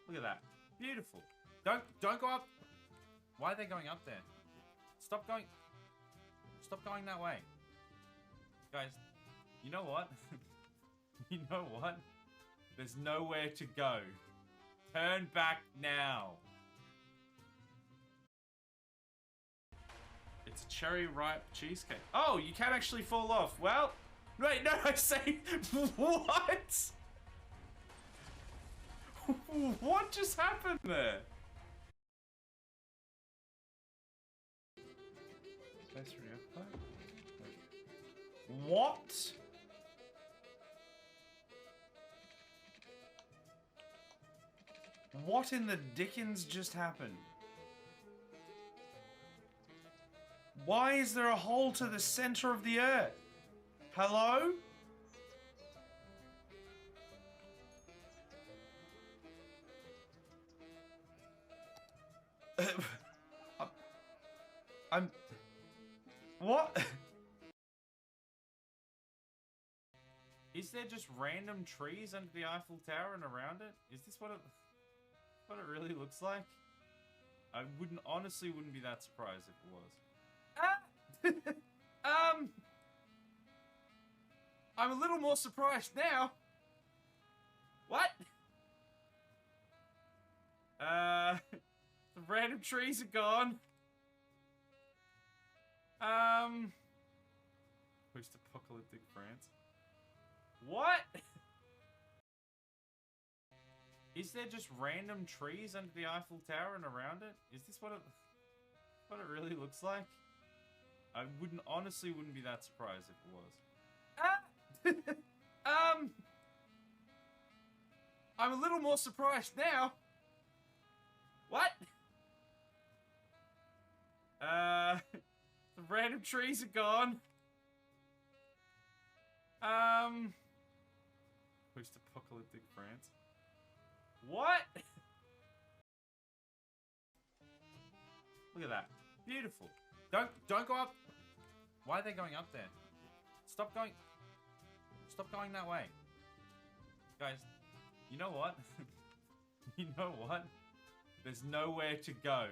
Look at that. Beautiful. Don't go up. Why are they going up there? Stop going that way. Guys, you know what? You know what? There's nowhere to go. Turn back now. It's a cherry ripe cheesecake. Oh, you can actually fall off. Well, wait, no, I say, what? What just happened there? What? What in the dickens just happened? Why is there a hole to the center of the earth? Hello? I'm... What? Is there just random trees under the Eiffel Tower and around it? Is this what it really looks like? I honestly wouldn't be that surprised if it was. I'm a little more surprised now. What? The random trees are gone. Post-apocalyptic France. What? Is there just random trees under the Eiffel Tower and around it? Is this what it really looks like? I honestly wouldn't be that surprised if it was. I'm a little more surprised now. What? The random trees are gone. Post-apocalyptic France. What? Look at that. Beautiful. Don't go up. Why are they going up there? Stop going that way. Guys, you know what? You know what? There's nowhere to go.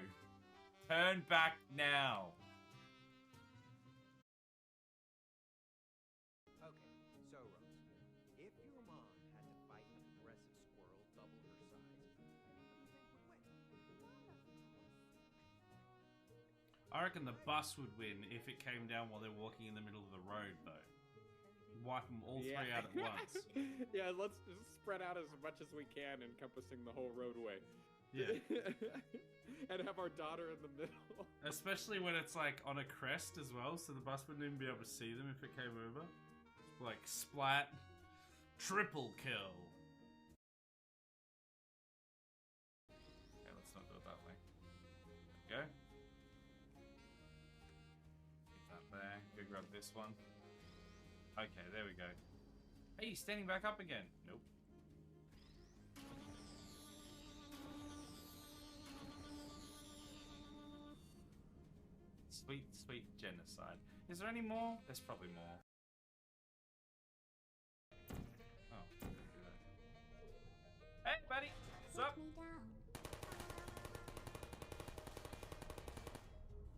Turn back now. Okay, so Rose, if your mom had to fight an aggressive squirrel double her size, who do you think would win? I reckon the bus would win if it came down while they're walking in the middle of the road, though. Wipe them all three out at once. Yeah, let's just spread out as much as we can, encompassing the whole roadway. Yeah. And have our daughter in the middle. Especially when it's like on a crest as well, so the bus wouldn't even be able to see them if it came over. Like splat, triple kill. Okay, let's not do it that way. There we go. Keep that there. Go grab this one. Okay, there we go. Hey, he's standing back up again. Nope. Sweet, sweet genocide. Is there any more? There's probably more. Oh, do that. Hey, buddy! What's up?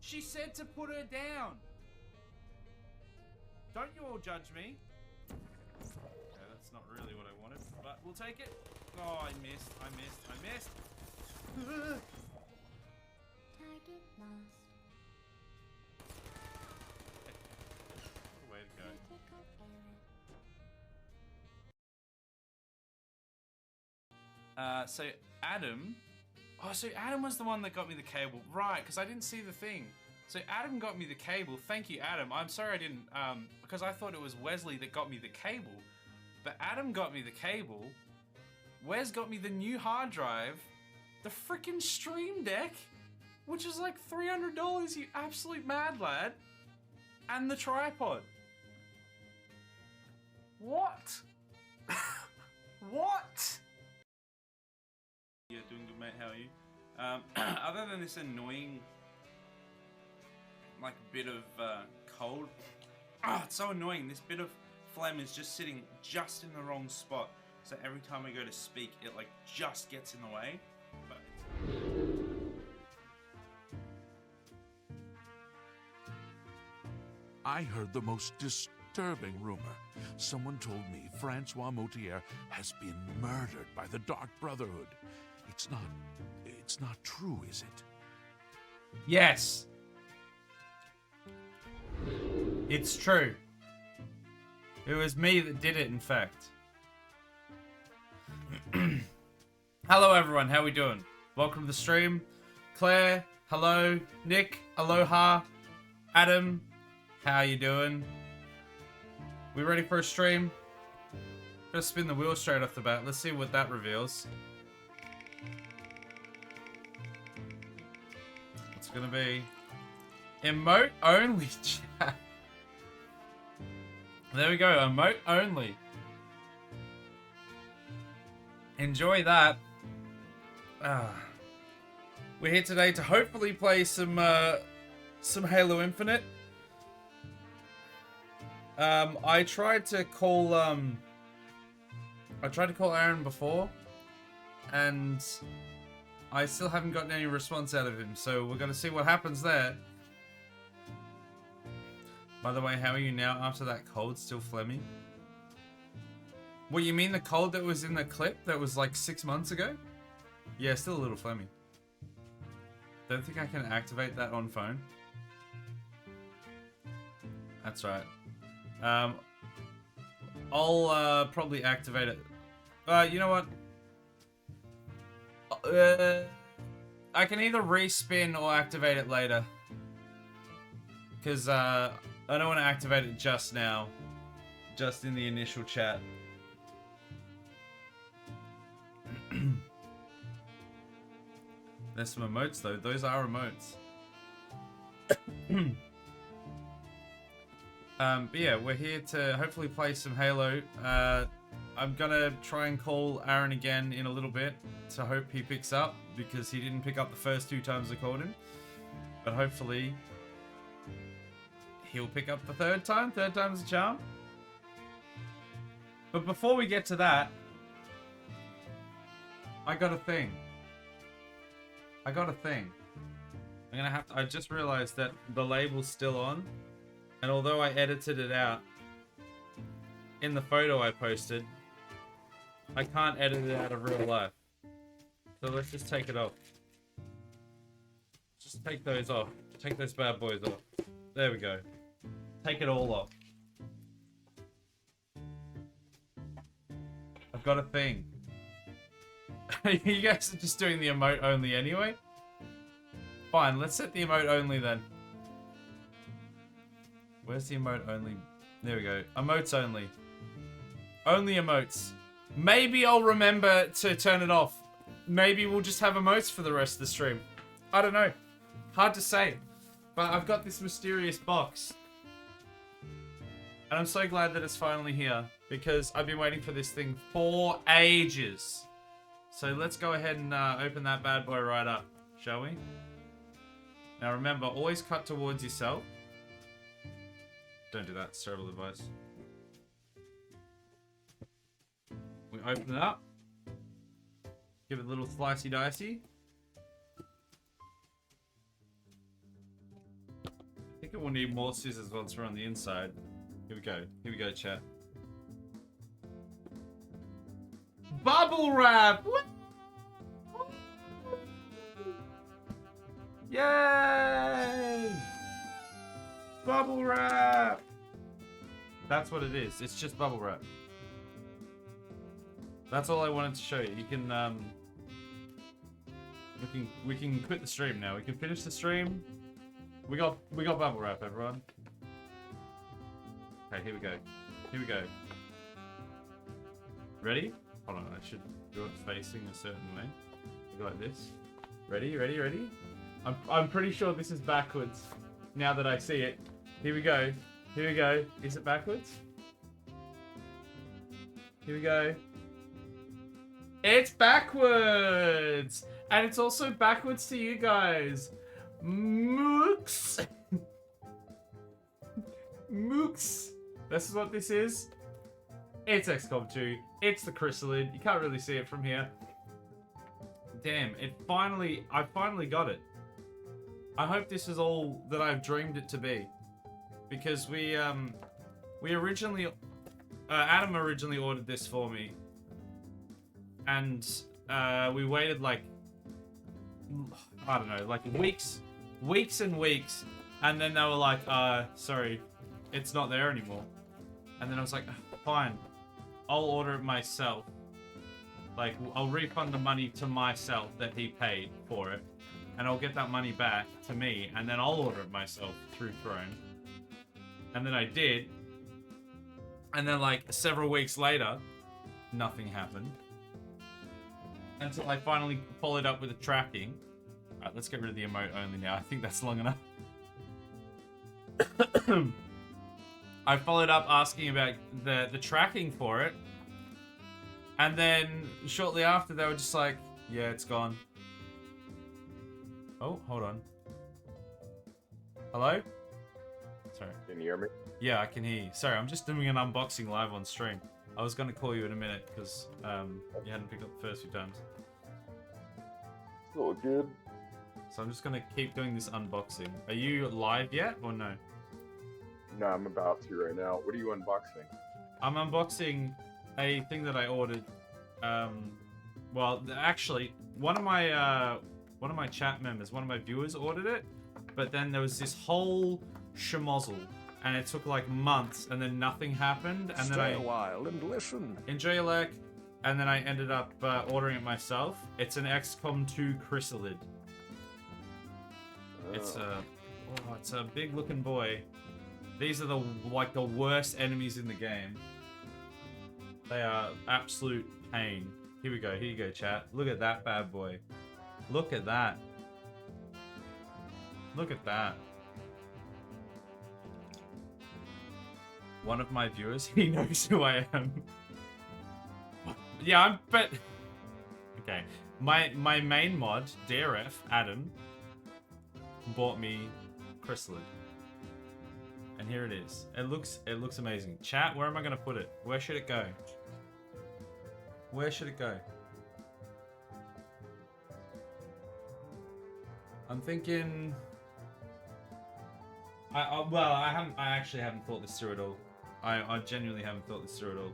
She said to put her down! Don't you all judge me. Okay, that's not really what I wanted, but we'll take it. Oh, I missed. Target lost. Way to go. So Adam... Oh, so Adam was the one that got me the cable. Right, because I didn't see the thing. So Adam got me the cable. Thank you, Adam. I'm sorry I didn't... because I thought it was Wesley that got me the cable. But Adam got me the cable. Wes got me the new hard drive. The freaking Stream Deck. Which is like $300, you absolute mad lad. And the tripod. What? What? Yeah, doing good, mate. How are you? Other than this annoying, like, bit of cold. It's so annoying. This bit of phlegm is just sitting just in the wrong spot. So every time I go to speak, it like just gets in the way. But I heard the most disturbing rumor. Someone told me Francois Moutier has been murdered by the Dark Brotherhood. It's not true, is it? yes, it's true. It was me that did it, in fact. Hello everyone, how we doing? Welcome to the stream. Claire, hello. Nick, aloha. Adam, how you doing? We ready for a stream? Gonna spin the wheel straight off the bat. Let's see what that reveals. It's gonna be emote only chat. There we go, emote only. Enjoy that. We're here today to hopefully play some Halo Infinite. I tried to call Aaron before, and I still haven't gotten any response out of him, so we're gonna see what happens there. By the way, how are you now after that cold? Still phlegmy? What, you mean the cold that was in the clip that was like 6 months ago? Yeah, still a little phlegmy. Don't think I can activate that on phone. That's right. I'll probably activate it. You know what? I can either respin or activate it later. Because I don't want to activate it just now. Just in the initial chat. There's some emotes though. Those are emotes. But yeah, we're here to hopefully play some Halo. I'm gonna try and call Aaron again in a little bit to hope he picks up, because he didn't pick up the first 2 times I called him. But hopefully he'll pick up the third time. Third time's a charm. But before we get to that, I got a thing. I'm gonna have to, I just realized that the label's still on, and although I edited it out in the photo I posted, I can't edit it out of real life. So let's just take it off. Just take those off. Take those bad boys off. There we go. Take it all off. I've got a thing. You guys are just doing the emote only anyway? Fine, let's set the emote only then. Where's the emote only? There we go. Emotes only. Only emotes. Maybe I'll remember to turn it off. Maybe we'll just have emotes for the rest of the stream. I don't know. Hard to say. But I've got this mysterious box. And I'm so glad that it's finally here, because I've been waiting for this thing for ages. So let's go ahead and open that bad boy right up, shall we? Now remember, always cut towards yourself. Don't do that, it's terrible advice. We open it up. Give it a little slicey dicey. I think it will need more scissors once we're on the inside. Here we go. Here we go, chat. Bubble wrap! Woo! Yay! Bubble wrap! That's what it is. It's just bubble wrap. That's all I wanted to show you. You can we can quit the stream now. We can finish the stream. We got bubble wrap, everyone. Okay, here we go. Here we go. Ready? Hold on, I should do it facing a certain way. Go like this. Ready, ready, ready? I'm pretty sure this is backwards now that I see it. Here we go. Here we go. Is it backwards? Here we go. It's backwards! And it's also backwards to you guys. Mooks! Mooks! This is what this is. It's XCOM 2. It's the chrysalid. You can't really see it from here. Damn, I finally got it. I hope this is all that I've dreamed it to be. Because we originally... Adam originally ordered this for me. And we waited like... I don't know, like weeks and weeks. And then they were like, sorry, it's not there anymore. And then I was like, fine, I'll order it myself. Like, I'll refund the money to myself that he paid for it. And I'll get that money back to me, and then I'll order it myself through Throne. And then I did. And then, like, several weeks later, nothing happened. Until I finally followed up with the tracking. Alright, let's get rid of the emote only now. I think that's long enough. I followed up asking about the tracking for it. And then, shortly after, they were just like, yeah, it's gone. Oh, hold on. Hello? Sorry. Can you hear me? Yeah, I can hear you. Sorry, I'm just doing an unboxing live on stream. I was going to call you in a minute because you hadn't picked up the first few times. It's all good. So I'm just going to keep doing this unboxing. Are you live yet or no? No, I'm about to right now. What are you unboxing? I'm unboxing a thing that I ordered. Well, actually, one of my chat members, one of my viewers ordered it, but then there was this whole schmozzle, and it took like months, and then nothing happened, and then Stay a while and listen. enjoy your luck, and then I ended up ordering it myself. It's an XCOM 2 chrysalid. It's a big looking boy. These are the worst enemies in the game. They are absolute pain. Here we go. Here you go, chat. Look at that bad boy. Look at that. Look at that. One of my viewers, he knows who I am. Yeah, but okay. My main mod, DRF Adam, bought me chrysalid. And here it is. It looks amazing. Chat, where am I gonna put it? Where should it go? Where should it go? I'm thinking. I actually haven't thought this through at all. I genuinely haven't thought this through at all.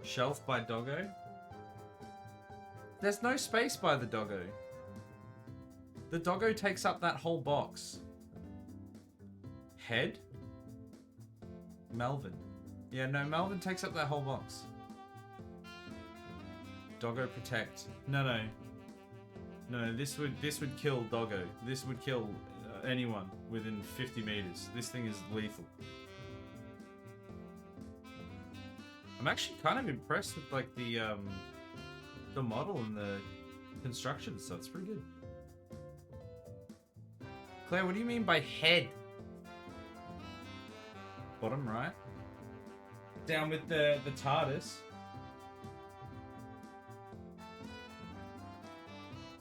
Shelf by Doggo? There's no space by the Doggo. The Doggo takes up that whole box. Head? Melvin. Yeah, no, Melvin takes up that whole box. Doggo protect. No, this would kill Doggo. This would kill anyone within 50 meters. This thing is lethal. I'm actually kind of impressed with like the model and the construction and stuff. It's pretty good. Claire, what do you mean by head? Bottom right. Down with the TARDIS.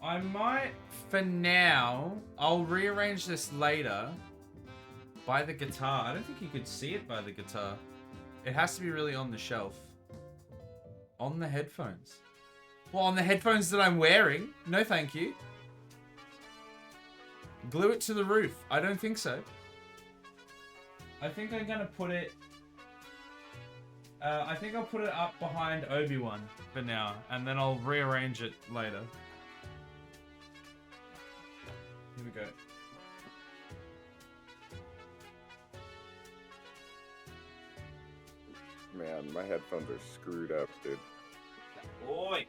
I might, for now, I'll rearrange this later by the guitar. I don't think you could see it by the guitar. It has to be really on the shelf. On the headphones. Well, on the headphones that I'm wearing. No, thank you. Glue it to the roof. I don't think so. I think I'm gonna put it... I think I'll put it up behind Obi-Wan for now. And then I'll rearrange it later. Here we go. Man, my headphones are screwed up, dude. Boy.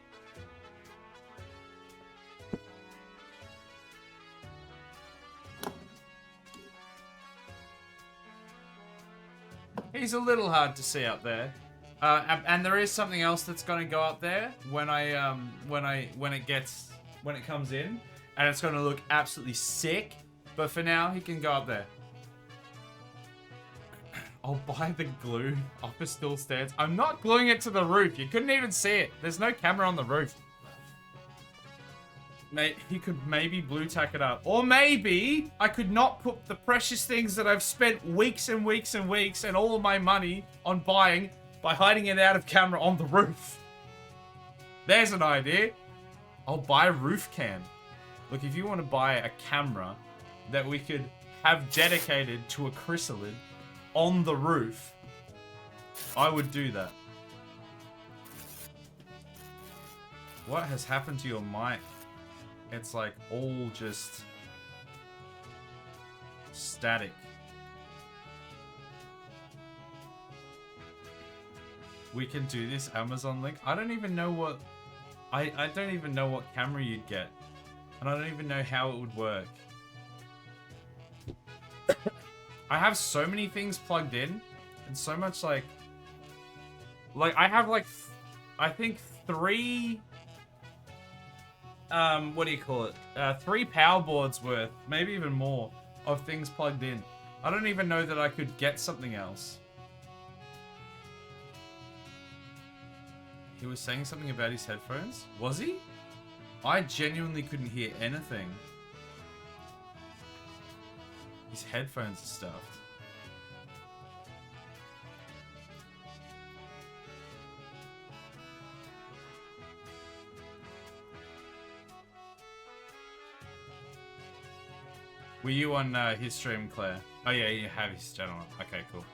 He's a little hard to see up there. And there is something else that's going to go up there when it comes in, and it's going to look absolutely sick. But for now, he can go up there. I'll buy the glue. Upper still stands. I'm not gluing it to the roof. You couldn't even see it. There's no camera on the roof. He could maybe blue tack it up. Or maybe I could not put the precious things that I've spent weeks and weeks and weeks and all of my money on buying by hiding it out of camera on the roof. There's an idea. I'll buy a roof cam. Look, if you want to buy a camera that we could have dedicated to a chrysalid on the roof, I would do that. What has happened to your mic? It's like all just static. We can do this Amazon link. I don't even know what I don't even know what camera you'd get. And I don't even know how it would work. I have so many things plugged in and so much like I have like I think 3 what do you call it? 3 power boards worth, maybe even more, of things plugged in. I don't even know that I could get something else. He was saying something about his headphones? Was he? I genuinely couldn't hear anything. His headphones are stuffed. Were you on his stream, Claire? Oh yeah, you have his channel. Okay, cool.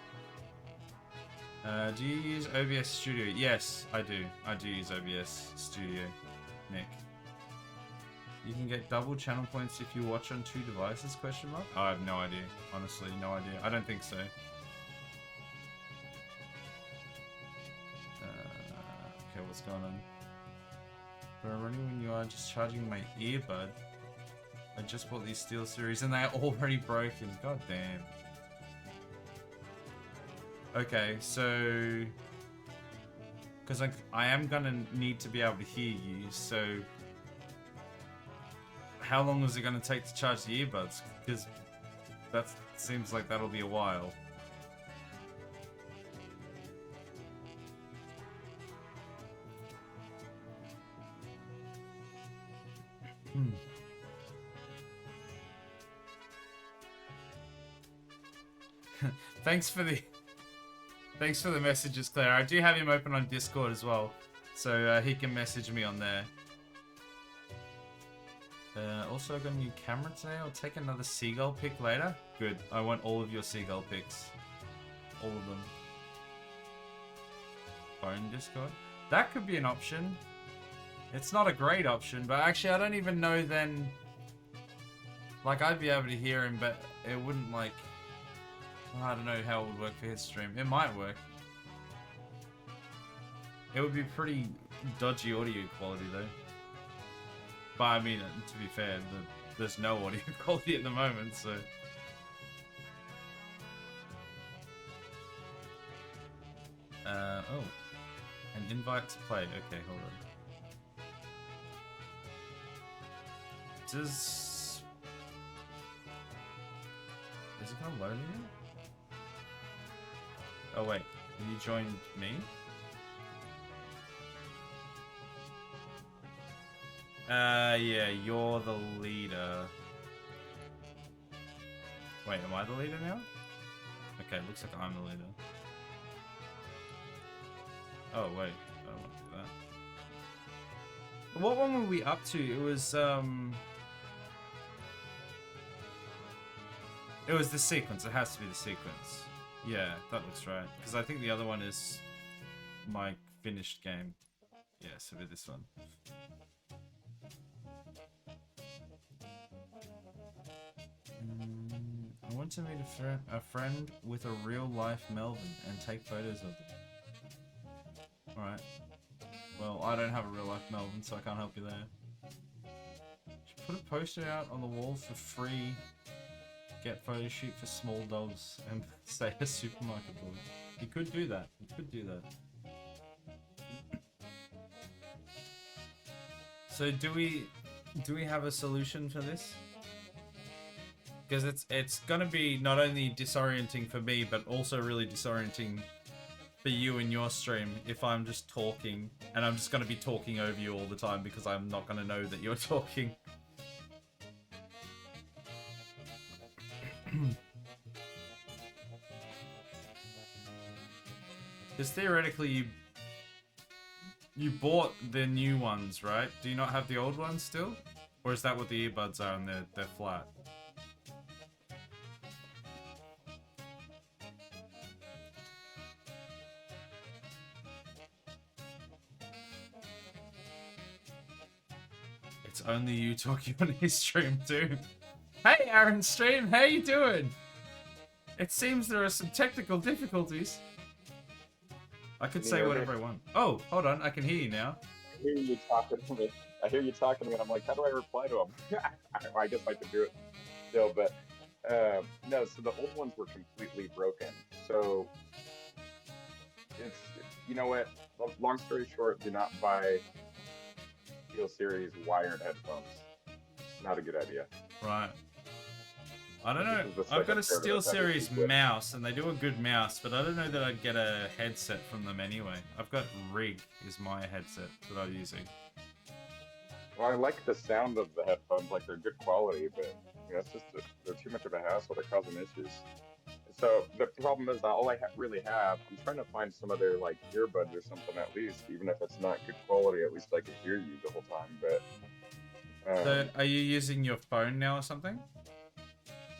Do you use OBS Studio? Yes, I do. I do use OBS Studio, Nick. You can get double channel points if you watch on 2 devices, question mark? I have no idea. Honestly, no idea. I don't think so. Okay, what's going on? But I'm running when you are just charging my earbud. I just bought these Steel Series and they're already broken. God damn. Okay, so... Because I am gonna need to be able to hear you, so... How long is it gonna take to charge the earbuds? Because that seems like that'll be a while. Thanks for the messages, Claire. I do have him open on Discord as well, so he can message me on there. Also, I got a new camera today. I'll take another seagull pic later. Good. I want all of your seagull pics. All of them. Phone Discord. That could be an option. It's not a great option, but actually I don't even know then... Like, I'd be able to hear him, but it wouldn't like... I don't know how it would work for his stream. It might work. It would be pretty dodgy audio quality though. But I mean, to be fair, there's no audio quality at the moment, so... Oh. An invite to play. Okay, hold on. Is it gonna load again? Oh wait, have you joined me? Yeah, you're the leader. Wait, am I the leader now? Okay, looks like I'm the leader. Oh wait, I don't want to do that. What one were we up to? It was the sequence. It has to be the sequence. Yeah, that looks right. Because I think the other one is my finished game. Yeah, so it'll be this one. I want to meet a friend with a real-life Melvin and take photos of them. Alright. Well, I don't have a real-life Melvin, so I can't help you there. Should put a poster out on the wall for free. Get photo shoot for small dogs and say a supermarket boy. You could do that. You could do that. So do we have a solution for this? Because it's gonna be not only disorienting for me, but also really disorienting for you in your stream if I'm just talking and I'm just gonna be talking over you all the time because I'm not gonna know that you're talking. Because theoretically, you bought the new ones, right? Do you not have the old ones still? Or is that what the earbuds are and they're flat? It's only you talking on his stream too. Hey Aaron stream, how you doing? It seems there are some technical difficulties. I could say whatever I want. Oh, hold on, I can hear you now. I hear you talking to me. And I'm like, how do I reply to him? I guess I could do it still, but no. So the old ones were completely broken. So it's, you know what? Long story short, do not buy SteelSeries wired headphones. Not a good idea. Right. I don't know. This is the I've got a second pair that I've ever SteelSeries used with. mouse, and they do a good mouse, but I don't know that I'd get a headset from them anyway. I've got Rig is my headset that I'm using. Well, I like the sound of the headphones, like they're good quality, but you know, it's just they're too much of a hassle. They're causing issues. So the problem is that all I really have, I'm trying to find some other like earbuds or something at least, even if it's not good quality. At least I can hear you the whole time. But So, are you using your phone now or something?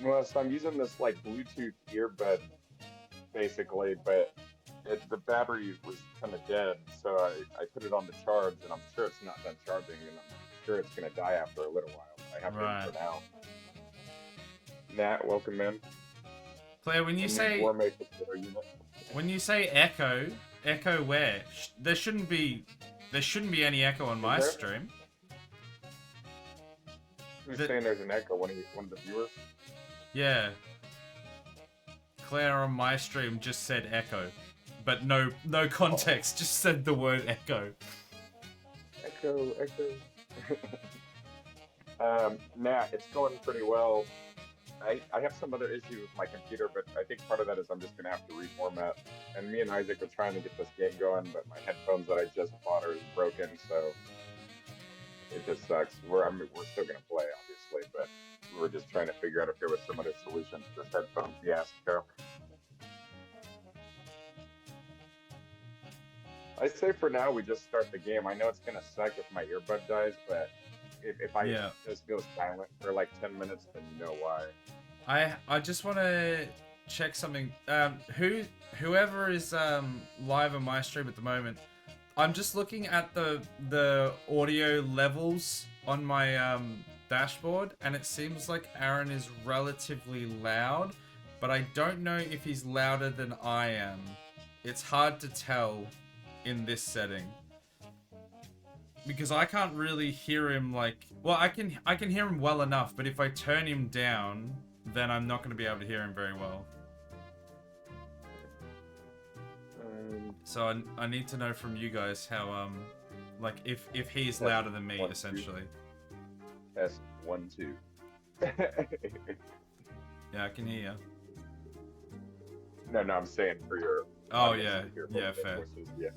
well, so I'm using this like Bluetooth earbud basically, but the battery was kind of dead, so I put it on the charge, and I'm sure it's not done charging, and I'm sure it's gonna die after a little while. I have Right. it for now. Nat, welcome in. Claire, when you say Gourmet computer unit. echo where? There shouldn't be any echo on my there? stream. Who's The- saying there's an echo? One of the viewers? Yeah. Claire on my stream just said echo, but no context. Just said the word echo. Echo. Nat, it's going pretty well. I have some other issues with my computer, but I think part of that is I'm just gonna have to reformat. And me and Isaac are trying to get this game going, but my headphones that I just bought are broken, so it just sucks. We're still gonna play, obviously, but we were just trying to figure out if there was some other solution to this headphones. Yes, Carol. I say for now we just start the game. I know it's gonna suck if my earbud dies, but if I just go silent for like 10 minutes, then you know why. I just want to check something. Whoever is live on my stream at the moment, I'm just looking at the audio levels on my dashboard, and it seems like Aaron is relatively loud, but I don't know if he's louder than I am. It's hard to tell in this setting. Because I can't really hear him like... Well, I can hear him well enough, but if I turn him down, then I'm not going to be able to hear him very well. So I need to know from you guys how, like, if he's louder than me, essentially. Test 1, 2. Yeah, I can hear you. No, I'm saying for your... Oh, yeah. Yeah, fair. Voices, yeah.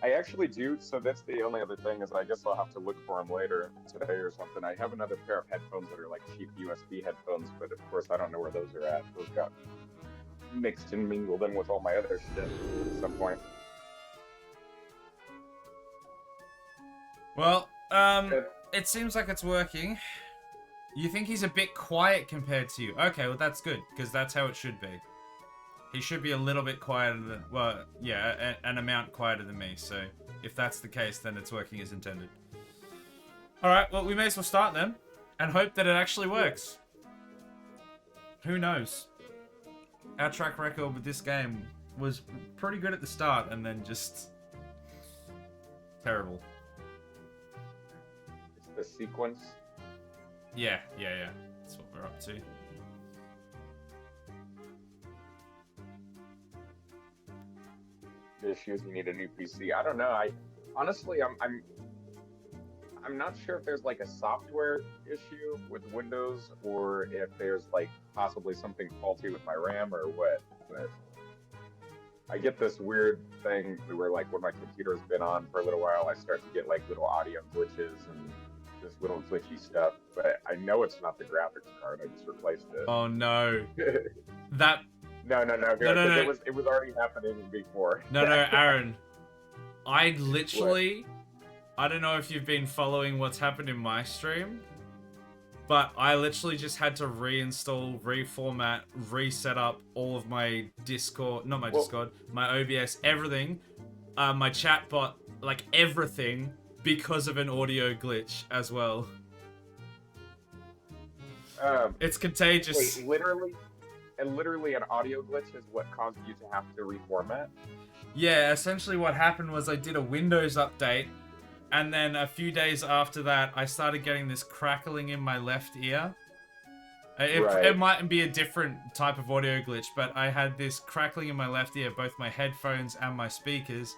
I actually do, so that's the only other thing is I guess I'll have to look for them later today or something. I have another pair of headphones that are like cheap USB headphones, but of course I don't know where those are at. Those got mixed and mingled in with all my other shit at some point. Well, it seems like it's working. You think he's a bit quiet compared to you? Okay, well that's good, because that's how it should be. He should be a little bit quieter than, well, yeah, an amount quieter than me, so if that's the case, then it's working as intended. Alright, well, we may as well start then, and hope that it actually works. Who knows? Our track record with this game was pretty good at the start, and then just... terrible. It's the sequence. Yeah. That's what we're up to. Issues, you need a new PC. I don't know. Honestly, I'm not sure if there's like a software issue with Windows or if there's like possibly something faulty with my RAM or what. But I get this weird thing where like when my computer's been on for a little while, I start to get like little audio glitches and this little glitchy stuff, but I know it's not the graphics card. I just replaced it. Oh no. That No, No. it was already happening before. No, Aaron. I literally, I don't know if you've been following what's happened in my stream, but I literally just had to reinstall, reformat, reset up all of my Discord, not my Discord, my OBS, everything, my chat bot, like everything, because of an audio glitch as well. It's contagious. Wait, literally an audio glitch is what caused you to have to reformat? Yeah, essentially what happened was I did a Windows update, and then a few days after that, I started getting this crackling in my left ear. It might be a different type of audio glitch, but I had this crackling in my left ear, both my headphones and my speakers,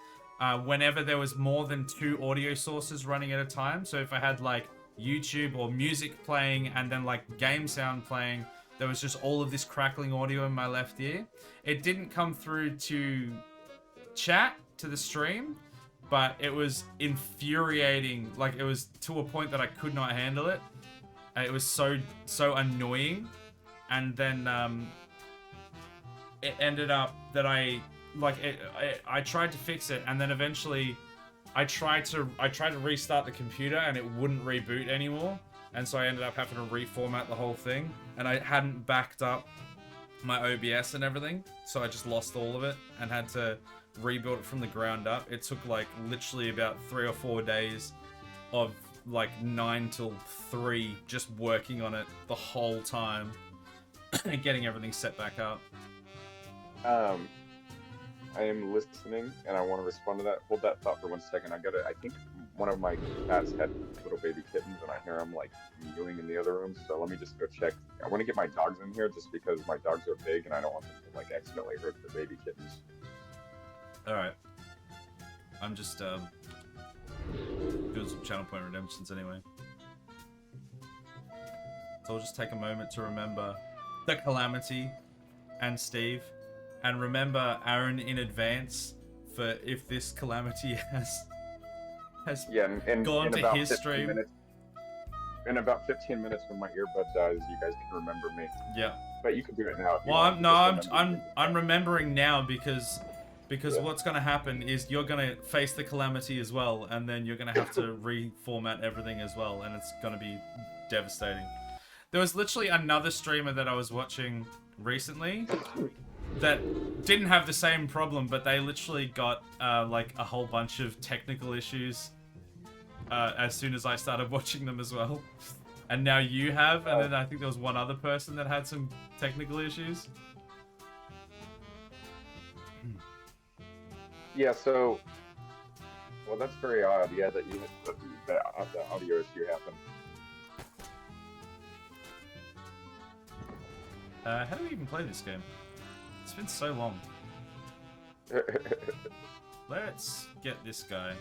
whenever there was more than 2 audio sources running at a time. So if I had like YouTube or music playing and then like game sound playing, there was just all of this crackling audio in my left ear. It didn't come through to chat, to the stream, but it was infuriating. Like, it was to a point that I could not handle it. It was so annoying. And then it ended up that I tried to fix it, and then eventually I tried to restart the computer and it wouldn't reboot anymore. And so I ended up having to reformat the whole thing, and I hadn't backed up my OBS and everything, so I just lost all of it and had to rebuild it from the ground up. It took like literally about 3 or 4 days of like 9 till 3 just working on it the whole time and getting everything set back up. I am listening and I want to respond to that. Hold that thought for 1 second. I think one of my cats had little baby kittens and I hear them like mewing in the other room, so let me just go check. I want to get my dogs in here just because my dogs are big and I don't want them to like accidentally hurt the baby kittens. Alright. I'm just doing some channel point redemptions anyway. So I'll just take a moment to remember the Calamity and Steve, and remember Aaron in advance for if this Calamity has gone to his stream. In about 15 minutes when my earbud dies, you guys can remember me. Yeah. But you can do it now. Well, I'm remembering now because what's going to happen is you're going to face the Calamity as well, and then you're going to have to reformat everything as well, and it's going to be devastating. There was literally another streamer that I was watching recently that didn't have the same problem, but they literally got like a whole bunch of technical issues as soon as I started watching them as well. And now you have, and then I think there was one other person that had some technical issues. Yeah, so... Well, that's very odd, yeah, that you had the audio issue happen. How do we even play this game? It's been so long. Let's get this guy.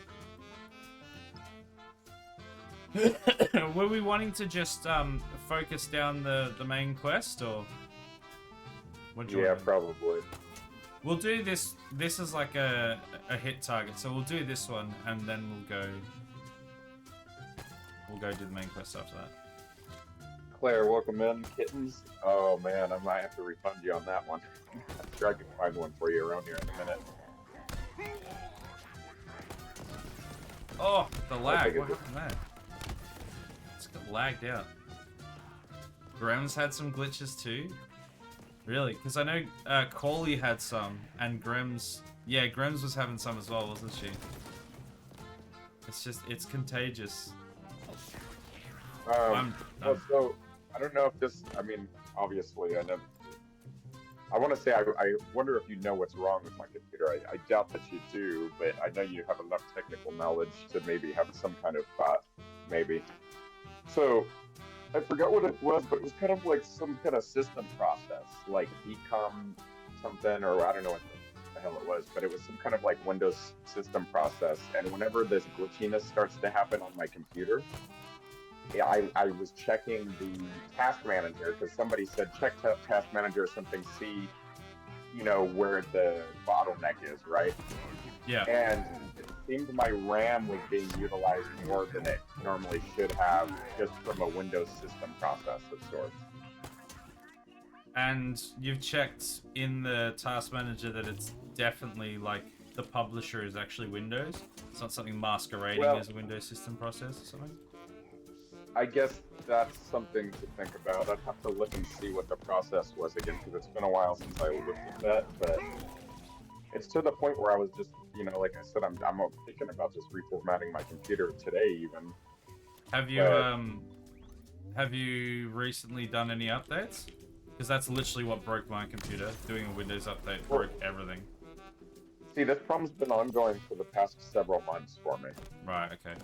Were we wanting to just focus down the main quest, or? Yeah, probably. We'll do this. This is like a hit target, so we'll do this one, and then we'll go do the main quest after that. Claire, welcome in. Kittens. Oh man, I might have to refund you on that one. I'm sure I can find one for you around here in a minute. Oh, the lag. What happened there? It's got lagged out. Grem's had some glitches too. Really? Because I know Corley had some, and Grem's... Yeah, Grem's was having some as well, wasn't she? It's contagious. So, I don't know if this... I mean, obviously, I know... I want to say, I wonder if you know what's wrong with my computer. I doubt that you do, but I know you have enough technical knowledge to maybe have some kind of thought, maybe. So... I forgot what it was, but it was kind of like some kind of system process, like decom something, or I don't know what the hell it was, but it was some kind of like Windows system process. And whenever this glitchiness starts to happen on my computer, I was checking the task manager because somebody said check task manager or something, see, you know, where the bottleneck is, right? Yeah. And seemed my RAM was being utilized more than it normally should have, just from a Windows system process of sorts. And you've checked in the task manager that it's definitely like the publisher is actually Windows. It's not something masquerading as a Windows system process or something. I guess that's something to think about. I'd have to look and see what the process was again, because it's been a while since I looked at that. But it's to the point where I was just, you know, like I said, I'm thinking about just reformatting my computer today even. Have you recently done any updates? Because that's literally what broke my computer. Doing a Windows update broke everything. See, this problem's been ongoing for the past several months for me. Right, okay.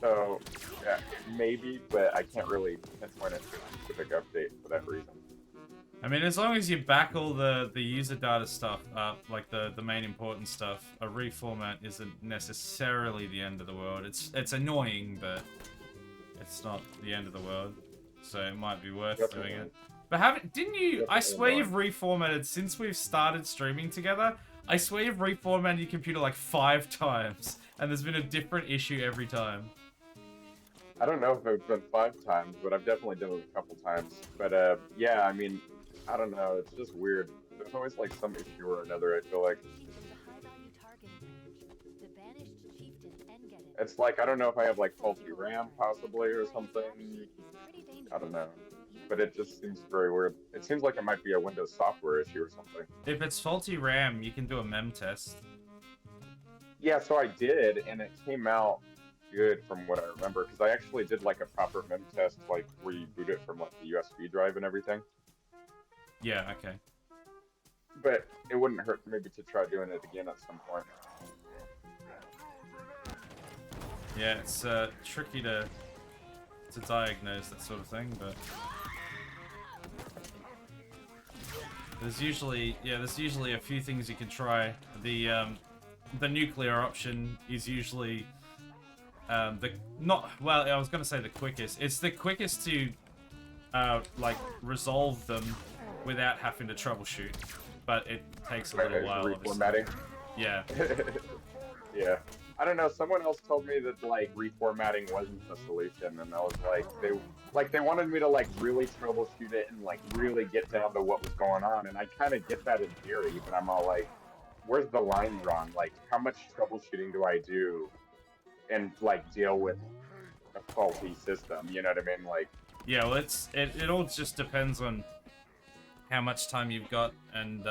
So, yeah, maybe, but I can't really pinpoint a specific update for that reason. I mean, as long as you back all the user data stuff up, like the main important stuff, a reformat isn't necessarily the end of the world. It's annoying, but it's not the end of the world. So it might be worth doing it. But didn't you? I swear you've reformatted since we've started streaming together. I swear you've reformatted your computer like 5 times, and there's been a different issue every time. I don't know if it's been 5 times, but I've definitely done it a couple times. But yeah, I mean, I don't know. It's just weird. There's always like some issue or another. I feel like it's like I don't know if I have like faulty RAM possibly or something. I don't know. But it just seems very weird. It seems like it might be a Windows software issue or something. If it's faulty RAM, you can do a mem test. Yeah, so I did, and it came out good from what I remember, because I actually did like a proper mem test, like where you boot it from like the USB drive and everything. Yeah, okay. But it wouldn't hurt maybe to try doing it again at some point. Yeah, it's tricky to diagnose that sort of thing, but there's usually a few things you can try. The nuclear option is usually I was gonna say the quickest. It's the quickest to like resolve them without having to troubleshoot, but it takes a little while. Reformatting. Yeah. Yeah. I don't know. Someone else told me that like reformatting wasn't the solution, and I was like, they wanted me to like really troubleshoot it and like really get down to what was going on, and I kind of get that in theory, but I'm all like, where's the line drawn? Like, how much troubleshooting do I do, and like deal with a faulty system? You know what I mean? Like, yeah. Well, it all just depends on how much time you've got and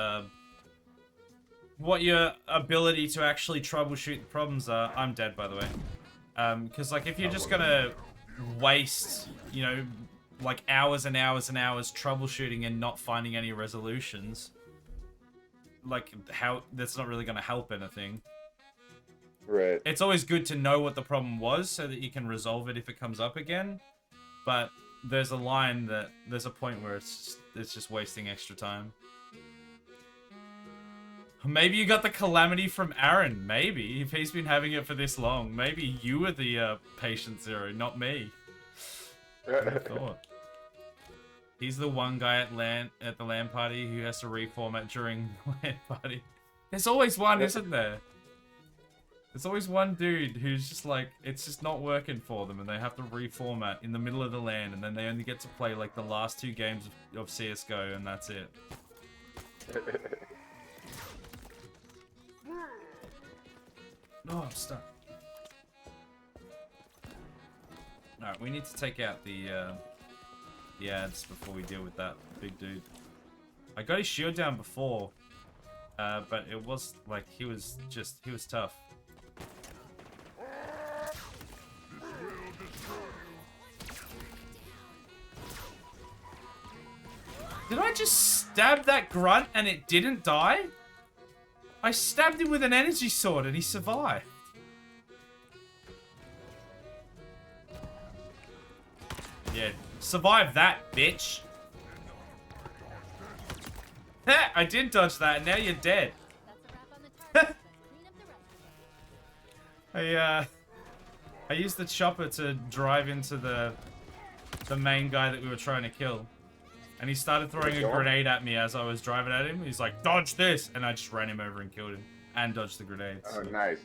what your ability to actually troubleshoot the problems are. I'm dead, by the way. Because, like, if you're just gonna waste, you know, like hours and hours and hours troubleshooting and not finding any resolutions, like, that's not really gonna help anything. right. It's always good to know what the problem was so that you can resolve it if it comes up again. But there's a point where it's just wasting extra time. Maybe you got the calamity from Aaron. Maybe. If he's been having it for this long. Maybe you were the patient zero, not me. I thought. He's the one guy at the LAN party who has to reformat during the LAN party. There's always one, isn't there? There's always one dude who's just like, it's just not working for them and they have to reformat in the middle of the LAN, and then they only get to play like the last 2 games of CSGO and that's it. No, I'm stuck. Alright, we need to take out the ads before we deal with that big dude. I got his shield down before, but it was like he was tough. Did I just stab that grunt and it didn't die? I stabbed him with an energy sword and he survived. Yeah, survive that, bitch. I did dodge that and now you're dead. I used the chopper to drive into the main guy that we were trying to kill. And he started throwing a grenade at me as I was driving at him. He's like, dodge this! And I just ran him over and killed him. And dodge the grenades. Oh, nice.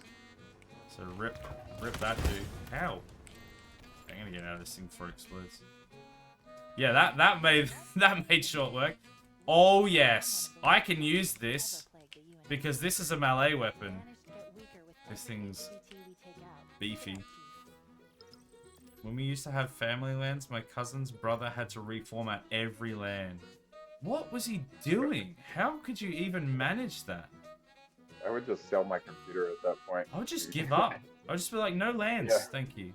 So rip that dude. Ow. I'm gonna get out of this thing before it explodes. Yeah, that made that made short work. Oh yes, I can use this because this is a melee weapon. This thing's beefy. When we used to have family lands, my cousin's brother had to reformat every land. What was he doing? How could you even manage that? I would just sell my computer at that point. I would just give up. I would just be like, no lands, Yeah. thank you.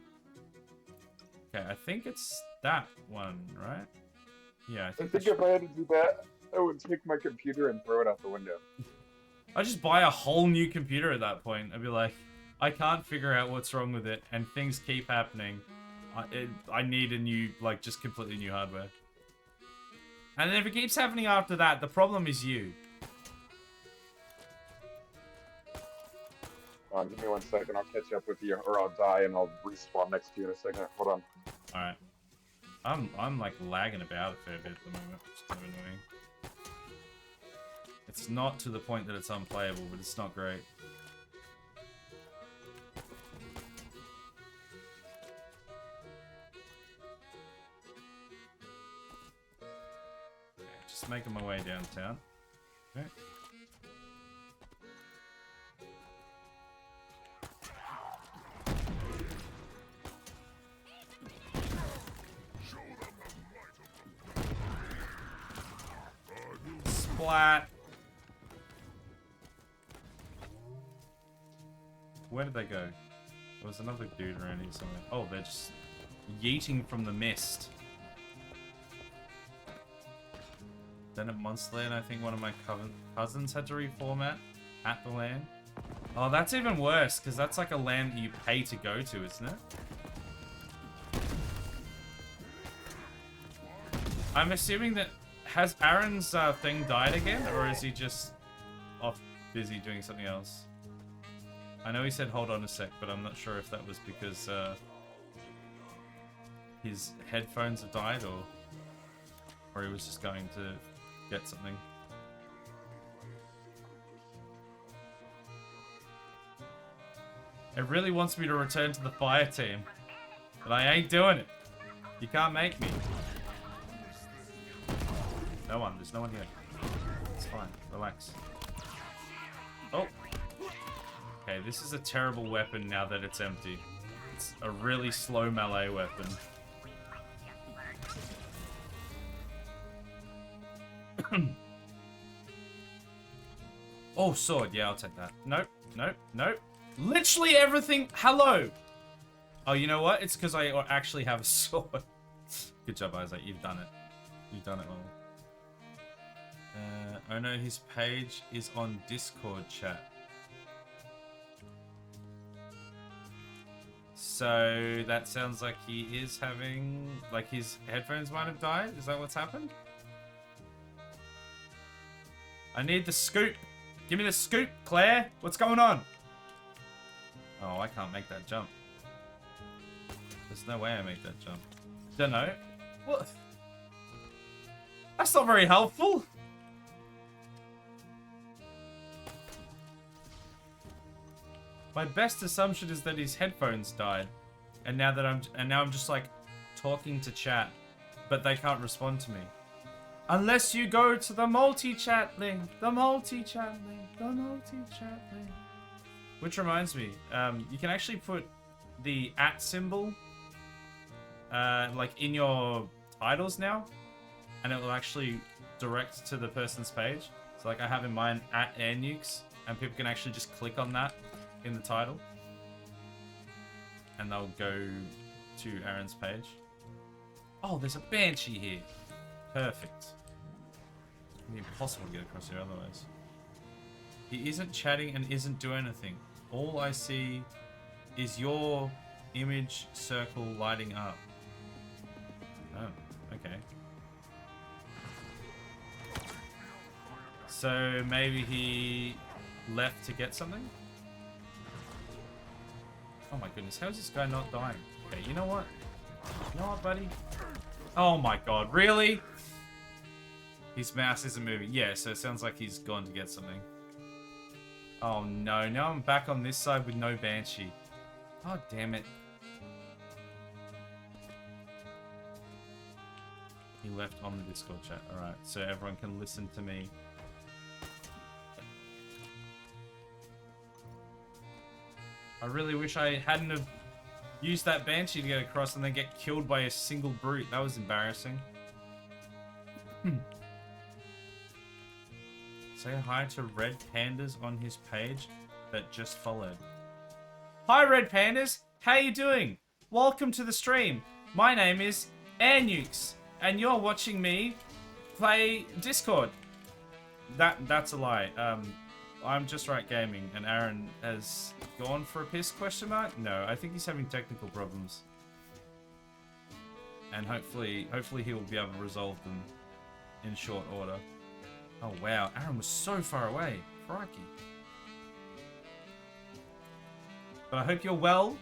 Okay, I think it's that one, right? Yeah, I I think think if I had to do that, I would take my computer and throw it out the window. I'd just buy a whole new computer at that point. I'd be like, I can't figure out what's wrong with it, and things keep happening. I need a new, like, just completely new hardware. And then if it keeps happening after that, the problem is you. Give me 1 second, I'll catch up with you, or I'll die and I'll respawn next to you in a second. Hold on. Alright. I'm like lagging about a fair bit at the moment, which is kind of annoying. It's not to the point that it's unplayable, but it's not great. Okay, just making my way downtown. Okay. Splat. Where did they go? There was another dude around here somewhere. Oh, they're just yeeting from the mist. Then at Monsterland, I think one of my cousins had to reformat at the land. Oh, that's even worse, because that's like a land that you pay to go to, isn't it? I'm assuming that... Has Aaron's thing died again, or is he just off busy doing something else? I know he said hold on a sec, but I'm not sure if that was because his headphones have died, or he was just going to get something. It really wants me to return to the fire team, but I ain't doing it. You can't make me. No one. There's no one here. It's fine. Relax. Oh. Okay, this is a terrible weapon now that it's empty. It's a really slow melee weapon. Oh, sword. Yeah, I'll take that. Nope. Nope. Nope. Literally everything. Hello. Oh, you know what? It's because I actually have a sword. Good job, Isaac. You've done it. You've done it well. Oh no, his page is on Discord chat. So that sounds like he is having, like his headphones might have died. Is that what's happened? I need the scoop. Give me the scoop, Claire. What's going on? Oh, I can't make that jump. There's no way I make that jump. Don't know. What? That's not very helpful. My best assumption is that his headphones died, and now I'm just like talking to chat, but they can't respond to me. Unless you go to the multi-chat link, the multi-chat link, the multi-chat link. Which reminds me, you can actually put the @ symbol, like in your titles now, and it will actually direct to the person's page. So like I have in mine @airnukes, and people can actually just click on that in the title, and they'll go to Aaron's page. Oh, there's a banshee here. Perfect. It's gonna be impossible to get across here otherwise. He isn't chatting and isn't doing anything. All I see is your image circle lighting up. Oh, okay. So maybe he left to get something? Oh my goodness, how is this guy not dying? Okay, you know what? You know what, buddy? Oh my god, really? His mouse isn't moving. Yeah, so it sounds like he's gone to get something. Oh no, now I'm back on this side with no Banshee. Oh damn it. He left on the Discord chat. Alright, so everyone can listen to me. I really wish I hadn't have used that Banshee to get across and then get killed by a single brute. That was embarrassing. Say hi to Red Pandas on his page that just followed. Hi Red Pandas, how you doing? Welcome to the stream. My name is Nukes, and you're watching me play Discord. That's a lie. I'm Just Right Gaming, and Aaron has gone for a piss, question mark? No, I think he's having technical problems. And hopefully he will be able to resolve them in short order. Oh wow, Aaron was so far away. Crikey. But I hope you're well,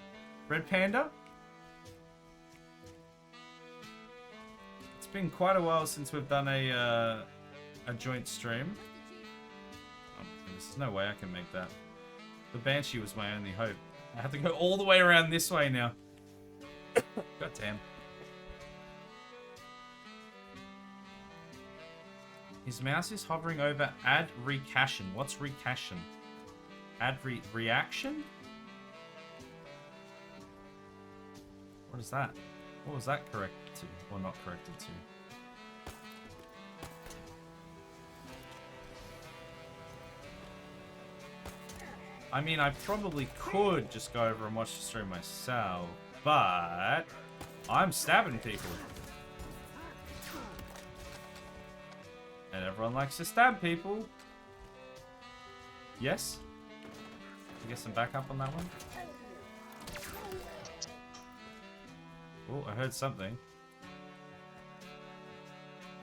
Red Panda. It's been quite a while since we've done a joint stream. Oh my goodness, there's no way I can make that. The Banshee was my only hope. I have to go all the way around this way now. God damn. His mouse is hovering over add recation. What's recation? Add reaction? What is that? What was that corrected to? Or not corrected to? I mean, I probably could just go over and watch the stream myself, but I'm stabbing people. And everyone likes to stab people. Yes? Get some backup on that one. Oh, I heard something.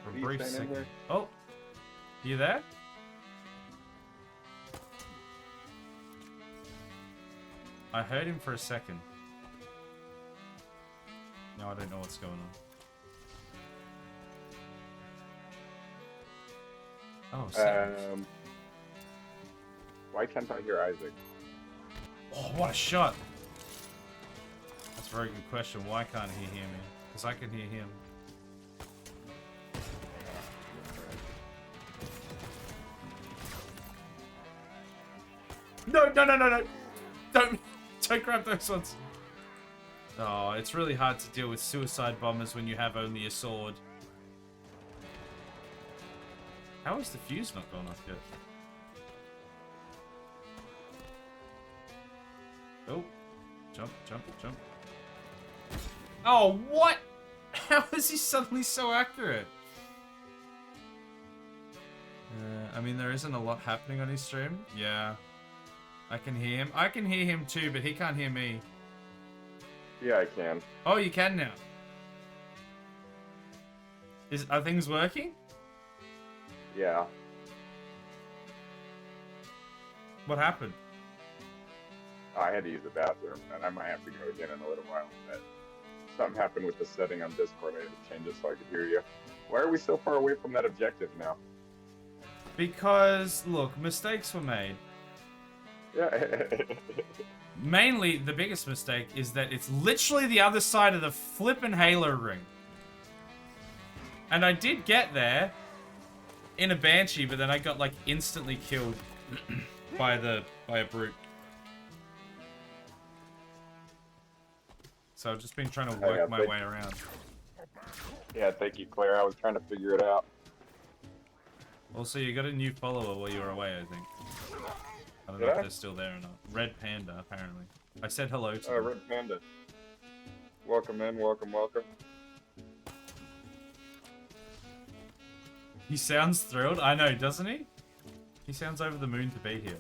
For a brief second. Oh! You there? I heard him for a second. Now I don't know what's going on. Oh, why can't I hear Isaac? Oh, what a shot! That's a very good question. Why can't he hear me? Because I can hear him. No! Don't grab those ones. Oh, it's really hard to deal with suicide bombers when you have only a sword. How is the fuse not gone off yet? Oh. Jump. Oh, what? How is he suddenly so accurate? I mean, there isn't a lot happening on his stream. Yeah. I can hear him. I can hear him too, but he can't hear me. Yeah, I can. Oh, you can now. Are things working? Yeah. What happened? I had to use the bathroom, and I might have to go again in a little while. But something happened with the setting on Discord. I had to change it so I could hear you. Why are we so far away from that objective now? Because, look, mistakes were made. Yeah. Mainly, the biggest mistake is that it's literally the other side of the flippin' Halo ring. And I did get there in a Banshee, but then I got, like, instantly killed by a brute. So I've just been trying to work my way around. Yeah, thank you, Claire. I was trying to figure it out. Also, you got a new follower while you were away, I think. I don't know if they're still there or not. Red Panda, apparently. I said hello to them. Red Panda. Welcome in, welcome. He sounds thrilled. I know, doesn't he? He sounds over the moon to be here.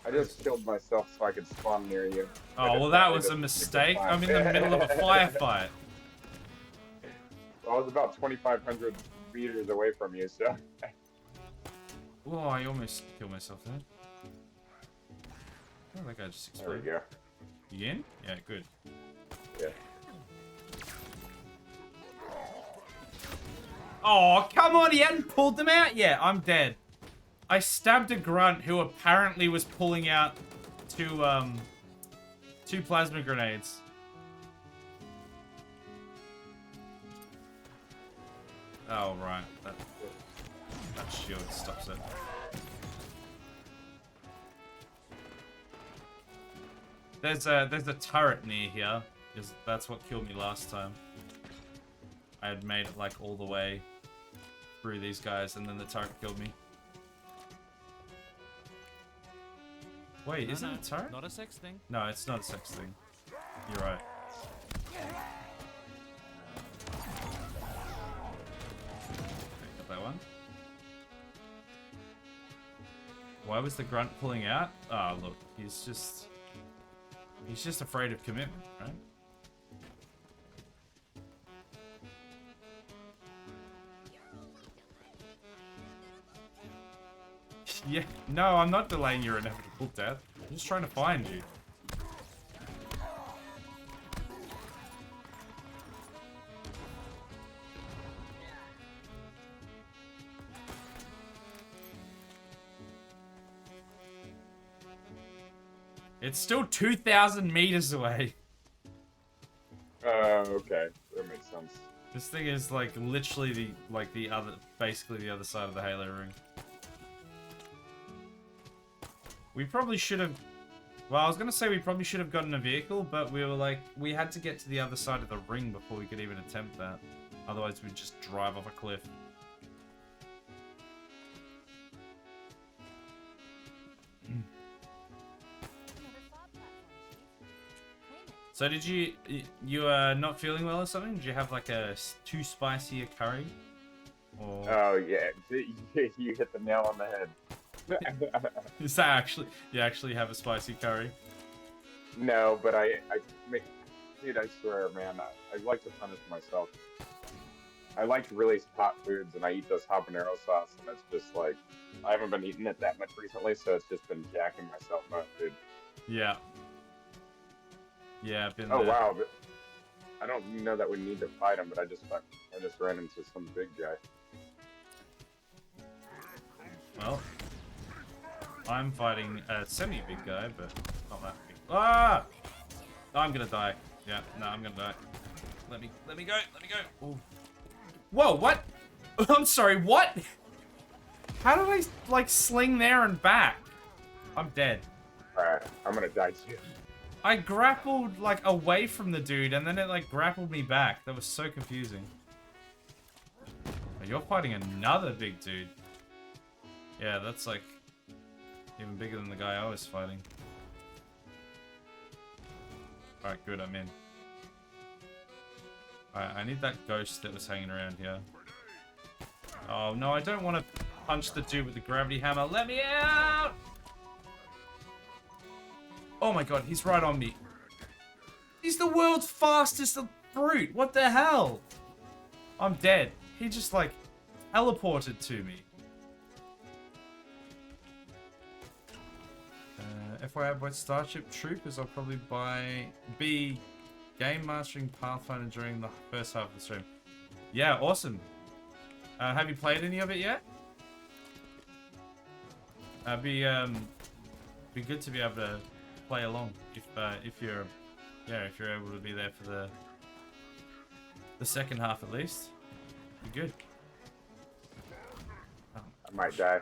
I just killed myself so I could spawn near you. Oh, well, that was a mistake. I'm in the middle of a firefight. I was about 2,500 meters away from you, so... Oh, I almost killed myself there. Oh, that guy just There we exploded. go. You in? Yeah, good. Yeah. Oh, come on, he hadn't pulled them out yet. I'm dead. I stabbed a grunt who apparently was pulling out two plasma grenades. Oh, right. That shield stops it. There's a turret near here. Because that's what killed me last time. I had made it like all the way through these guys and then the turret killed me. Wait, No, is it no, a turret? Not a sex thing. No, it's not a sex thing. You're right. Okay, got that one. Why was the grunt pulling out? Oh, look, he's just afraid of commitment, right? Yeah, no, I'm not delaying your inevitable death. I'm just trying to find you. It's still 2,000 meters away. Okay, that makes sense. This thing is like literally basically the other side of the Halo ring. We probably should have. Well, I was gonna say we probably should have gotten a vehicle, but we had to get to the other side of the ring before we could even attempt that. Otherwise, we'd just drive off a cliff. So did you not feeling well or something? Did you have like a too spicy a curry? Or Oh yeah, you hit the nail on the head. is that actually you actually have a spicy curry? No, but I make, dude, I swear, man, I like to punish myself. I like really hot foods, and I eat this habanero sauce, and it's just like, I haven't been eating it that much recently, so it's just been jacking myself up, dude. Yeah. Yeah, I've been Oh there. wow, but I don't know that we need to fight him, but I just ran into some big guy. Well, I'm fighting a semi-big guy, but not that big. Ah! I'm gonna die. Yeah, no, I'm gonna die. Let me go. Let me go. Ooh. Whoa! What? I'm sorry. What? How did I like sling there and back? I'm dead. Alright, I'm gonna die too. I grappled like away from the dude, and then it like grappled me back. That was so confusing. Oh, you're fighting another big dude. Yeah, that's like even bigger than the guy I was fighting. Alright, good, I'm in. Alright, I need that ghost that was hanging around here. Oh no, I don't want to punch the dude with the gravity hammer. Let me out! Oh my god, he's right on me. He's the world's fastest brute. What the hell? I'm dead. He just like teleported to me. FYI, what Starship Troopers, I'll probably be game mastering Pathfinder during the first half of the stream. Yeah, awesome. Have you played any of it yet? Be good to be able to play along if you're able to be there for the second half at least. Be good. Oh, I might die.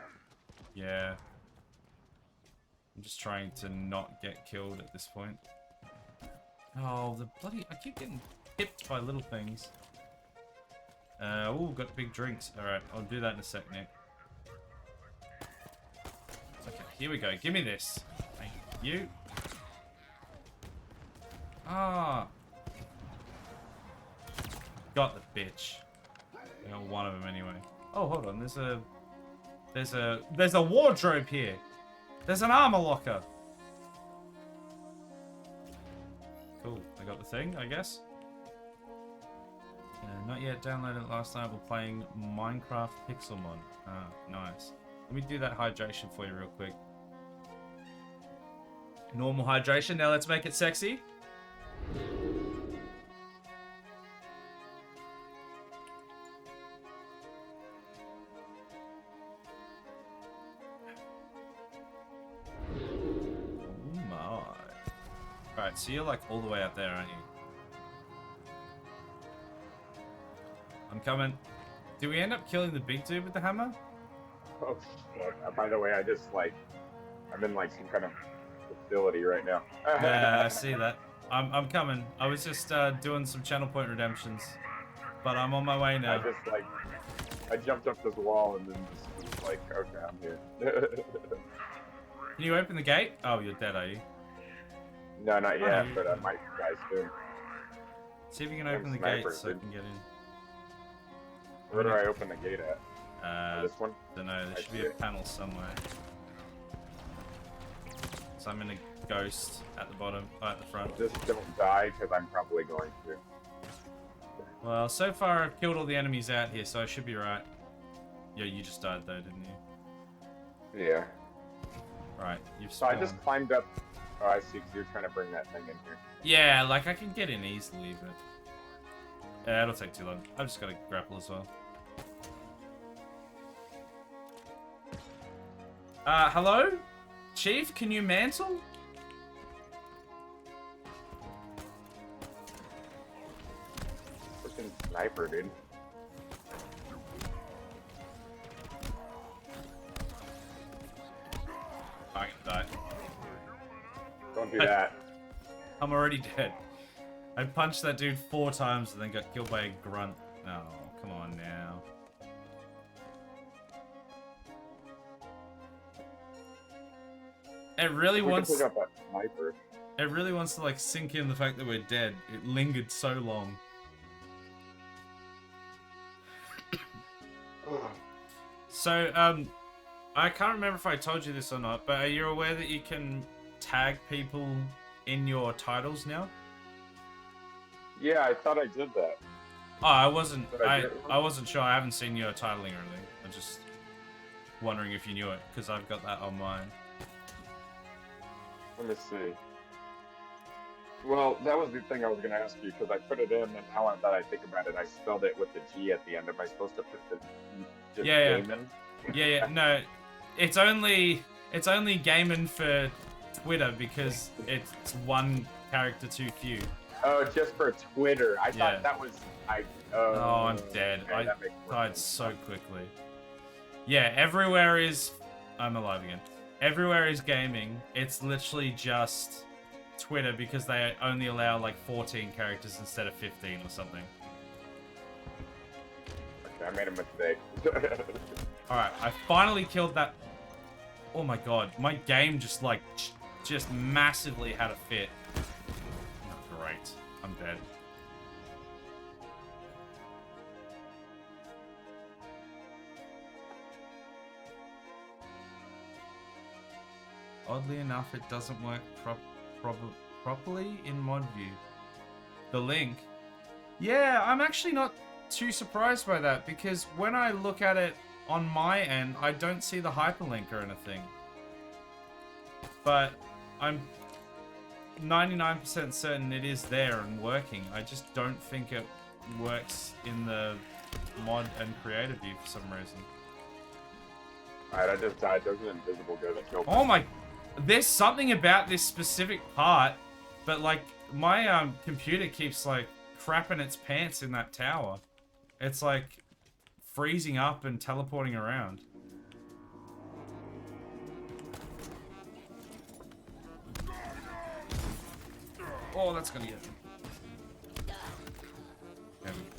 yeah. I'm just trying to not get killed at this point. Oh, the bloody... I keep getting hipped by little things. Oh, got big drinks. Alright, I'll do that in a sec, Nick. Okay, here we go. Give me this. Thank you. Ah. Got the bitch. I got one of them anyway. Oh, hold on. There's a wardrobe here. There's an armor locker. Cool. I got the thing, I guess. Not yet downloaded it last night. We're playing Minecraft Pixelmon. Ah, nice. Let me do that hydration for you real quick. Normal hydration. Now let's make it sexy. Oh my. Alright, so you're like all the way up there, aren't you? I'm coming. Did we end up killing the big dude with the hammer? Oh, shit. By the way, I just like, I'm in like some kind of facility right now. Yeah, I see that. I'm coming. I was just doing some channel point redemptions, but I'm on my way I now. just like, I jumped up this wall and then just was like, okay, I'm here. Can you open the gate? Oh, you're dead, are you? No, not yet, you- but I might try soon. See if you can I'm open the sniper, gate so I dude. can get in. Where do I open the gate at? This one? Don't know. There I should be see a it. panel somewhere. So I'm in a ghost at the bottom, at the front. Just don't die, because I'm probably going to. Well, so far I've killed all the enemies out here, so I should be right. Yeah, you just died though, didn't you? Yeah. Right, you've So I spawned. just climbed up. Oh, I see, because you're trying to bring that thing in here. Yeah, like I can get in easily, but yeah, it'll take too long. I've just got to grapple as well. Hello? Chief, can you mantle? Freaking sniper, dude. I can die. Don't do that. I'm already dead. I punched that dude 4 times and then got killed by a grunt. Oh, come on now. It really We can wants... pick up that sniper. It really wants to like sink in the fact that we're dead. It lingered so long. So, I can't remember if I told you this or not, but are you aware that you can tag people in your titles now? Yeah, I thought I did that. Oh, I wasn't. Did I do it? I wasn't sure. I haven't seen your titling or anything. I'm just wondering if you knew it because I've got that on mine. Let me see. Well, that was the thing I was going to ask you, because I put it in, and now that I think about it, I spelled it with the G at the end. Am I supposed to put the just Yeah, yeah. Damon? Yeah, no, it's only gaming for Twitter because it's one character too few. Oh, just for Twitter. I Yeah. thought that was... Oh, I'm dead. okay, I that makes more died sense. so quickly. Yeah, everywhere is... I'm alive again. Everywhere is gaming. It's literally just Twitter because they only allow like 14 characters instead of 15 or something. Okay, I made a mistake. Alright, I finally killed that... Oh my god, my game just like... just massively had a fit. Oh, great. I'm dead. Oddly enough, it doesn't work properly in mod view. The link. Yeah, I'm actually not too surprised by that because when I look at it on my end, I don't see the hyperlink or anything. But I'm 99% certain it is there and working. I just don't think it works in the mod and creator view for some reason. Alright, I just died. There's an invisible guy that killed me. Oh my... There's something about this specific part, but like my computer keeps like crapping its pants in that tower. It's like freezing up and teleporting around. Oh, that's gonna get me.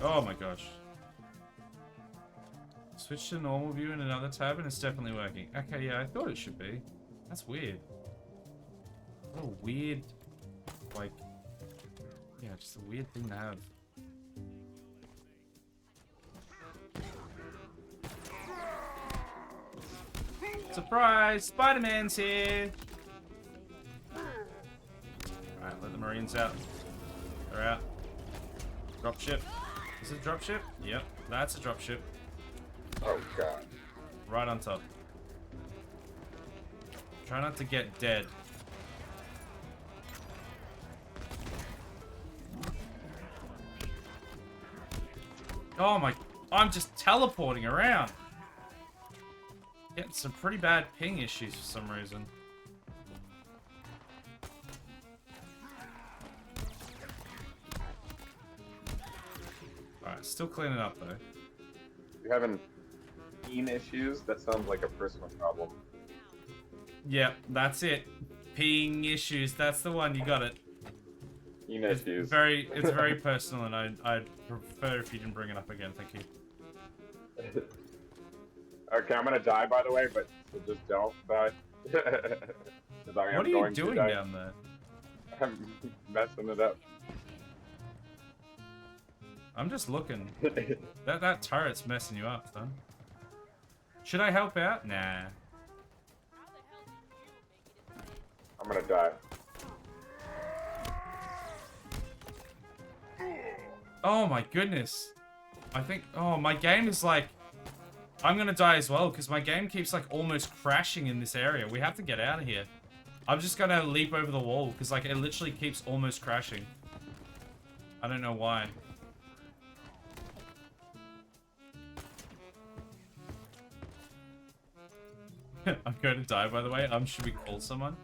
Oh my gosh. Switch to normal view in another tab and it's definitely working. Okay, yeah, I thought it should be. That's weird. What a weird, like, yeah, just a weird thing to have. Surprise! Spider-Man's here! Alright, let the Marines out. They're out. Dropship. Is it a dropship? Yep, that's a dropship. Oh, God. Right on top. Try not to get dead. Oh my... I'm just teleporting around. Getting some pretty bad ping issues for some reason. Alright, still cleaning up though. You having ping issues? That sounds like a personal problem. Yep, that's it. Ping issues, that's the one, you got it. Ping issues. It's very personal, and I'd prefer if you didn't bring it up again, thank you. Okay, I'm gonna die, by the way, but so just don't die. What are you doing down there? I'm messing it up. I'm just looking. That turret's messing you up, son. Should I help out? Nah. I'm gonna die. Oh my goodness. I think... Oh, my game is like... I'm gonna die as well, because my game keeps like almost crashing in this area. We have to get out of here. I'm just gonna leap over the wall, because like it literally keeps almost crashing. I don't know why. I'm going to die, by the way. Should we call someone?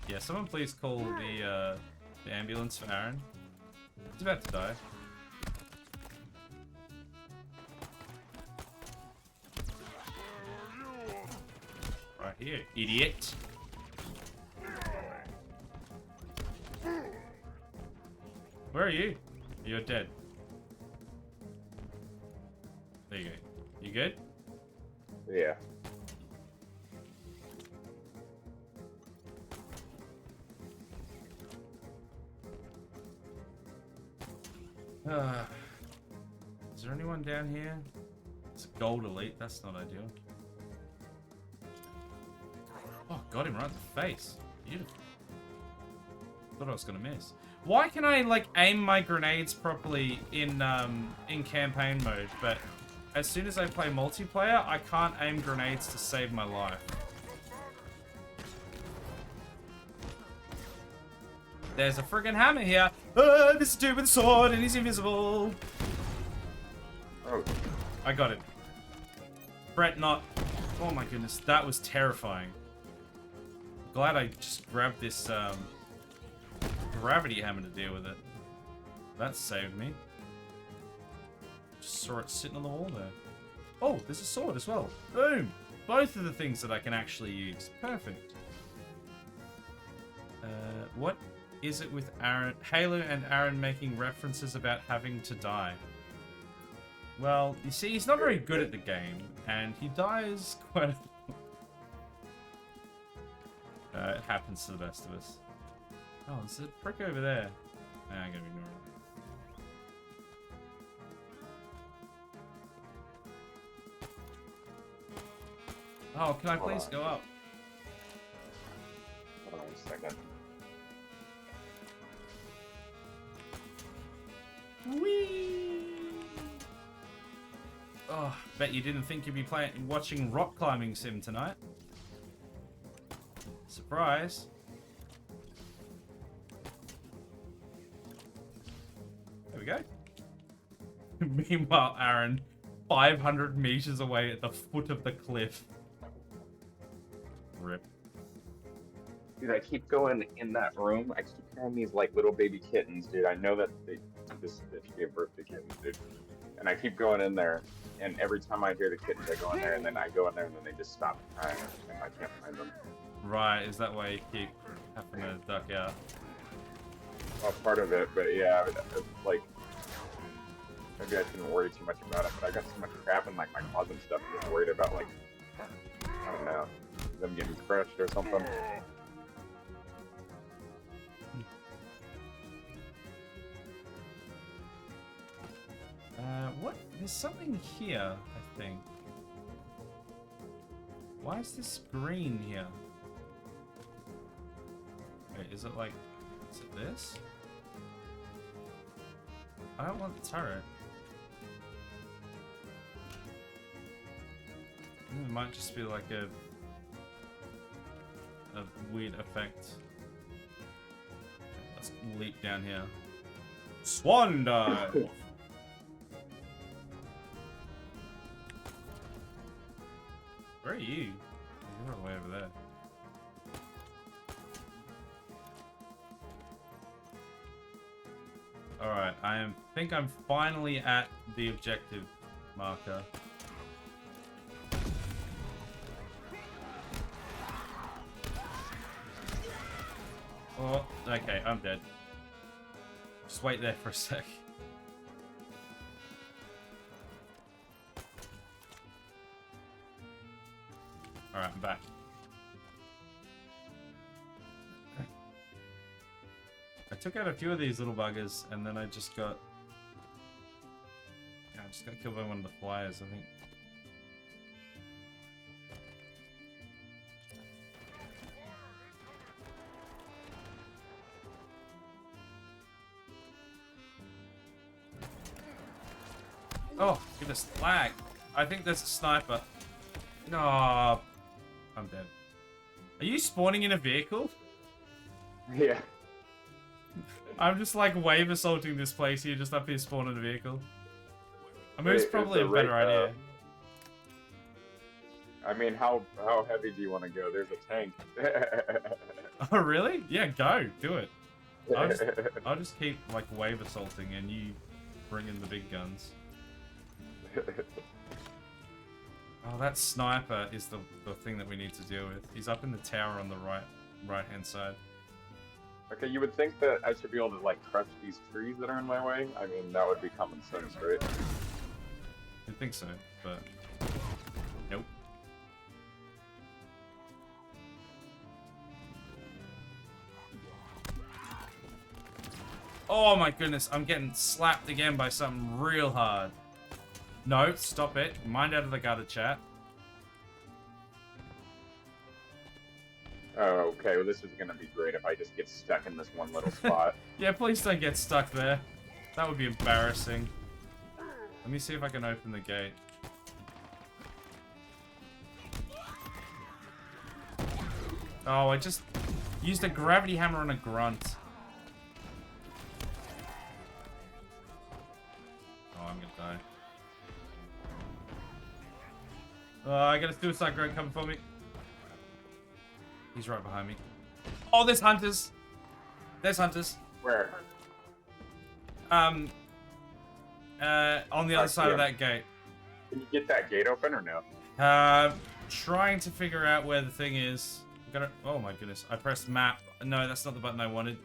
Yeah, someone please call the ambulance for Aaron. He's about to die. Right here, idiot. Where are you? You're dead. There you go. You good? Yeah. Is there anyone down here? It's a gold elite. That's not ideal. Oh, got him right in the face. Beautiful. Thought I was gonna miss. Why can I like aim my grenades properly in campaign mode, but as soon as I play multiplayer, I can't aim grenades to save my life? There's a friggin' hammer here. Oh, this dude with a sword and he's invisible. Oh. I got it. Brett, not. Oh my goodness, that was terrifying. Glad I just grabbed this gravity hammer to deal with it. That saved me. Just saw it sitting on the wall there. Oh, there's a sword as well. Boom! Both of the things that I can actually use. Perfect. What is it with Aaron, Halo and Aaron making references about having to die? Well, you see, he's not very good at the game, and he dies quite it happens to the best of us. Oh, there's a prick over there. Nah, I'm gonna ignore it. Oh, can I please go up? Hold on a second. Whee! Oh, bet you didn't think you'd be watching rock climbing sim tonight. Surprise. There we go. Meanwhile, Aaron, 500 meters away at the foot of the cliff. Rip. Dude, I keep going in that room. I keep hearing these like little baby kittens, dude. I know that they gave birth to kittens, dude. And I keep going in there, and every time I hear the kittens, I go in there, and then I go in there, and then they just stop crying, and I can't find them. Right, is that why you keep having to duck out? Well, part of it, but yeah, like, maybe I shouldn't worry too much about it, but I got so much crap in like my closet and stuff, I'm just worried about like, I don't know, them getting crushed or something. What? There's something here, I think. Why is this green here? Wait, is it like... Is it this? I don't want the turret. It might just be like a weird effect. Let's leap down here. Swan dive! Where are you? You're all the way over there. Alright, think I'm finally at the objective marker. Oh, okay, I'm dead. Just wait there for a sec. Alright, I'm back. I took out a few of these little buggers, and then I just got... Yeah, I just got killed by one of the flyers, I think. Oh, goodness, lag. I think there's a sniper. No, I'm dead. Are you spawning in a vehicle? Yeah. I'm just like wave assaulting this place here, just up here spawning a vehicle. I mean, it's probably a better idea. I mean, how heavy do you want to go? There's a tank. Oh, really? Yeah, go. Do it. I'll just keep, like, wave assaulting and you bring in the big guns. Oh, that sniper is the thing that we need to deal with. He's up in the tower on the right-hand side. Okay, you would think that I should be able to, like, crush these trees that are in my way? I mean, that would be common sense, right? I think so, but... Nope. Oh my goodness, I'm getting slapped again by something real hard. No, stop it. Mind out of the gutter, chat. Oh, okay, well, this is gonna be great if I just get stuck in this one little spot. Yeah, please don't get stuck there. That would be embarrassing. Let me see if I can open the gate. Oh, I just used a gravity hammer on a grunt. Oh, I'm gonna die. Oh, I got a suicide grunt coming for me. He's right behind me. Oh, there's hunters. There's hunters. Where? On the other side of that gate. Can you get that gate open or no? Trying to figure out where the thing is. Oh my goodness, I pressed map. No, that's not the button I wanted.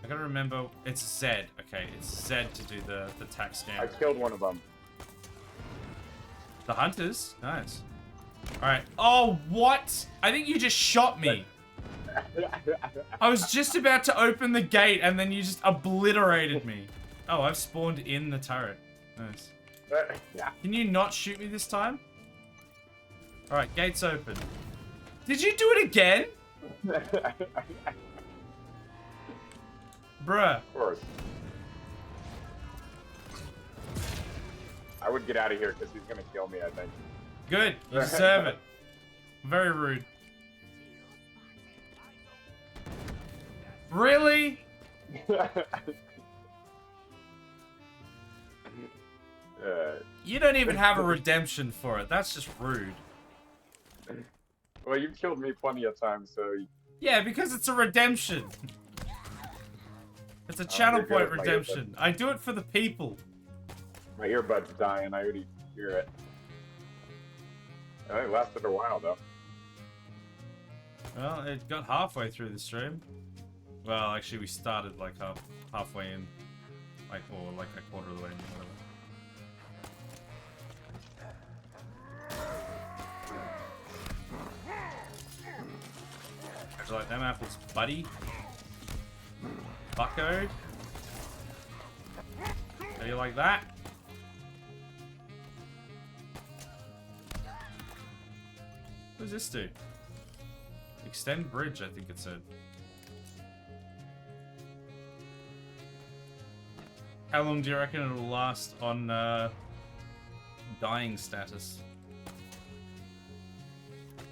I gotta remember, it's Z. Okay, it's Z to do the tac scan. I killed one of them. The hunters? Nice. Alright. Oh, what? I think you just shot me. I was just about to open the gate and then you just obliterated me. Oh, I've spawned in the turret. Nice. Can you not shoot me this time? Alright, gate's open. Did you do it again? Bruh. Of course. I would get out of here because he's gonna kill me, I think. Good. You deserve it. Very rude. Really? You don't even have a redemption for it. That's just rude. Well, you've killed me plenty of times, so... Yeah, because it's a redemption. It's a channel point redemption. I do it for the people. My earbud's dying. I already hear it. It lasted a while, though. Well, it got halfway through the stream. Well, actually, we started like halfway in, or like a quarter of the way in, whatever. How'd you like them apples, buddy? Bucko? How do you like that? What does this do? Extend bridge, I think it said. How long do you reckon it'll last on dying status?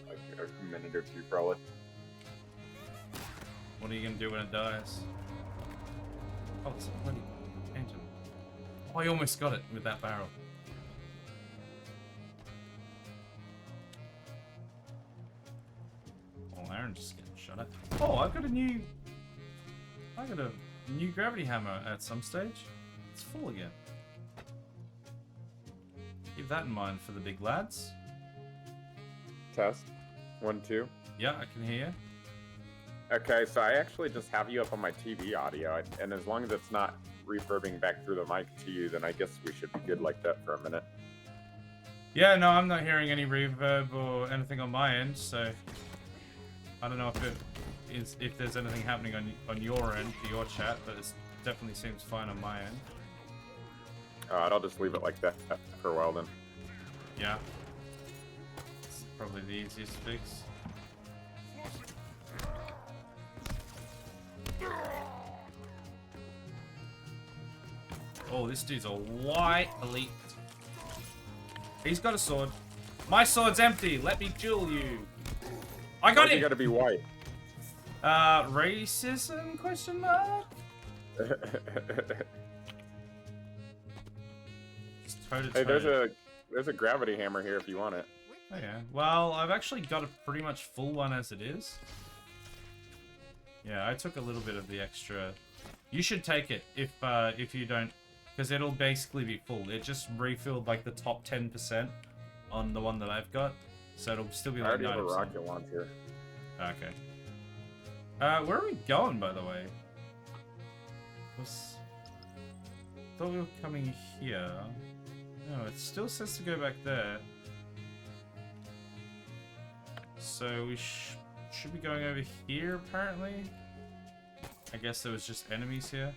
Like a minute or two, probably. What are you gonna do when it dies? Oh, it's a bloody tangent. Oh, I almost got it with that barrel. and just get shot at. Oh, I got a new gravity hammer at some stage. It's full again. Keep that in mind for the big lads. Test. 1, 2. Yeah, I can hear you. Okay, so I actually just have you up on my TV audio, and as long as it's not reverbing back through the mic to you, then I guess we should be good like that for a minute. Yeah, no, I'm not hearing any reverb or anything on my end, so I don't know if there's anything happening on your end for your chat, but it definitely seems fine on my end. Alright, I'll just leave it like that for a while then. Yeah. It's probably the easiest fix. Oh, this dude's a white elite. He's got a sword. My sword's empty. Let me duel you. I got Why'd it. you gotta be white? Racism? Question mark. Hey, there's a gravity hammer here if you want it. Oh yeah. Well, I've actually got a pretty much full one as it is. Yeah, I took a little bit of the extra. You should take it if you don't, because it'll basically be full. It just refilled like the top 10% on the one that I've got, so it'll still be I like 90%. already have a rocket launcher. Okay. Where are we going, by the way? Thought we were coming here. No, it still says to go back there. So we should be going over here, apparently. I guess there was just enemies here.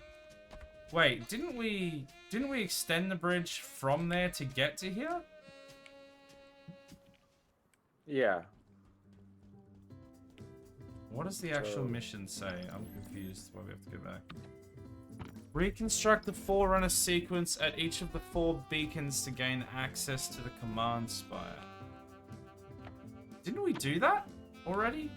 Wait, didn't we extend the bridge from there to get to here? Yeah. What does the actual mission say? I'm confused why we have to go back. Reconstruct the Forerunner sequence at each of the 4 beacons to gain access to the command spire. Didn't we do that already?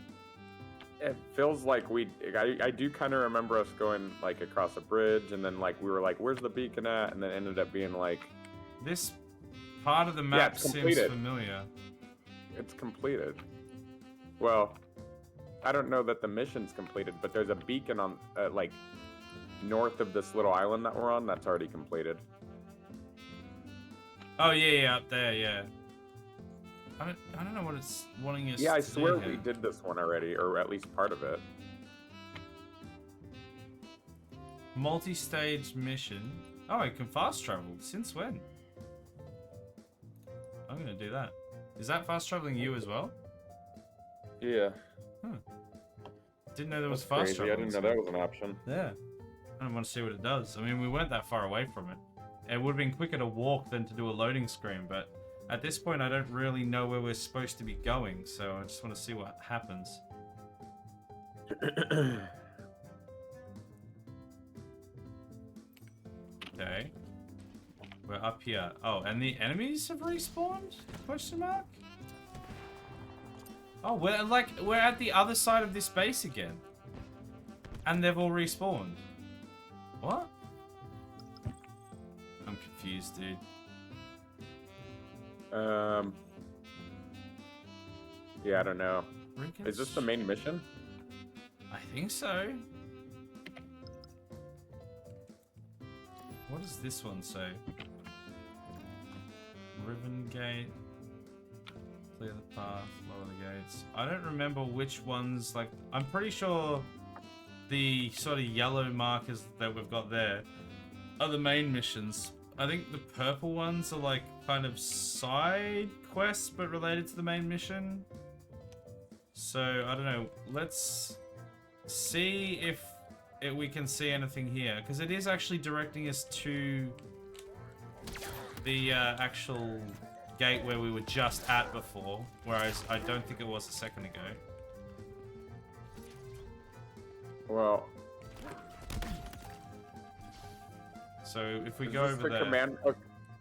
It feels like I do kind of remember us going like across a bridge, and then like we were like, where's the beacon at? And then it ended up being like, this part of the map seems familiar. It's completed. Well, I don't know that the mission's completed, but there's a beacon on like north of this little island that we're on that's already completed. Oh yeah, up there, yeah. I don't know what it's wanting us to do. Yeah, I swear here. we did this one already, or at least part of it. Multi-stage mission. Oh, I can fast travel. Since when? I'm gonna do that. Is that fast traveling you as well? Yeah. Huh. Didn't know there was That's fast crazy. travel. I didn't know that was an option. Yeah. I want to see what it does. I mean, we weren't that far away from it. It would have been quicker to walk than to do a loading screen, but at this point, I don't really know where we're supposed to be going, so I just want to see what happens. Okay. We're up here. Oh, and the enemies have respawned? Question mark? Oh, we're at the other side of this base again. And they've all respawned. What? I'm confused, dude. Yeah, I don't know. Is this the main mission? I think so. What does this one say? Ribbon gate. Clear the path, lower the gates. I don't remember which ones, like, I'm pretty sure the sort of yellow markers that we've got there are the main missions. I think the purple ones are like kind of side quests but related to the main mission. So, I don't know. Let's see if we can see anything here, because it is actually directing us to the actual gate where we were just at before, whereas I don't think it was a second ago. Well, so if we go over there,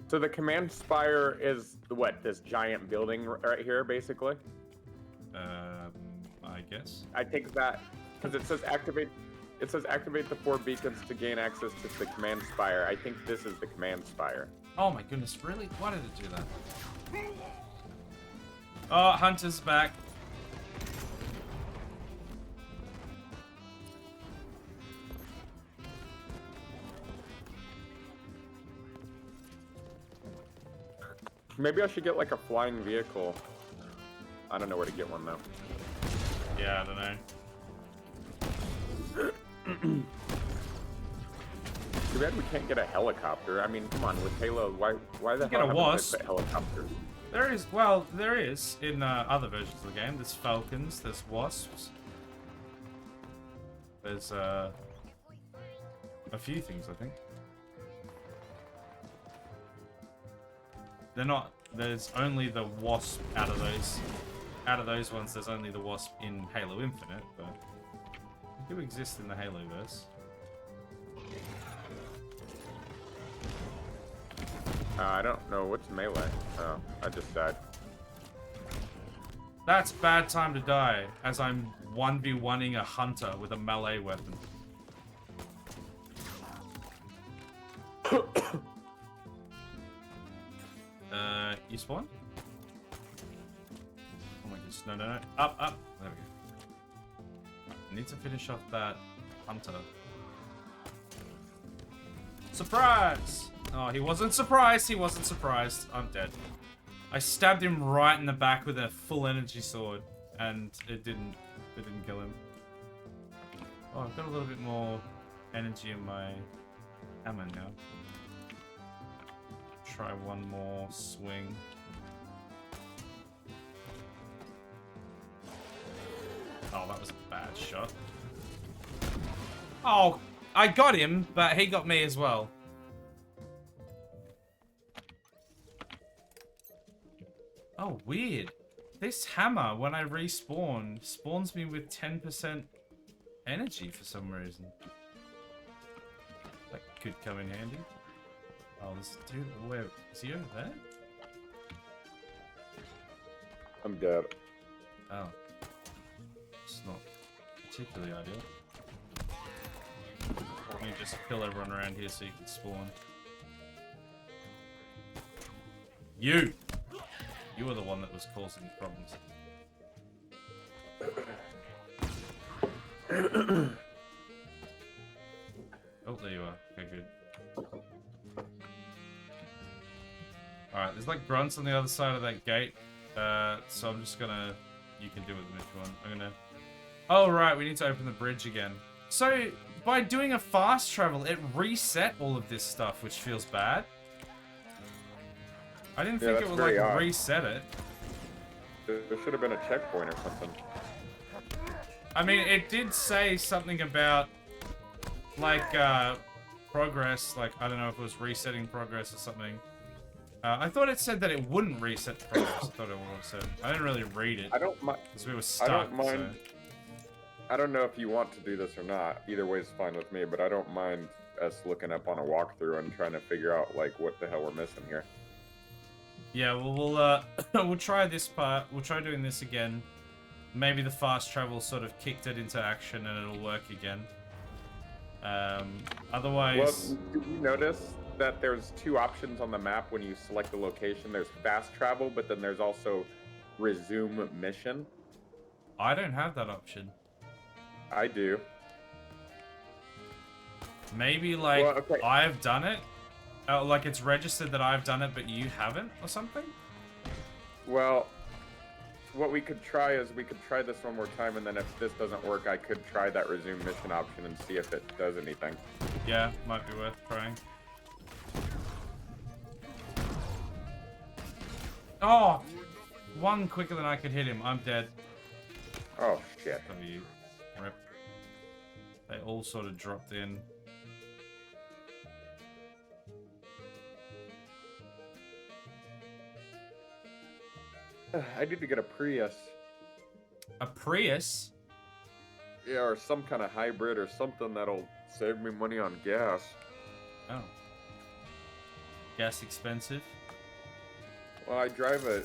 so the command spire is what, this giant building right here, basically. I guess. I think that because it says activate. It says activate the 4 beacons to gain access to the command spire. I think this is the command spire. Oh my goodness, really? Why did it do that? Oh, Hunter's back. Maybe I should get like a flying vehicle. I don't know where to get one though. Yeah, I don't know. Too bad we can't get a helicopter. I mean, come on, with Halo, why the get hell a haven't wasp. they put helicopters? There is in other versions of the game. There's falcons, there's wasps. There's a few things, I think. They're not. There's only the wasp out of those. Out of those ones, there's only the wasp in Halo Infinite, but they do exist in the Halo verse. I don't know what's melee. Oh, I just died. That's bad time to die, as I'm 1v1ing a hunter with a melee weapon. You spawn? Oh my goodness, no. Up. There we go. I need to finish off that hunter. Surprise! Oh, he wasn't surprised. I'm dead. I stabbed him right in the back with a full energy sword, and it didn't kill him. Oh, I've got a little bit more energy in my hammer now. Try one more swing. Oh, that was a bad shot. Oh, I got him, but he got me as well. Oh, weird. This hammer, when I respawn, spawns me with 10% energy for some reason. That could come in handy. Oh, this dude, where is he over there? I'm dead. Oh. It's not particularly ideal. Let me just kill everyone around here so you can spawn. You! You were the one that was causing the problems. Oh, there you are. Okay, good. Alright, there's like grunts on the other side of that gate. So I'm just gonna... You can do with them if you want. I'm gonna... Oh, right, we need to open the bridge again. So, by doing a fast travel, it reset all of this stuff, which feels bad. I didn't think it would, like, reset it. There should have been a checkpoint or something. I mean, it did say something about, like, progress. Like, I don't know if it was resetting progress or something. I thought it said that it wouldn't reset progress. I thought it would have said. I didn't really read it. I don't mind. Because we were stuck. I don't mind. So. I don't know if you want to do this or not. Either way is fine with me, but I don't mind us looking up on a walkthrough and trying to figure out, like, what the hell we're missing here. Yeah, well, we'll try this part. We'll try doing this again. Maybe the fast travel sort of kicked it into action and it'll work again. Otherwise... Well, did you notice that there's two options on the map when you select the location? There's fast travel, but then there's also resume mission. I don't have that option. I do. Maybe, like, well, okay. I've done it? Like, it's registered that I've done it, but you haven't, or something? Well, what we could try is we could try this one more time, and then if this doesn't work, I could try that resume mission option and see if it does anything. Yeah, might be worth trying. Oh! One quicker than I could hit him. I'm dead. Oh, shit. W. Rip. They all sort of dropped in. I need to get a Prius. A Prius? Yeah, or some kind of hybrid or something that'll save me money on gas. Oh. Gas expensive? Well, I drive an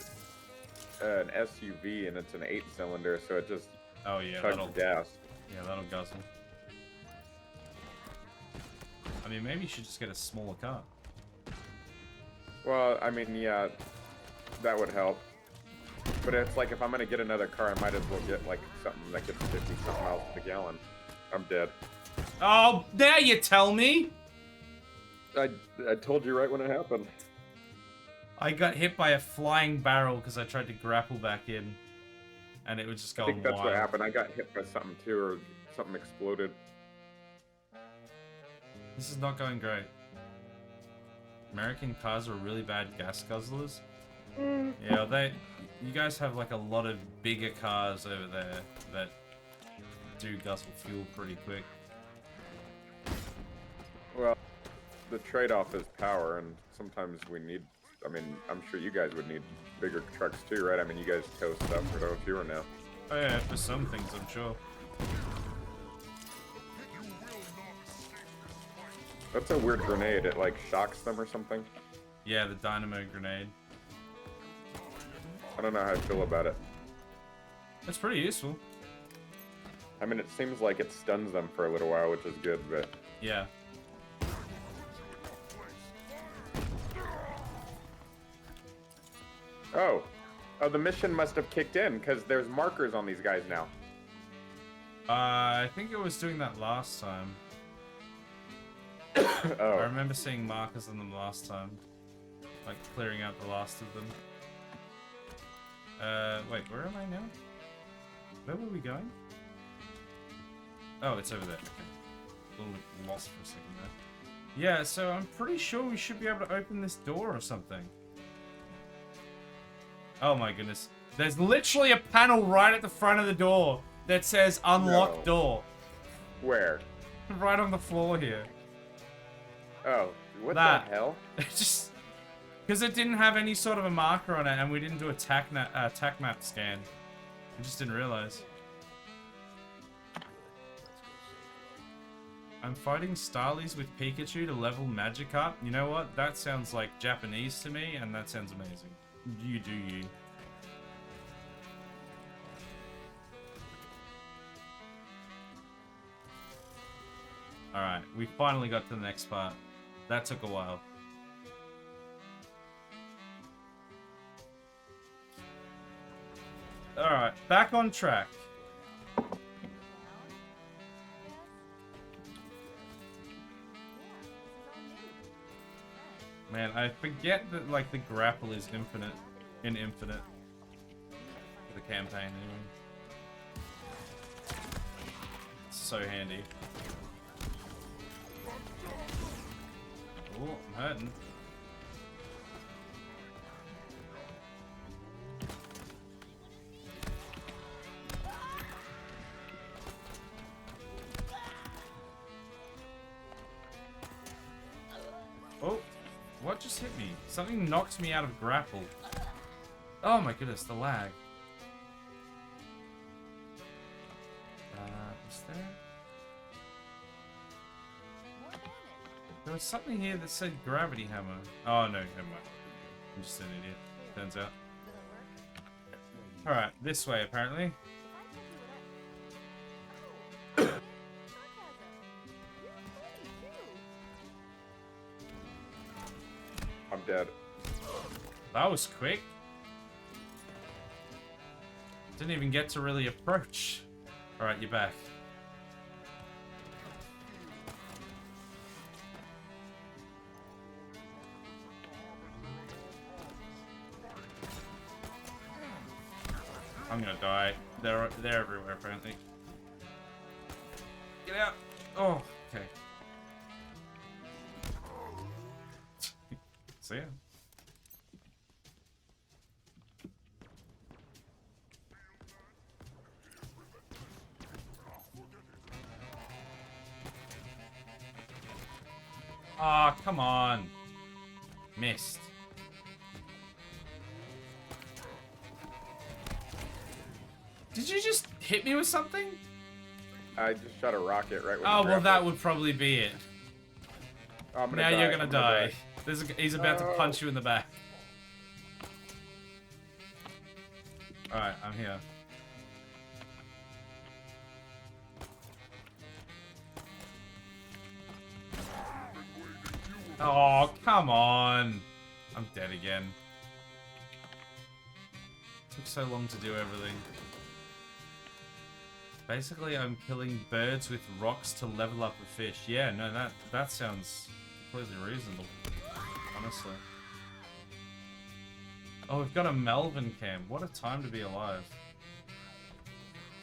SUV and it's an 8-cylinder, so it just chugs gas. Yeah, that'll guzzle. I mean, maybe you should just get a smaller car. Well, I mean, yeah, that would help. But it's like, if I'm gonna get another car, I might as well get, like, something that gets 50-something miles per gallon. I'm dead. Oh, there you tell me! I told you right when it happened. I got hit by a flying barrel because I tried to grapple back in. And it was just I going think that's wild. what happened. I got hit by something too, or something exploded. This is not going great. American cars are really bad gas guzzlers. Yeah, you guys have like a lot of bigger cars over there that do guzzle fuel pretty quick. Well, the trade-off is power, and sometimes we need. I mean, I'm sure you guys would need bigger trucks too, right? I mean, you guys tow stuff for no fewer now. Oh yeah, for some things, I'm sure. That's a weird grenade. It like shocks them or something. Yeah, the dynamo grenade. I don't know how I feel about it. That's pretty useful. I mean, it seems like it stuns them for a little while, which is good, but Yeah. oh, the mission must have kicked in because there's markers on these guys now. I think it was doing that last time. I Oh, remember seeing markers on them last time. Like, clearing out the last of them. Wait, where am I now? Where were we going? Oh, it's over there. Okay. A little bit lost for a second there. Yeah, so I'm pretty sure we should be able to open this door or something. Oh my goodness. There's literally a panel right at the front of the door that says unlock No. door. where? Right on the floor here. Oh, what That. the hell? Just because it didn't have any sort of a marker on it, and we didn't do a tac map scan. I just didn't realize. I'm fighting Starlies with Pikachu to level Magikarp. You know what? That sounds like Japanese to me, and that sounds amazing. You do you. Alright, we finally got to the next part. That took a while. Alright, back on track. Man, I forget that, like, the grapple is infinite. Infinite. For the campaign, anyway. It's so handy. Oh, I'm hurting. Oh, what just hit me? Something knocked me out of grapple. Oh my goodness, the lag. Is there? There was something here that said gravity hammer. Oh no, never mind. I'm just an idiot, turns out. Alright, this way apparently. I'm dead. That was quick. Didn't even get to really approach. Alright, you're back. I'm gonna die. They're everywhere apparently. Get out! Oh, okay. See ya. Ah, oh, come on. Missed. Did you just hit me with something? I just shot a rocket right when Oh, you well, grappled. that would probably be it. Oh, I'm gonna Now die. you're gonna I'm die. He's about to No. punch you in the back. Alright, I'm here. Oh, come on. I'm dead again. Took so long to do everything. Basically, I'm killing birds with rocks to level up a fish. Yeah, no, that sounds completely reasonable. Honestly. Oh, we've got a Melvin cam. What a time to be alive.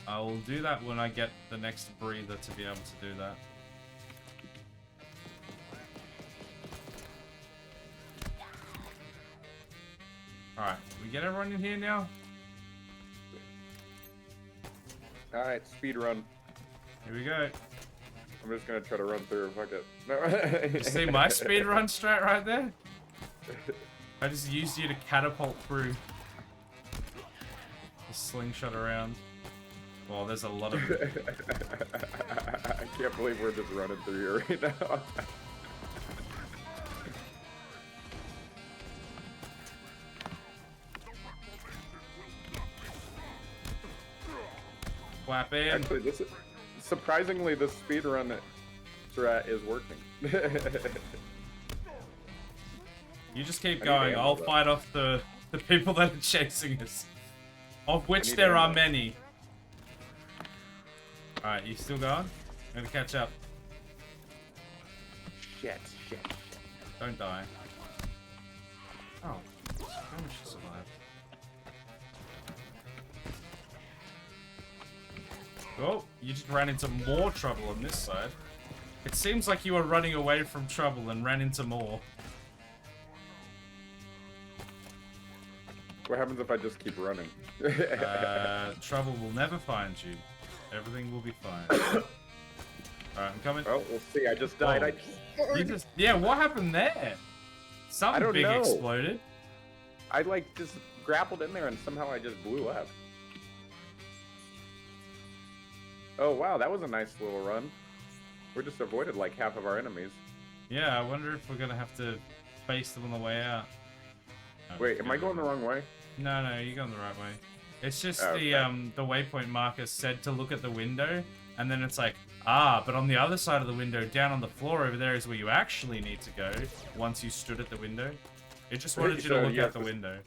I will do that when I get the next breather to be able to do that. Alright, we get everyone in here now? Alright, speed run. Here we go. I'm just gonna try to run through. Fuck it. No. You see my speed run strat right there? I just used you to catapult through. The slingshot around. Well, there's a lot of... I can't believe we're just running through here right now. Clap in. Actually, this is, surprisingly, the speedrun strat is working. You just keep I need going. ammo, I'll though. fight off the people that are chasing us. Of which need there are ammo. many. Alright, you still going? I'm gonna catch up. Shit. Don't die. Oh. How much you survived? Oh, you just ran into more trouble on this side. It seems like you were running away from trouble and ran into more. What happens if I just keep running? Trouble will never find you. Everything will be fine. Alright, I'm coming. Oh, we'll see. I just died. Oh. Yeah, what happened there? Something don't big know. exploded. I like just grappled in there and somehow I just blew up. Oh wow, that was a nice little run. We just avoided like half of our enemies. Yeah, I wonder if we're gonna have to face them on the way out. No, Wait, am I going the wrong way? No, you're going the right way. It's just Oh, the waypoint marker said to look at the window, and then it's like, but on the other side of the window, down on the floor over there is where you actually need to go once you stood at the window. It just wanted you to So look you out have the to- window.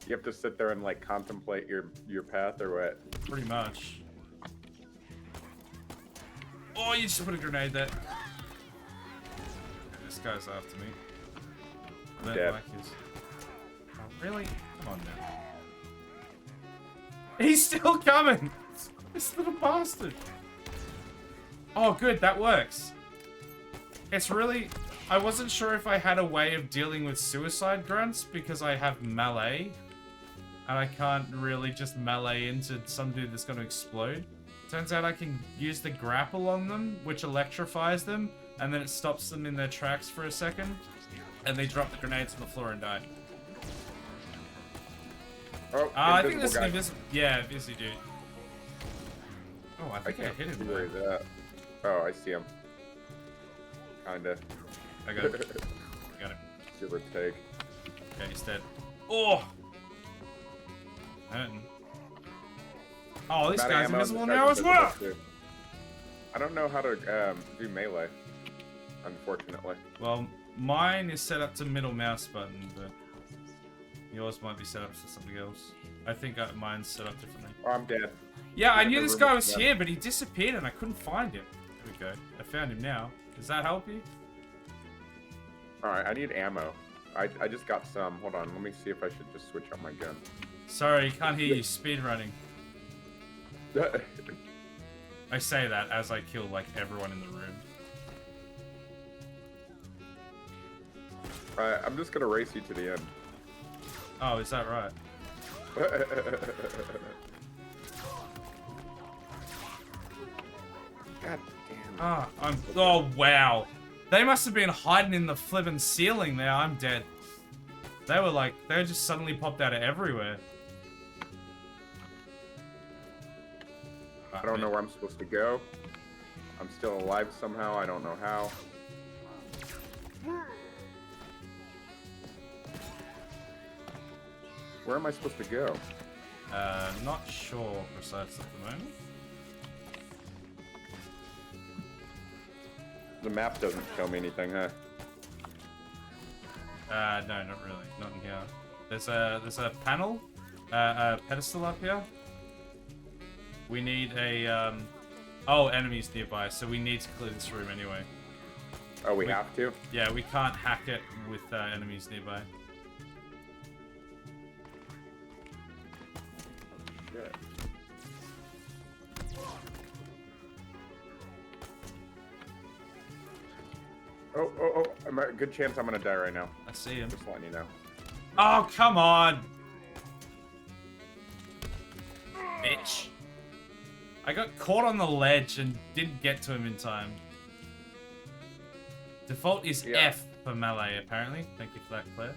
You have to sit there and like contemplate your path or what? Pretty much. Oh, you just put a grenade there. This guy's after me. I don't Dead. like his... Oh, really? Come on now. He's still coming! This little bastard. Oh, good, that works. It's really... I wasn't sure if I had a way of dealing with suicide grunts because I have melee. And I can't really just melee into some dude that's going to explode. Turns out I can use the grapple on them, which electrifies them, and then it stops them in their tracks for a second, and they drop the grenades on the floor and die. Oh, I think this is guy. invisible. Yeah, invisible dude. Oh, I think I can't hit him. see where though. he's at. Oh, I see him. Kinda. I got him. I got him. Give or take. Okay, he's dead. Oh! Hurting. Oh, this Not guy's ammo, invisible this now guy's as well! invisible too. I don't know how to do melee, unfortunately. Well, mine is set up to middle mouse button, but yours might be set up for something else. I think mine's set up differently. Oh, I'm dead. Yeah, I Yeah, knew the this room guy was was done. here, but he disappeared and I couldn't find him. There we go. I found him now. Does that help you? Alright, I need ammo. I just got some. Hold on, let me see if I should just switch out my gun. Sorry, can't hear you speedrunning. I say that as I kill, like, everyone in the room. I'm just gonna race you to the end. Oh, is that right? God damn. Ah, oh, wow. They must have been hiding in the flippin' ceiling there. I'm dead. They were just suddenly popped out of everywhere. I don't know where I'm supposed to go. I'm still alive somehow. I don't know how. Where am I supposed to go? Not sure precise at the moment. The map doesn't show me anything, huh? No, not really. Not in here. There's a panel, a pedestal up here. We need a, oh, enemies nearby, so we need to clear this room anyway. Oh, we have to? Yeah, we can't hack it with enemies nearby. shit. Oh! Good chance I'm gonna die right now. I see him. Just letting you know. Oh, come on! Bitch. I got caught on the ledge and didn't get to him in time. Default is F for melee, apparently. Thank you for that, Claire.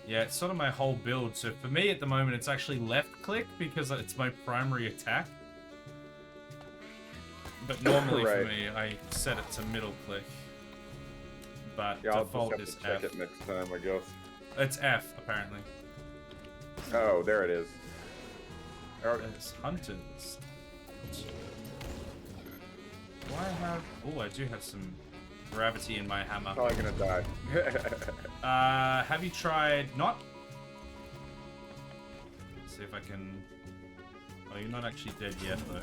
Yeah, it's sort of my whole build. So for me at the moment, it's actually left click because it's my primary attack. But normally for me, I set it to middle click. But default is F. Check it next time, I guess. It's F, apparently. Oh, there it is. There's hunters. Do I have... Oh, I do have some gravity in my hammer. Probably gonna die. Have you tried not? Let's see if I can... Oh, you're not actually dead yet, though.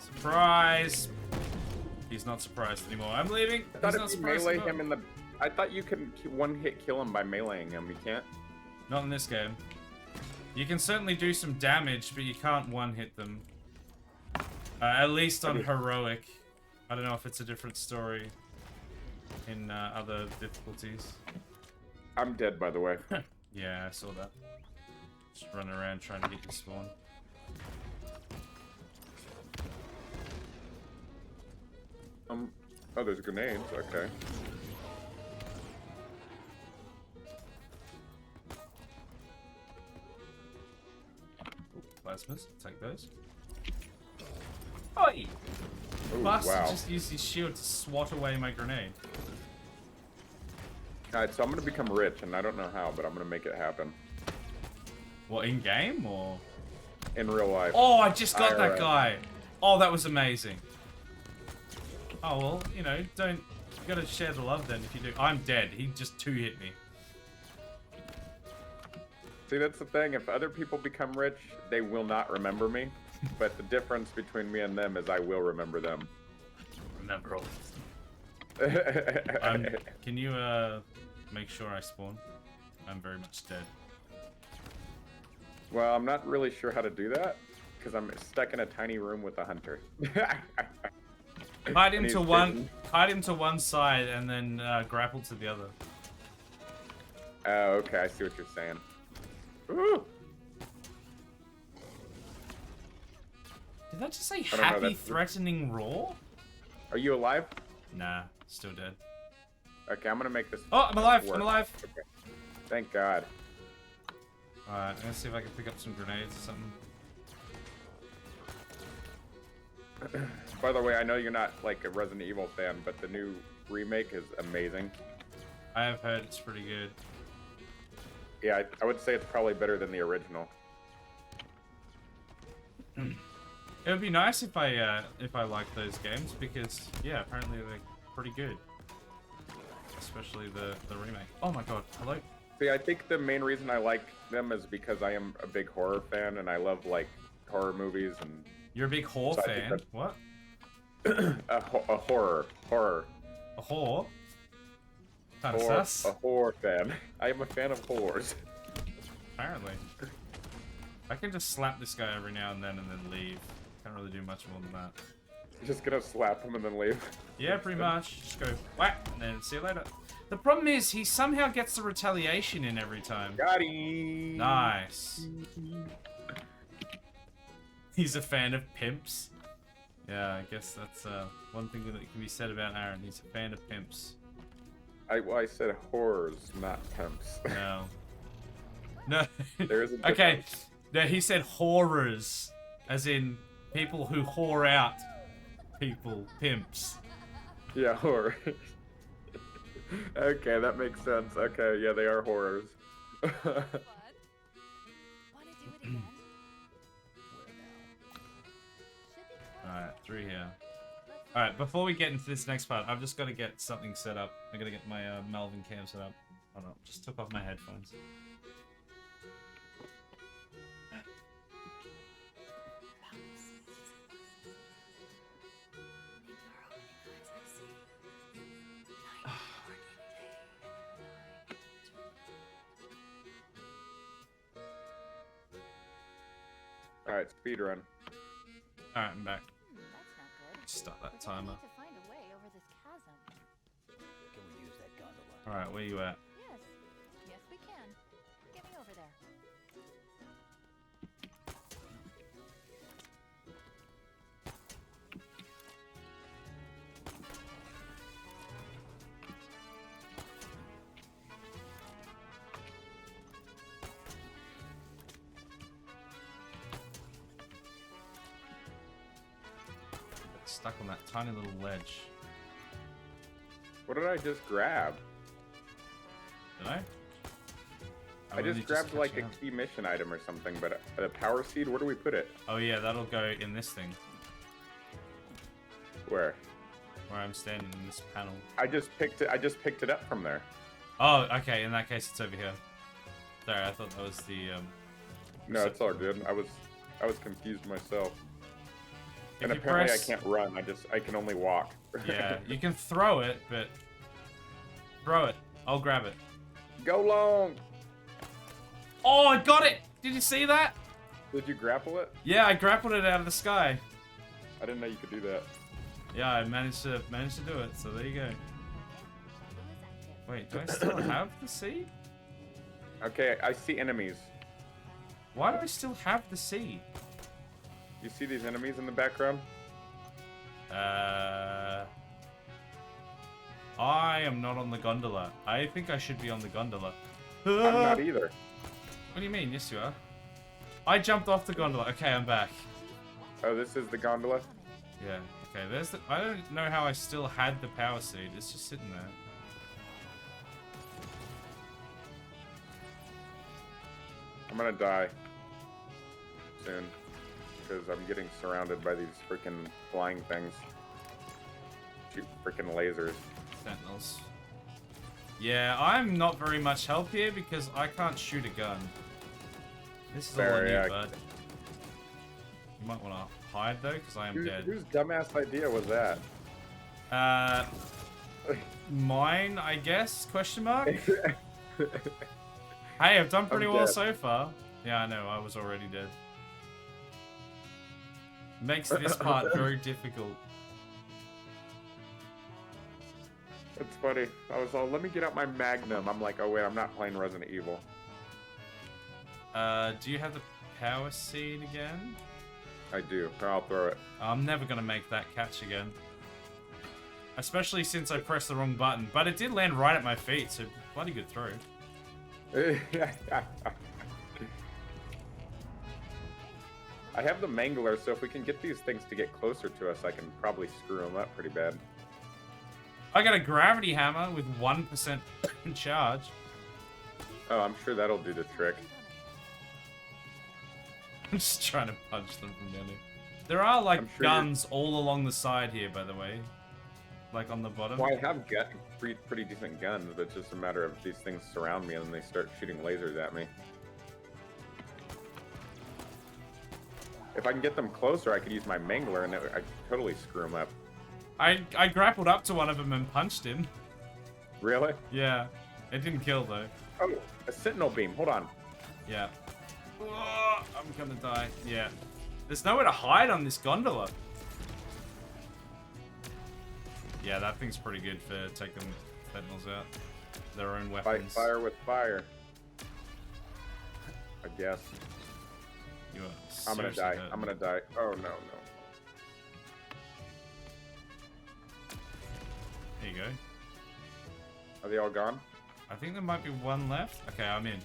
Surprise! He's not surprised anymore. I'm leaving. I thought if you melee him in the... I thought you could one-hit kill him by meleeing him. You can't? Not in this game. You can certainly do some damage, but you can't one-hit them. At least on heroic. I don't know if it's a different story in other difficulties. I'm dead, by the way. Yeah, I saw that. Just running around trying to get you spawn. Oh, there's grenades. Okay. Plasmas, take those. Oi! Ooh, Bastard wow. just used his shield to swat away my grenade. Alright, so I'm gonna become rich, and I don't know how, but I'm gonna make it happen. What, in game or? In real life. Oh, I just got IRL. that guy. Oh, that was amazing. Oh, well, you know, you gotta share the love then if you do. I'm dead. He just two-hit me. See, that's the thing. If other people become rich, they will not remember me. But the difference between me and them is I will remember them. Remember all can you, make sure I spawn? I'm very much dead. Well, I'm not really sure how to do that, because I'm stuck in a tiny room with a hunter. Hide him to one side and then grapple to the other. Oh, okay, I see what you're saying. Ooh. Did that just say happy threatening roar? Are you alive? Nah, still dead. Okay, I'm gonna make this. Oh, I'm alive! work. I'm alive! Okay. Thank God. Alright, I'm gonna see if I can pick up some grenades or something. By the way, I know you're not like a Resident Evil fan, but the new remake is amazing. I have heard it's pretty good. Yeah, I would say it's probably better than the original. It would be nice if I liked those games because yeah, apparently they're pretty good. Especially the remake. Oh my god, hello. See, I think the main reason I like them is because I am a big horror fan and I love like horror movies and. You're a big horror fan. What? a horror. A whore? Kinda sus. A horror fan. I am a fan of horrors. Apparently. I can just slap this guy every now and then leave. Can't really do much more than that. You're just gonna slap him and then leave? Yeah, pretty much. Just go whack and then see you later. The problem is he somehow gets the retaliation in every time. Got him. Nice. He's a fan of pimps. Yeah, I guess that's one thing that can be said about Aaron. He's a fan of pimps. I said horrors, not pimps. No. No. There is a difference. Okay. No, he said horrors, as in people who whore out people, pimps. Yeah, horror. Okay, that makes sense. Okay, yeah, they are horrors. What? Wanna do it again? Alright, through here. Alright, before we get into this next part, I've just got to get something set up. I gotta get my Melvin cam set up. Hold on, just took off my headphones. Alright, speed run. Alright, I'm back. That's not good. Start that We're gonna timer. need to find a way over this chasm. Can we use that gondola? Alright, where you at? Yes. Yes, we can. Get me over there. Got stuck on that tiny little ledge. What did I just grab? Did I? I just grabbed like a key mission item or something, but a power seed, where do we put it? Oh yeah, that'll go in this thing. Where? Where I'm standing in this panel. I just picked it up from there. Oh, okay, in that case it's over here. Sorry, I thought that was the No, it's all good. I was confused myself. if And you apparently press- I can't run, I can only walk. Yeah, you can throw it, but throw it. I'll grab it. Go long! Oh, I got it! Did you see that? Did you grapple it? Yeah, I grappled it out of the sky. I didn't know you could do that. Yeah, I managed to do it. So there you go. Wait, do I still have the seed? Okay, I see enemies. Why do I still have the seed? You see these enemies in the background? I am not on the gondola. I think I should be on the gondola. I'm not either. What do you mean? Yes, you are. I jumped off the gondola. Okay, I'm back. Oh, this is the gondola? Yeah. Okay, there's the... I don't know how I still had the power seed. It's just sitting there. I'm gonna die soon because I'm getting surrounded by these freaking flying things. Shoot freaking lasers. Sentinels. Yeah, I'm not very much help here because I can't shoot a gun. This is all I Fair, need, yeah. bud. You might want to hide though, because I am dead. Whose dumbass idea was that? Mine, I guess? Question mark? Hey, I've done pretty I'm well dead. so far. Yeah, I know, I was already dead. Makes this part very difficult. It's funny. I was all, let me get out my Magnum. I'm like, oh wait, I'm not playing Resident Evil. Do you have the power seed again? I do. I'll throw it. I'm never gonna make that catch again. Especially since I pressed the wrong button. But it did land right at my feet, so bloody good throw. I have the Mangler, so if we can get these things to get closer to us, I can probably screw them up pretty bad. I got a gravity hammer with 1% charge. Oh, I'm sure that'll do the trick. I'm just trying to punch them from down here. There are, like, I'm sure guns all along the side here, by the way. Like, on the bottom. Well, I have pretty decent guns, but it's just a matter of these things surround me and then they start shooting lasers at me. If I can get them closer, I could use my Mangler and I totally screw them up. I grappled up to one of them and punched him. Really? Yeah. It didn't kill, though. Oh, a Sentinel beam. Hold on. Yeah. Oh, I'm gonna die. Yeah. There's nowhere to hide on this gondola. Yeah, that thing's pretty good for taking sentinels out. Their own Fight weapons. fire with fire. I guess. You are I'm gonna seriously die. hurt. I'm gonna die. Oh, no, no. There you go. Are they all gone? I think there might be one left. Okay, I'm in.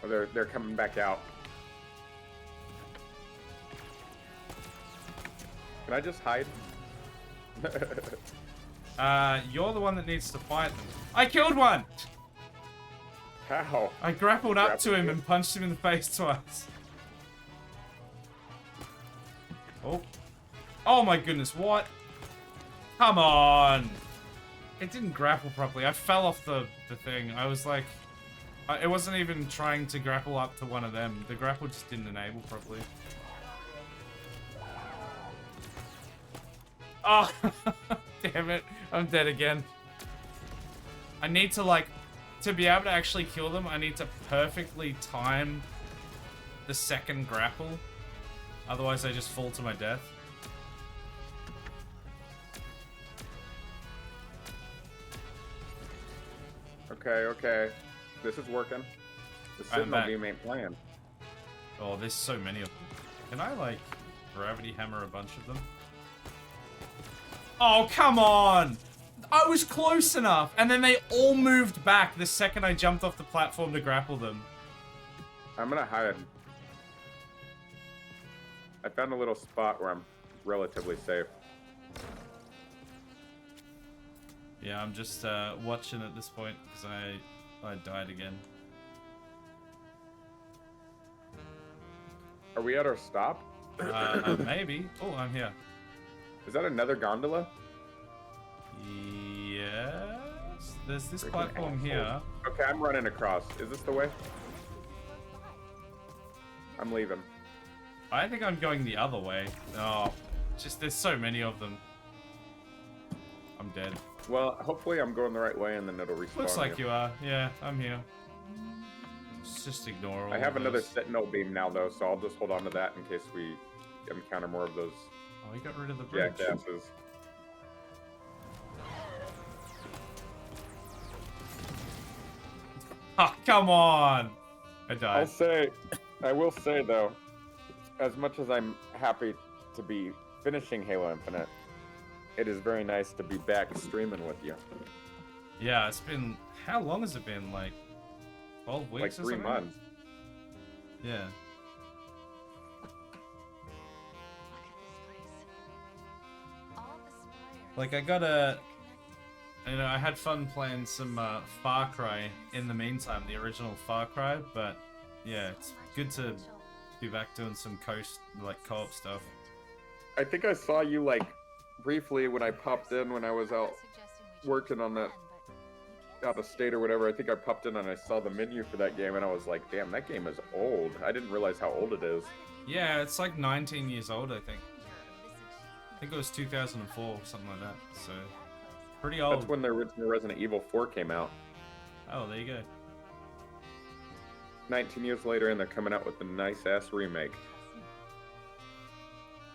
Oh, they're coming back out. Can I just hide? You're the one that needs to fight them. I killed one! How? I grappled up to Grappled him you? and punched him in the face twice. Oh. Oh my goodness, what? Come on! It didn't grapple properly. I fell off the thing. I was like... it wasn't even trying to grapple up to one of them. The grapple just didn't enable properly. Oh! Damn it. I'm dead again. I need to, like... To be able to actually kill them, I need to perfectly time the second grapple. Otherwise, I just fall to my death. Okay. This is working. The I'm Sentinel back. beam ain't playing. Oh, there's so many of them. Can I, like, gravity hammer a bunch of them? Oh, come on! I was close enough, and then they all moved back the second I jumped off the platform to grapple them. I'm gonna hide. I found a little spot where I'm relatively safe. Yeah, I'm just watching at this point, because I died again. Are we at our stop? Maybe. Oh, I'm here. Is that another gondola? Yes. There's this Freaking platform assholes. here. Okay, I'm running across. Is this the way? I'm leaving. I think I'm going the other way. Oh, just there's so many of them. I'm dead. Well, hopefully I'm going the right way and then it'll respawn. Looks like you are. Yeah, I'm here. Just ignore all I have of another those. Sentinel beam now though, so I'll just hold on to that in case we encounter more of those Oh, we got rid of the bridge. jackasses. Oh, come on! I died. I will say though, as much as I'm happy to be finishing Halo Infinite, it is very nice to be back streaming with you. Yeah, it's been... How long has it been? Like 12 weeks Like or 3 something? months. Yeah. Like, I got a... You know, I had fun playing some Far Cry in the meantime, the original Far Cry, but yeah, it's good to be back doing some co-op stuff. I think I saw you like briefly when I popped in when I was out working on that out of state or whatever. I think I popped in and I saw the menu for that game and I was like, damn, that game is old. I didn't realize how old it is. Yeah, it's like 19 years old, I think. I think it was 2004, something like that, so... Pretty old. That's when the original Resident Evil 4 came out. Oh, there you go. 19 years later and they're coming out with a nice-ass remake.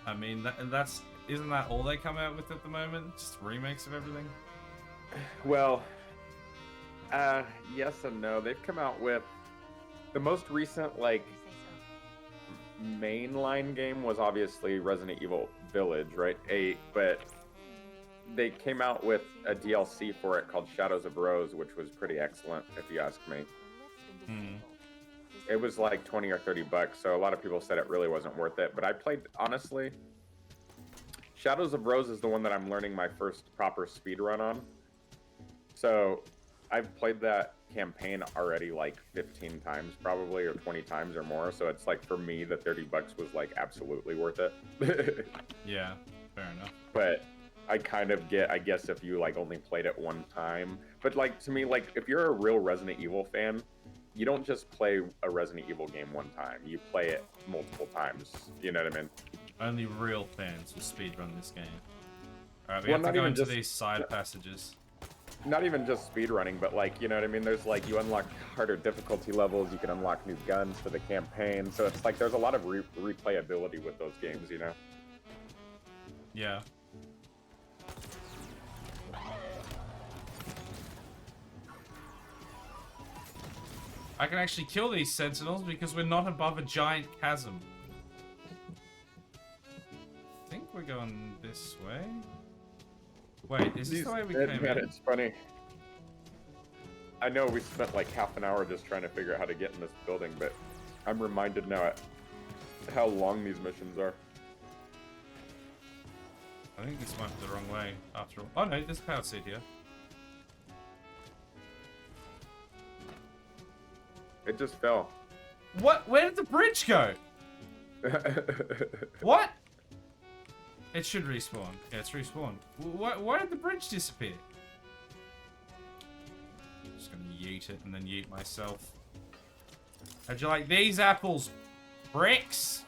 I mean, that's... Isn't that all they come out with at the moment? Just remakes of everything? Well, yes and no. They've come out with... The most recent, like, mainline game was obviously Resident Evil Village, right? 8, but... They came out with a DLC for it called Shadows of Rose, which was pretty excellent, if you ask me. It was like 20 or 30 bucks, so a lot of people said it really wasn't worth it. But I played, honestly, Shadows of Rose is the one that I'm learning my first proper speed run on. So I've played that campaign already like 15 times probably, or 20 times or more. So it's like, for me, the 30 bucks was like absolutely worth it. Yeah, fair enough. But I kind of get, I guess, if you like only played it one time. But like, to me, like, if you're a real Resident Evil fan, you don't just play a Resident Evil game one time. You play it multiple times. You know what I mean? Only real fans will speedrun this game. Alright, we Well, have to not go even into just- these side passages. Not even just speedrunning, but like, you know what I mean? There's like, you unlock harder difficulty levels, you can unlock new guns for the campaign. So it's like, there's a lot of replayability with those games, you know? Yeah. I can actually kill these sentinels because we're not above a giant chasm. I think we're going this way. Wait, is this the way we came in? It's funny. I know we spent like half an hour just trying to figure out how to get in this building, but I'm reminded now at how long these missions are. I think this might be the wrong way after all. Oh no, there's a power seat here. It just fell. What? Where did the bridge go? What? It should respawn. Yeah, it's respawned. Why did the bridge disappear? Just gonna yeet it and then yeet myself. How'd you like these apples? Bricks?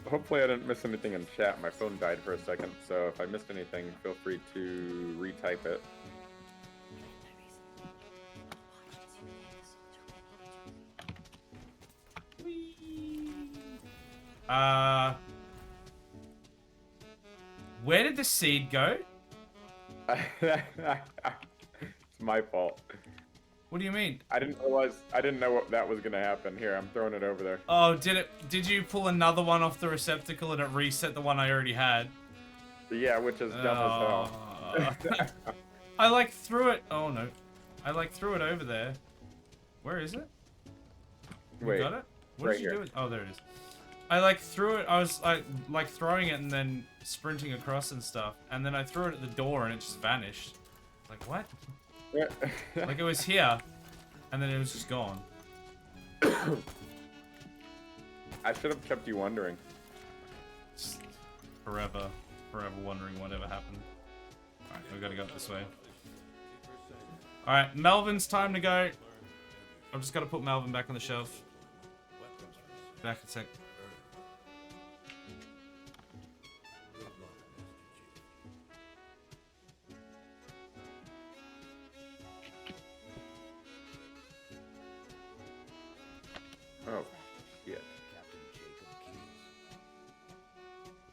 Hopefully I didn't miss anything in chat. My phone died for a second, so if I missed anything, feel free to retype it. Where did the seed go? It's my fault. What do you mean? I didn't know what that was gonna happen. Here, I'm throwing it over there. Oh, did you pull another one off the receptacle and it reset the one I already had? Yeah, which is dumb as hell. I like threw it. Oh no. I like threw it over there. Where is it? You Wait, got it? What right did you here. do? Oh, there it is. I like threw it. I was like throwing it and then sprinting across and stuff. And then I threw it at the door and it just vanished. Like what? Like it was here, and then it was just gone. I should have kept you wondering. Just forever wondering whatever happened. Alright, we gotta go this way. Alright, Melvin's time to go. I've just gotta put Melvin back on the shelf. Back a sec. Oh, shit. Captain Jacob Keys.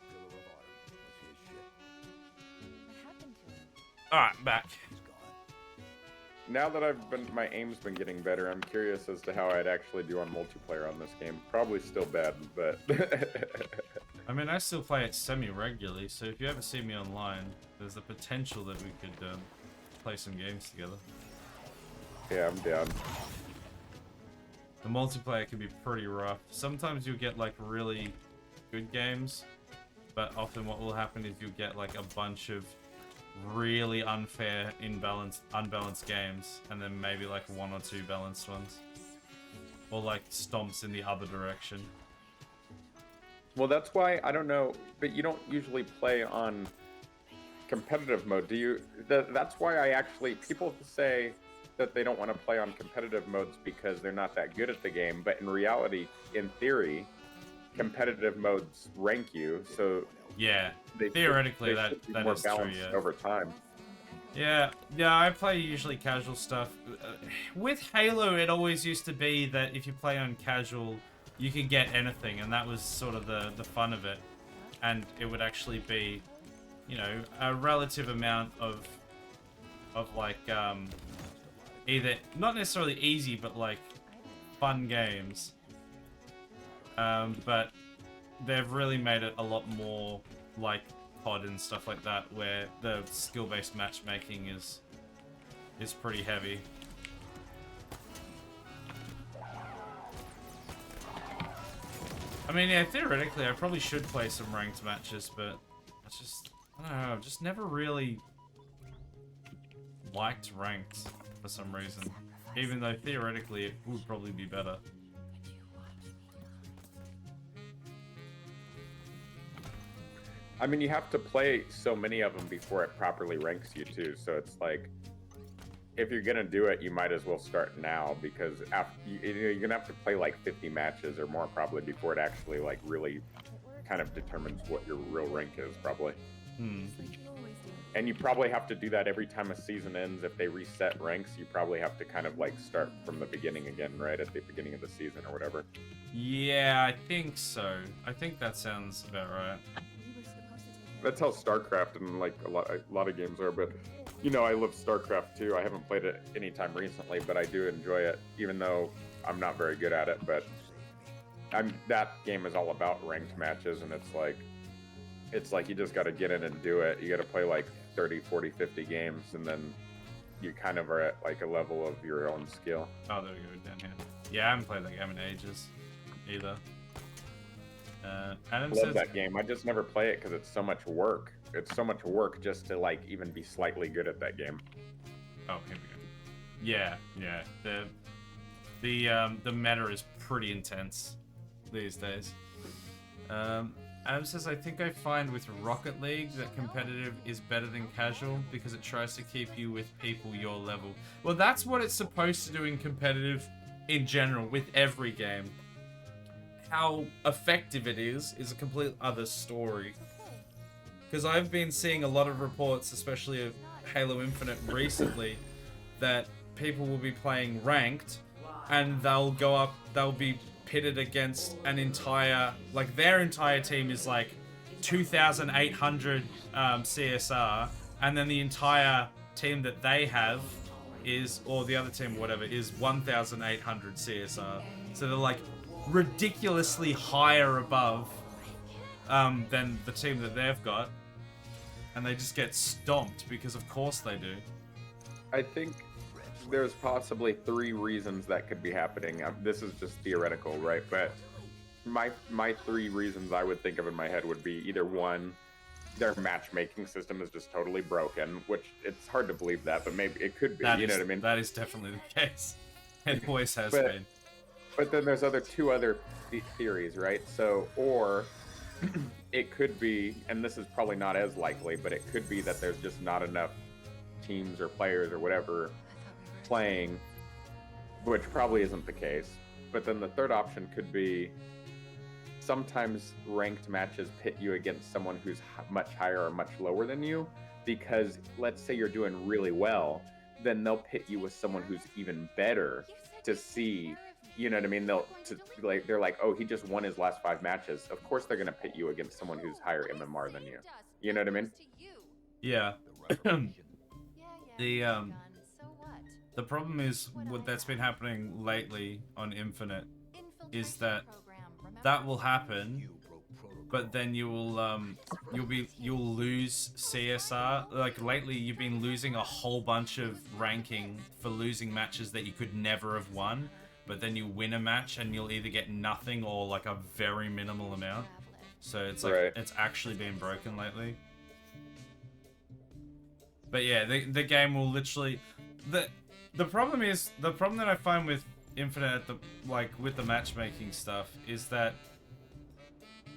Pillar of Autumn was his ship. What happened to him? Alright, back. He's gone. Now that my aim's been getting better, I'm curious as to how I'd actually do on multiplayer on this game. Probably still bad, but... I mean, I still play it semi-regularly, so if you ever see me online, there's the potential that we could play some games together. yeah, I'm down. The multiplayer can be pretty rough. Sometimes you'll get like really good games, but often what will happen is you'll get like a bunch of really unfair, unbalanced games, and then maybe like one or two balanced ones. Or like stomps in the other direction. Well, that's why, I don't know, but you don't usually play on competitive mode, do you? That's why I actually, people say that they don't want to play on competitive modes because they're not that good at the game, but in reality, in theory, competitive modes rank you, so Yeah, they theoretically should be that more is true, balanced yeah. over time. Yeah, I play usually casual stuff. With Halo, it always used to be that if you play on casual, you could get anything, and that was sort of the fun of it. And it would actually be, you know, a relative amount of like, either, not necessarily easy, but like, fun games. But they've really made it a lot more like COD and stuff like that, where the skill-based matchmaking is pretty heavy. I mean, yeah, theoretically, I probably should play some ranked matches, but it's just, I don't know, I've just never really liked ranked for some reason. Even though theoretically it would probably be better. I mean, you have to play so many of them before it properly ranks you too. So it's like, if you're gonna do it, you might as well start now, because after you're gonna have to play like 50 matches or more probably before it actually like really kind of determines what your real rank is probably. And you probably have to do that every time a season ends. If they reset ranks, you probably have to kind of like start from the beginning again, right? At the beginning of the season or whatever. Yeah, I think so. I think that sounds about right. That's how StarCraft and like a lot of games are, but you know, I love StarCraft too. I haven't played it anytime recently, but I do enjoy it, even though I'm not very good at it. But that game is all about ranked matches, and it's like you just got to get in and do it. You got to play like 30, 40, 50 games, and then you kind of are at like a level of your own skill. Oh, there we go, down here. Yeah, I haven't played that game in ages, either. Adam I love says, that game. I just never play it because it's so much work. It's so much work just to like even be slightly good at that game. oh, here we go. Yeah. The meta is pretty intense these days. Adam says, I think I find with Rocket League that competitive is better than casual because it tries to keep you with people your level. Well, that's what it's supposed to do in competitive in general, with every game. How effective it is a complete other story. Because I've been seeing a lot of reports, especially of Halo Infinite recently, that people will be playing ranked, and they'll be pitted against an entire, like their entire team is like 2,800 CSR, and then the entire team that they have is, or the other team or whatever, is 1,800 CSR. So they're like ridiculously higher above than the team that they've got, and they just get stomped because of course they do. I think there's possibly 3 reasons that could be happening. This is just theoretical, right? But my 3 reasons I would think of in my head would be either 1, their matchmaking system is just totally broken, which it's hard to believe that, but maybe it could be. You know what I mean? That is definitely the case. It always has been. But then there's 2 other theories, right? So, or it could be, and this is probably not as likely, but it could be that there's just not enough teams or players or whatever playing, which probably isn't the case. But then the third option could be sometimes ranked matches pit you against someone who's much higher or much lower than you, because let's say you're doing really well, then they'll pit you with someone who's even better to see, you know what I mean? They're like, oh, he just won his last 5 matches. Of course they're gonna pit you against someone who's higher MMR than you. You know what I mean? Yeah. The problem is what that's been happening lately on Infinite is that will happen, but then you'll lose CSR. Like lately you've been losing a whole bunch of ranking for losing matches that you could never have won, but then you win a match and you'll either get nothing or like a very minimal amount. So it's like It's actually been broken lately. But yeah, the game will literally the problem that I find with Infinite with the matchmaking stuff is that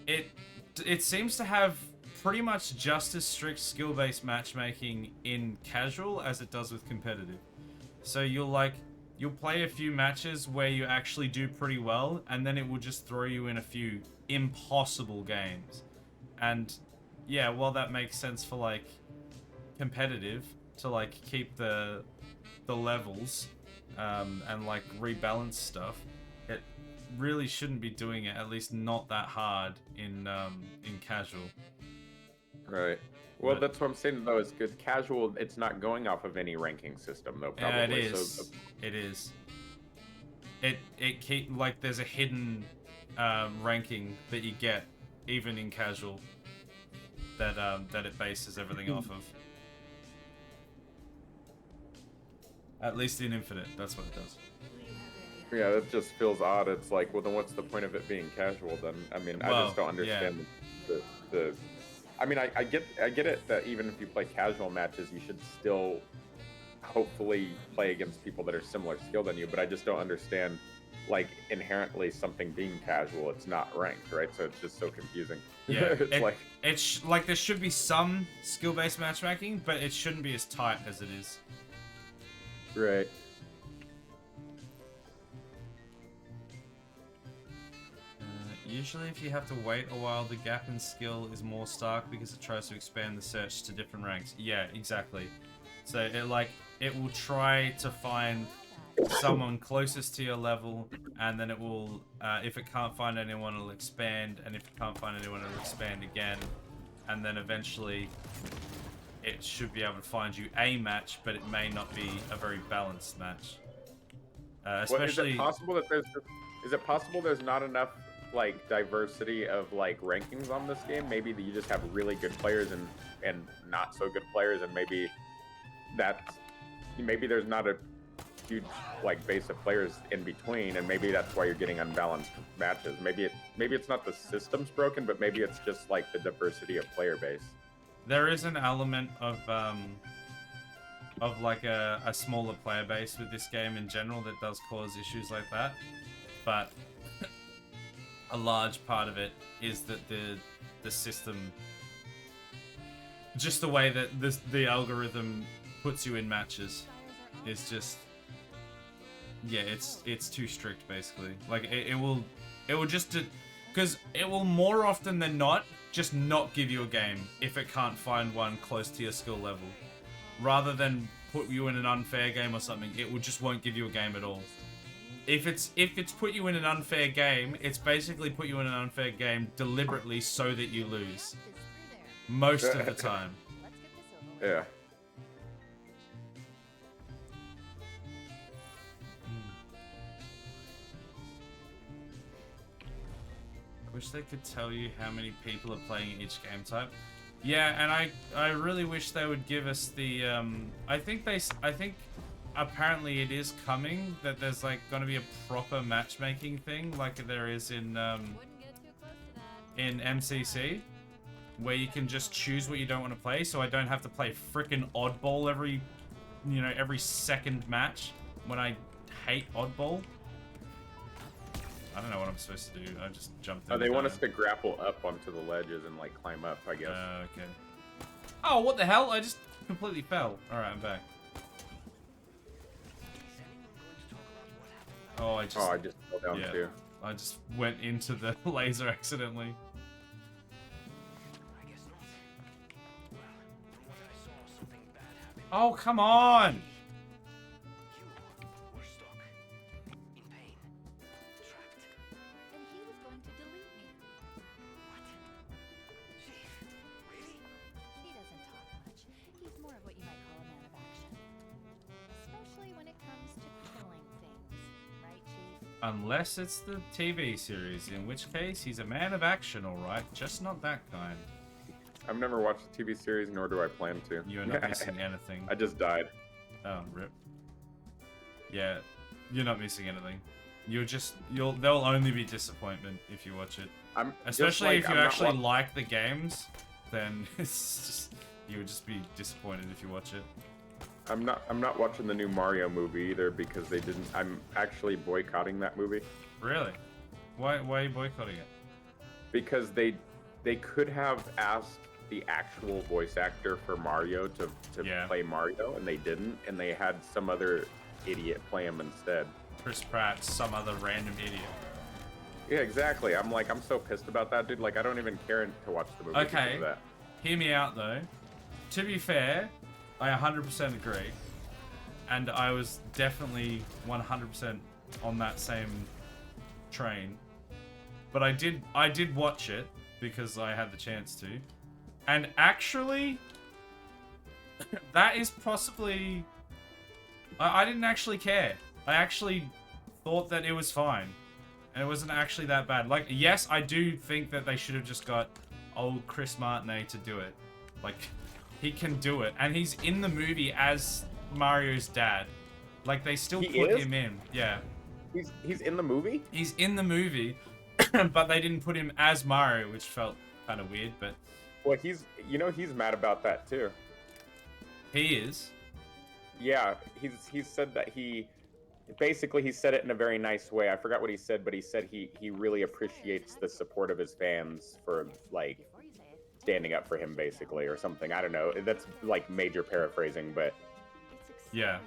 it seems to have pretty much just as strict skill-based matchmaking in casual as it does with competitive. So you'll play a few matches where you actually do pretty well, and then it will just throw you in a few impossible games. And yeah, while that makes sense for like competitive to like keep the levels and like rebalance stuff, it really shouldn't be doing it, at least not that hard in casual. Right. Well, that's what I'm saying though, is good casual, it's not going off of any ranking system though, probably. Yeah, it is. It is. It keep like there's a hidden ranking that you get even in casual that it bases everything off of. At least in Infinite, that's what it does. Yeah, that just feels odd. It's like, well, then what's the point of it being casual then? I mean, I just don't understand the I mean, I get it that even if you play casual matches, you should still hopefully play against people that are similar skill than you, but I just don't understand, like, inherently something being casual, it's not ranked, right? So it's just so confusing. Yeah, it's like there should be some skill-based matchmaking, but it shouldn't be as tight as it is. Right. Usually if you have to wait a while, the gap in skill is more stark because it tries to expand the search to different ranks. Yeah, exactly. So it will try to find someone closest to your level, and then it will, if it can't find anyone, it'll expand, and if it can't find anyone, it'll expand again, and then eventually it should be able to find you a match, but it may not be a very balanced match. Especially, is it possible there's not enough like diversity of like rankings on this game? Maybe that you just have really good players and not so good players, and maybe there's not a huge like base of players in between, and maybe that's why you're getting unbalanced matches. Maybe it's not the system's broken, but maybe it's just like the diversity of player base. There is an element of like a smaller player base with this game in general that does cause issues like that, but a large part of it is that the system, just the way that the algorithm puts you in matches, is just, yeah, it's too strict basically. Like it will just, because it will more often than not just not give you a game if it can't find one close to your skill level, rather than put you in an unfair game or something. It will just won't give you a game at all. if it's put you in an unfair game, it's basically put you in an unfair game deliberately so that you lose. Most of the time. Yeah. Wish they could tell you how many people are playing each game type. Yeah, and I really wish they would give us the I think apparently it is coming that there's like going to be a proper matchmaking thing like there is in MCC, where you can just choose what you don't want to play, so I don't have to play frickin' oddball every second match when I hate oddball. I don't know what I'm supposed to do. I just jumped in. Oh, they want us to grapple up onto the ledges and like climb up, I guess. Okay. Oh, what the hell? I just completely fell. Alright, I'm back. Oh, I just fell down too. I just went into the laser accidentally. Oh, come on! And he was going to delete me. What? Chief, really? He doesn't talk much. He's more of what you might call a man of action. Especially when it comes to killing things. Right, Chief? Unless it's the TV series, in which case he's a man of action, alright. Just not that kind. I've never watched a TV series, nor do I plan to. You're not missing anything. I just died. Oh, rip. Yeah, you're not missing anything. There'll only be disappointment if you watch it. Especially if you actually like the games, then it's just, you would just be disappointed if you watch it. I'm not watching the new Mario movie either because they didn't. I'm actually boycotting that movie. Really? Why are you boycotting it? Because they could have asked the actual voice actor for Mario to play Mario, and they didn't, and they had some other idiot play him instead. Chris Pratt, some other random idiot. Yeah, exactly. I'm so pissed about that, dude. Like, I don't even care to watch the movie because of that. Hear me out, though. To be fair, I 100% agree. And I was definitely 100% on that same train. But I did watch it because I had the chance to. And actually, that is possibly... I didn't actually care. I actually thought that it was fine. And it wasn't actually that bad. Like, yes, I do think that they should have just got old Chris Martinet to do it. Like, he can do it. And he's in the movie as Mario's dad. Like, they still put him in. Yeah. He's in the movie? He's in the movie, but they didn't put him as Mario, which felt kind of weird, but... Well, he's mad about that, too. He is? Yeah, he's said that he said it in a very nice way. I forgot what he said, but he said he really appreciates the support of his fans for, like, standing up for him, basically, or something. I don't know. That's, like, major paraphrasing, but... Yeah.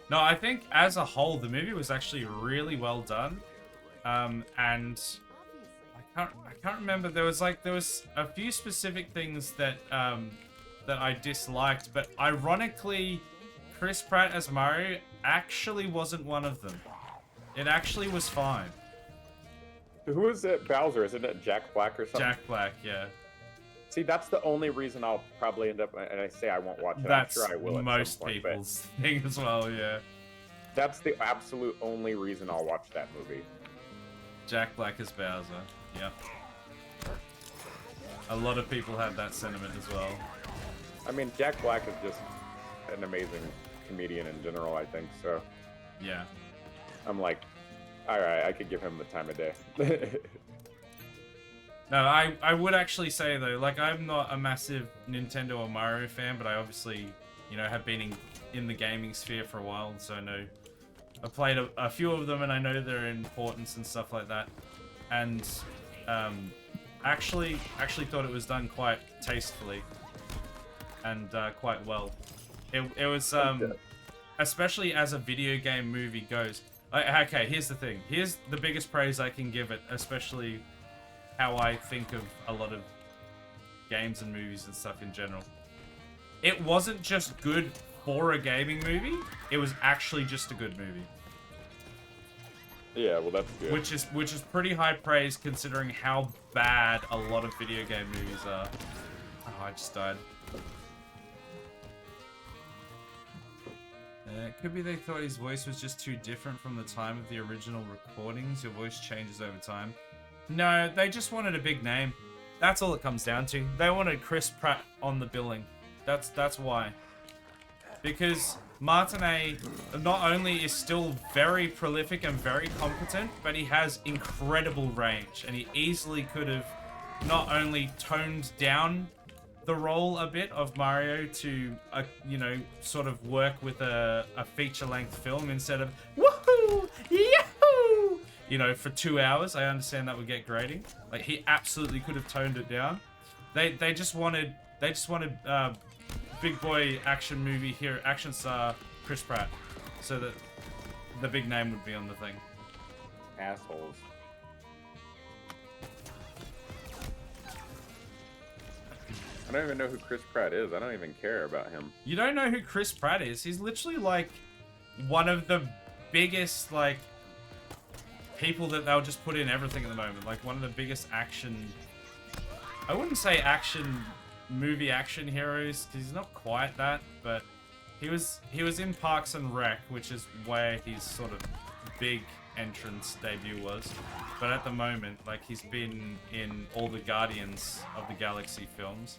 No, I think, as a whole, the movie was actually really well done. And... I can't remember. There was a few specific things that that I disliked, but ironically, Chris Pratt as Mario actually wasn't one of them. It actually was fine. Who is it? Bowser? Isn't it Jack Black or something? Jack Black, yeah. See, that's the only reason I'll probably end up, and I say I won't watch it. That's I'm sure I will at most some point, people's thing as well, yeah. That's the absolute only reason I'll watch that movie. Jack Black as Bowser, yep. A lot of people have that sentiment as well. I mean, Jack Black is just an amazing comedian in general, I think, so... Yeah. I'm like, alright, I could give him the time of day. No, I would actually say, though, like, I'm not a massive Nintendo or Mario fan, but I obviously, you know, have been in the gaming sphere for a while, so I know... I've played a few of them, and I know their importance and stuff like that. And, actually thought it was done quite tastefully. And, quite well. It was, especially as a video game movie goes. Okay, here's the thing. Here's the biggest praise I can give it, especially how I think of a lot of games and movies and stuff in general. It wasn't just good for a gaming movie, it was actually just a good movie. Yeah, well, that's good. which is pretty high praise considering how bad a lot of video game movies are. Oh, I just died. It could be they thought his voice was just too different from the time of the original recordings. Your voice changes over time. No, they just wanted a big name. That's all it comes down to. They wanted Chris Pratt on the billing. That's why. Because Martinet not only is still very prolific and very competent, but he has incredible range, and he easily could have not only toned down the role a bit of Mario to, you know, sort of work with a feature-length film instead of woohoo, yahoo, you know, for 2 hours. I understand that would get grating. Like, he absolutely could have toned it down. They just wanted big boy action movie here, action star Chris Pratt, so that the big name would be on the thing. Assholes. I don't even know who Chris Pratt is. I don't even care about him. You don't know who Chris Pratt is? He's literally like one of the biggest like people that they'll just put in everything at the moment. Like one of the biggest action, I wouldn't say movie action heroes, because he's not quite that, but he was in Parks and Rec, which is where his sort of big entrance debut was. But at the moment, like, he's been in all the Guardians of the Galaxy films.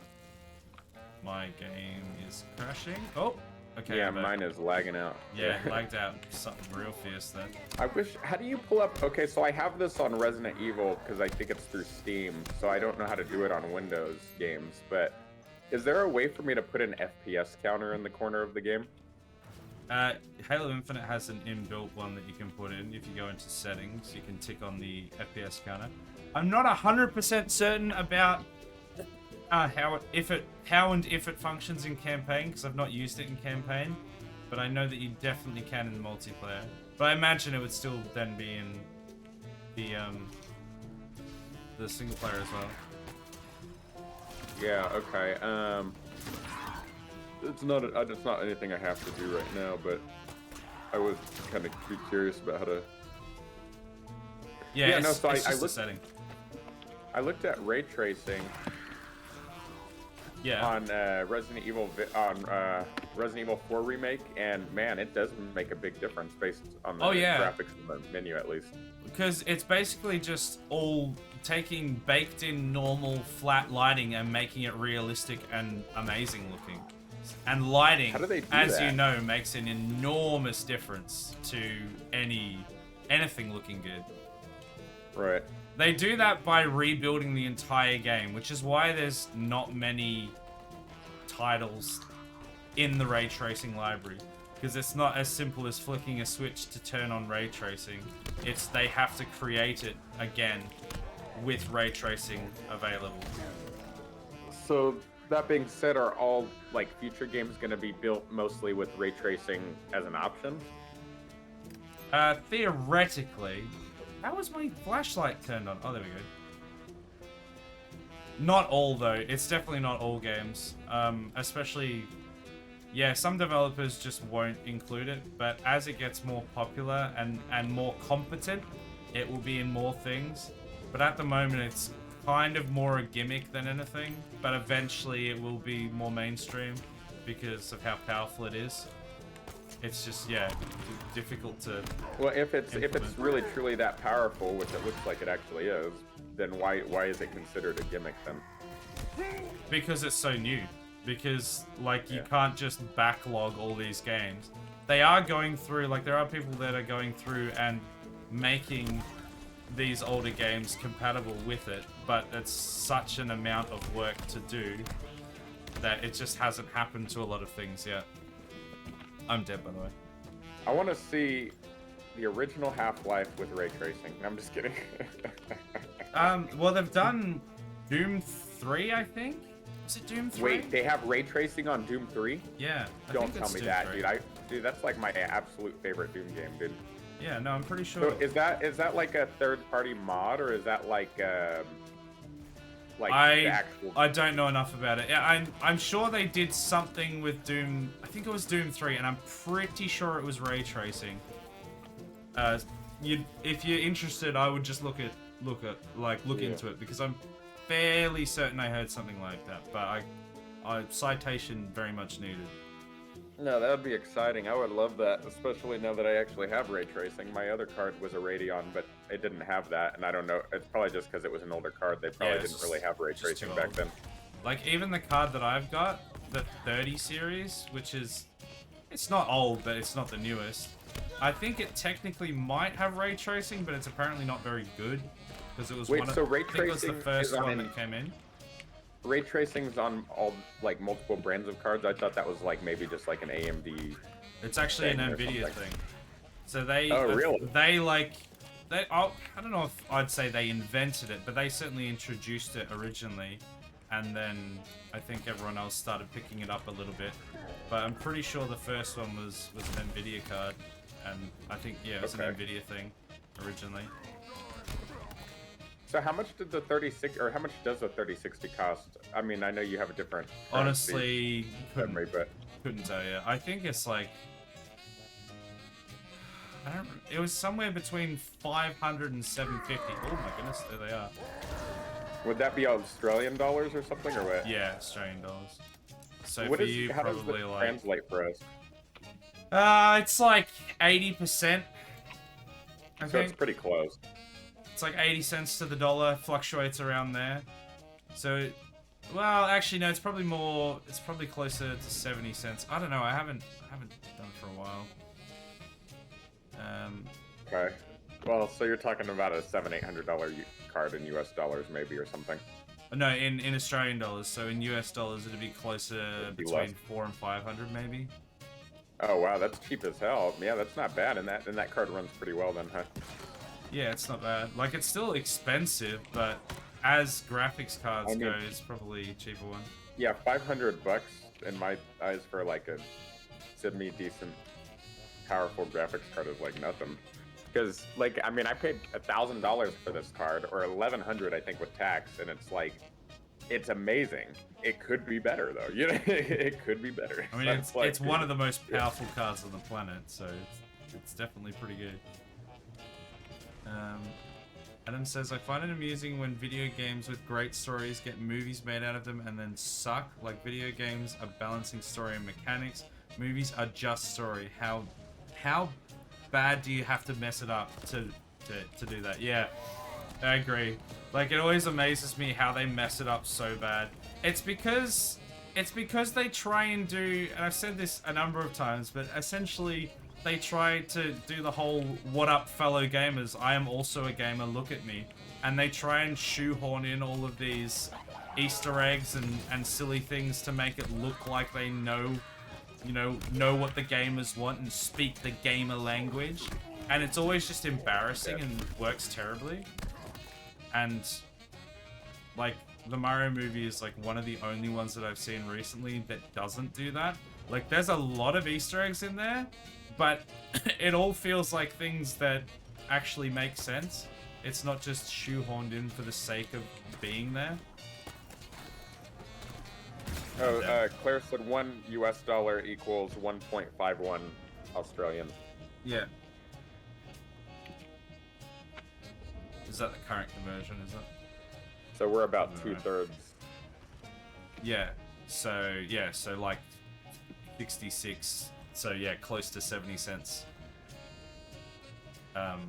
My game is crashing. Oh, okay. Yeah, mine is lagging out. Yeah, lagged out something real fierce there. I wish. How do you pull up? Okay, so I have this on Resident Evil because I think it's through Steam, so I don't know how to do it on Windows games. But is there a way for me to put an FPS counter in the corner of the game? Halo Infinite has an inbuilt one that you can put in. If you go into settings, you can tick on the FPS counter. I'm not 100% certain about how and if it functions in campaign, because I've not used it in campaign, but I know that you definitely can in multiplayer. But I imagine it would still then be in the single player as well. Yeah. Okay. It's not anything I have to do right now, but I was kind of curious about how to. Yeah, no. So it's I just a looked. setting. I looked at ray tracing. Yeah. On Resident Evil 4 remake, and man, it does make a big difference based on the graphics in the menu, at least. Because it's basically just all taking baked-in normal flat lighting and making it realistic and amazing looking. And lighting, How do they do as that? you know, makes an enormous difference to anything looking good. Right. They do that by rebuilding the entire game, which is why there's not many titles in the ray tracing library. Because it's not as simple as flicking a switch to turn on ray tracing. They have to create it again with ray tracing available. So that being said, are all like future games going to be built mostly with ray tracing as an option? Theoretically. How was my flashlight turned on? Oh, there we go. Not all, though. It's definitely not all games. Especially, yeah, some developers just won't include it, but as it gets more popular and more competent, it will be in more things. But at the moment, it's kind of more a gimmick than anything, but eventually it will be more mainstream because of how powerful it is. It's just, yeah, difficult to. Well, if it's implement. really truly that powerful, which it looks like it actually is, then why is it considered a gimmick then? Because it's so new. Because like you can't just backlog all these games. They are going through, like there are people that are going through and making these older games compatible with it, but it's such an amount of work to do that it just hasn't happened to a lot of things yet. I'm dead, by the way. I want to see the original Half-Life with ray tracing. I'm just kidding. Well, they've done Doom 3, I think. Is it Doom 3? Wait, they have ray tracing on Doom 3? Yeah. Don't tell me that, dude. Dude, that's like my absolute favorite Doom game, dude. Yeah, no, I'm pretty sure. So is that like a third-party mod, or is that like the actual? I don't know enough about it. Yeah, I'm sure they did something with Doom. I think it was Doom 3, and I'm pretty sure it was ray tracing. if you're interested, I would just look into it, because I'm fairly certain I heard something like that, but I citation very much needed. No, that would be exciting. I would love that, especially now that I actually have ray tracing. My other card was a Radeon, but it didn't have that, and I don't know. It's probably just because it was an older card. They probably didn't really have ray tracing back then. Like, even the card that I've got, the 30 series, which is... It's not old, but it's not the newest. I think it technically might have ray tracing, but it's apparently not very good. Because it was Wait, one of, so ray I think it was the tracing first is on one that came in. Ray tracing's on all, like, multiple brands of cards? I thought that was, like, maybe just, like, an AMD... It's actually an NVIDIA thing. So they... Oh, really? They, like... I don't know if I'd say they invented it, but they certainly introduced it originally. And then I think everyone else started picking it up a little bit. But I'm pretty sure the first one was an NVIDIA card. And I think, yeah, it was an NVIDIA thing originally. So how much did the 3060, or how much does the 3060 cost? I mean, I know you have a different... Honestly, but couldn't tell you. I think it's like... It was somewhere between 500 and 750. Oh my goodness, there they are. Would that be Australian dollars or something, or what? Yeah, Australian dollars. So what for is, you, how probably does it like... translate for us? It's like 80%. So it's pretty close. It's like 80 cents to the dollar, fluctuates around there. So, well, actually, no, it's probably more, it's probably closer to 70 cents. I don't know, I haven't done it for a while. Okay. Well, so you're talking about a $700-800 card in US dollars, maybe, or something. No, in Australian dollars. So in US dollars, it'd be closer between 400 and 500, maybe. Oh wow, that's cheap as hell. Yeah, that's not bad, and that card runs pretty well then, huh? Yeah, it's not bad. Like, it's still expensive, but as graphics cards go, it's probably a cheaper one. Yeah, $500 in my eyes for like a semi-decent, powerful graphics card is like nothing. Because, like, I mean, I paid $1,000 for this card, or $1,100, I think, with tax, and it's like, it's amazing. It could be better, though. You know, it could be better. I mean, it's one of the most powerful cards on the planet, so it's definitely pretty good. Adam says, I find it amusing when video games with great stories get movies made out of them and then suck. Like, video games are balancing story and mechanics. Movies are just story. How bad do you have to mess it up to do that? Yeah, I agree. Like, it always amazes me how they mess it up so bad. It's because they try and do, and I've said this a number of times, but essentially they try to do the whole "what up, fellow gamers, I am also a gamer, look at me," and they try and shoehorn in all of these Easter eggs and silly things to make it look like they know what the gamers want and speak the gamer language, and it's always just embarrassing and works terribly. And like, the Mario movie is like one of the only ones that I've seen recently that doesn't do that. Like, there's a lot of Easter eggs in there, but it all feels like things that actually make sense. It's not just shoehorned in for the sake of being there. Oh, Claire said $1 US equals 1.51 Australian. Yeah. Is that the current conversion, is it? So we're about 2/3. Yeah. So like 66. So yeah, close to 70 cents of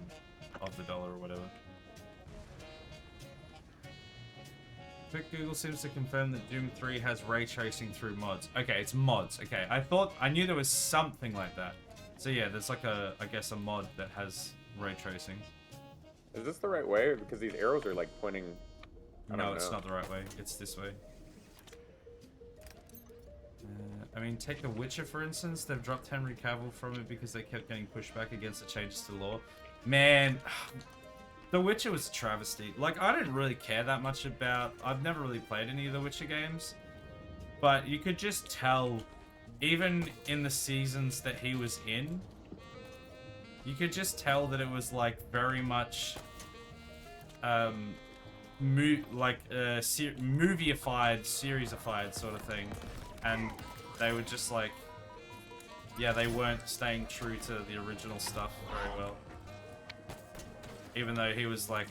the dollar or whatever. But Google seems to confirm that Doom 3 has ray tracing through mods. Okay, it's mods. Okay, I knew there was something like that. So yeah, there's like I guess a mod that has ray tracing. Is this the right way? Because these arrows are like pointing. No, it's not the right way. It's this way. I mean, take The Witcher, for instance. They've dropped Henry Cavill from it because they kept getting pushed back against the changes to law. Man, The Witcher was a travesty. Like, I didn't really care that much about... I've never really played any of the Witcher games. But you could just tell, even in the seasons that he was in, you could just tell that it was, like, very much... movie-ified, series-ified sort of thing. And they were just like... Yeah, they weren't staying true to the original stuff very well. even though he was like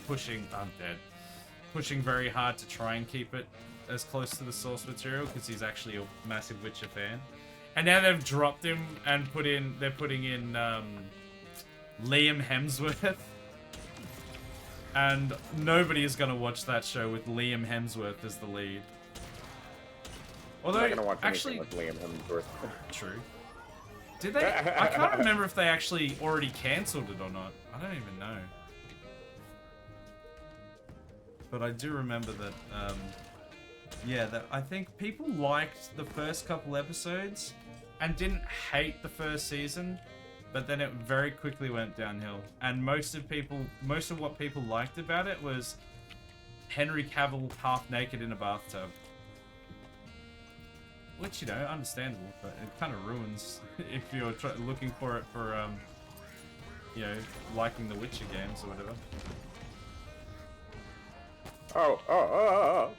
pushing. I'm dead. Pushing very hard to try and keep it as close to the source material because he's actually a massive Witcher fan. And now they've dropped him and they're putting in Liam Hemsworth. And nobody is going to watch that show with Liam Hemsworth as the lead. Although, I'm not gonna watch actually, anything with Liam Hemsworth. True. Did they? I can't remember if they actually already cancelled it or not. I don't even know. But I do remember that, yeah, that I think people liked the first couple episodes and didn't hate the first season, but then it very quickly went downhill. And most of what people liked about it was Henry Cavill half naked in a bathtub. Which, you know, understandable, but it kind of ruins if you're looking for it for, you know, liking the Witcher games or whatever. Oh.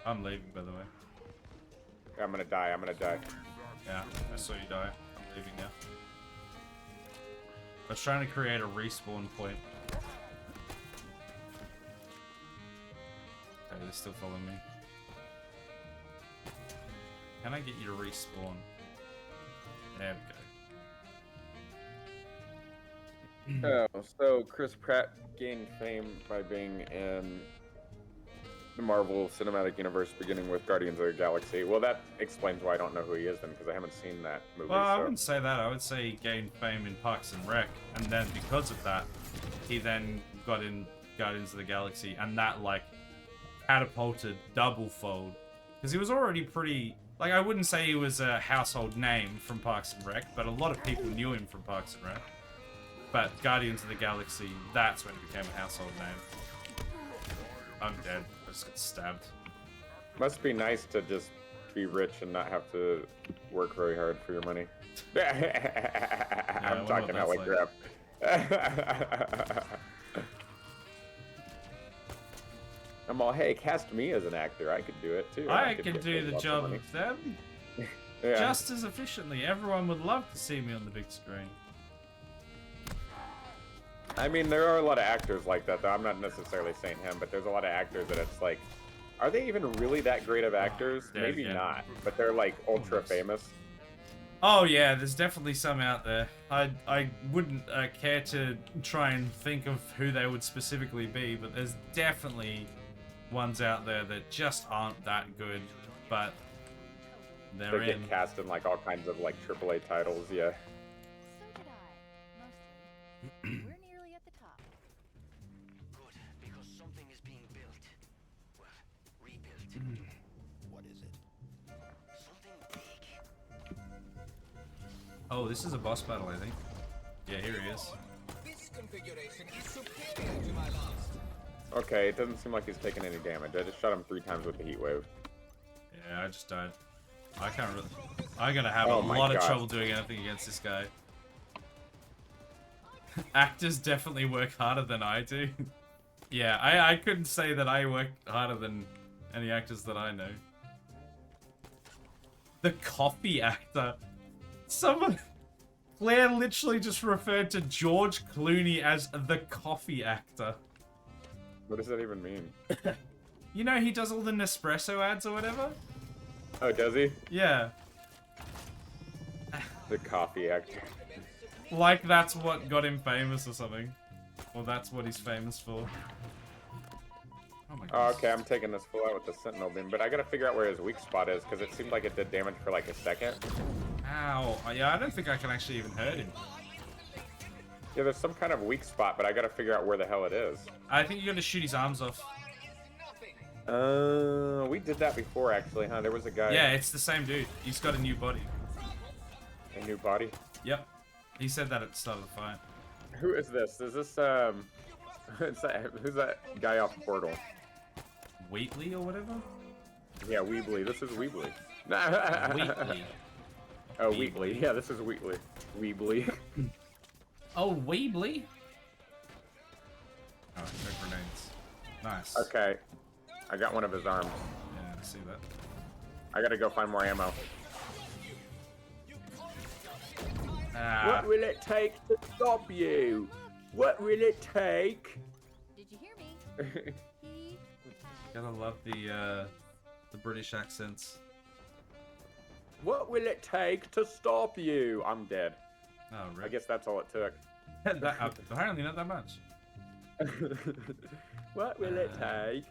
I'm leaving, by the way. I'm gonna die. Yeah, I saw you die. I'm leaving now. I was trying to create a respawn point. Okay, they're still following me. Can I get you to respawn? There we go. Oh, so Chris Pratt gained fame by being in the Marvel Cinematic Universe, beginning with Guardians of the Galaxy. Well, that explains why I don't know who he is then, because I haven't seen that movie. Well, I so. wouldn't say that. I would say he gained fame in Parks and Rec, and then because of that, he then got in Guardians of the Galaxy, and that, like, catapulted double-fold. Because he was already pretty... Like, I wouldn't say he was a household name from Parks and Rec, but a lot of people knew him from Parks and Rec. But Guardians of the Galaxy, that's when he became a household name. I'm dead. I just got stabbed. Must be nice to just be rich and not have to work very hard for your money. I'm talking out like crap. I'm all, hey, cast me as an actor. I could do it too. I can do the job of them Yeah. just as efficiently. Everyone would love to see me on the big screen. I mean, there are a lot of actors like that, though. I'm not necessarily saying him, but there's a lot of actors that it's like, are they even really that great of actors? Maybe not, but they're like ultra famous. Oh yeah, there's definitely some out there. I wouldn't care to try and think of who they would specifically be, but there's definitely ones out there that just aren't that good, but they're They in. get cast in like all kinds of like AAA titles, yeah. So did I. Mostly. We're nearly at the top. Good, because something is being built. Well, rebuilt. What is it? Something big. Oh, this is a boss battle, I think. Yeah, here he is. This configuration is superior to my last. Okay, it doesn't seem like he's taking any damage. I just shot him 3 times with the heat wave. Yeah, I just died. I can't really... I'm gonna have Oh a my lot of God. trouble doing anything against this guy. Actors definitely work harder than I do. Yeah, I couldn't say that I work harder than any actors that I know. The coffee actor. Someone... Claire literally just referred to George Clooney as the coffee actor. What does that even mean? You know, he does all the Nespresso ads or whatever? Oh, does he? Yeah. The coffee actor. Like that's what got him famous or something. Or that's what he's famous for. Oh my Oh, god. okay, I'm taking this full out with the Sentinel Beam, but I gotta figure out where his weak spot is, because it seemed like it did damage for like a second. Ow. Yeah, I don't think I can actually even hurt him. Yeah, there's some kind of weak spot, but I gotta figure out where the hell it is. I think you gotta shoot his arms off. We did that before, actually, huh? There was a guy... Yeah, it's the same dude. He's got a new body. A new body? Yep. He said that at the start of the fight. Who is this? Is this, who's that guy off Portal? Wheatley or whatever? Yeah, Weebly. This is Weebly. Wheatley. Oh, Wheatley. Yeah, this is Wheatley. Weebly. Oh, Weebly? Oh, no grenades. Nice. Okay. I got one of his arms. Yeah, I see that. I gotta go find more ammo. Ah. What will it take to stop you? What will it take? Did you hear me? He. Gotta love the British accents. What will it take to stop you? I'm dead. Oh, I right. guess that's all it took. Apparently not that much. What will it take?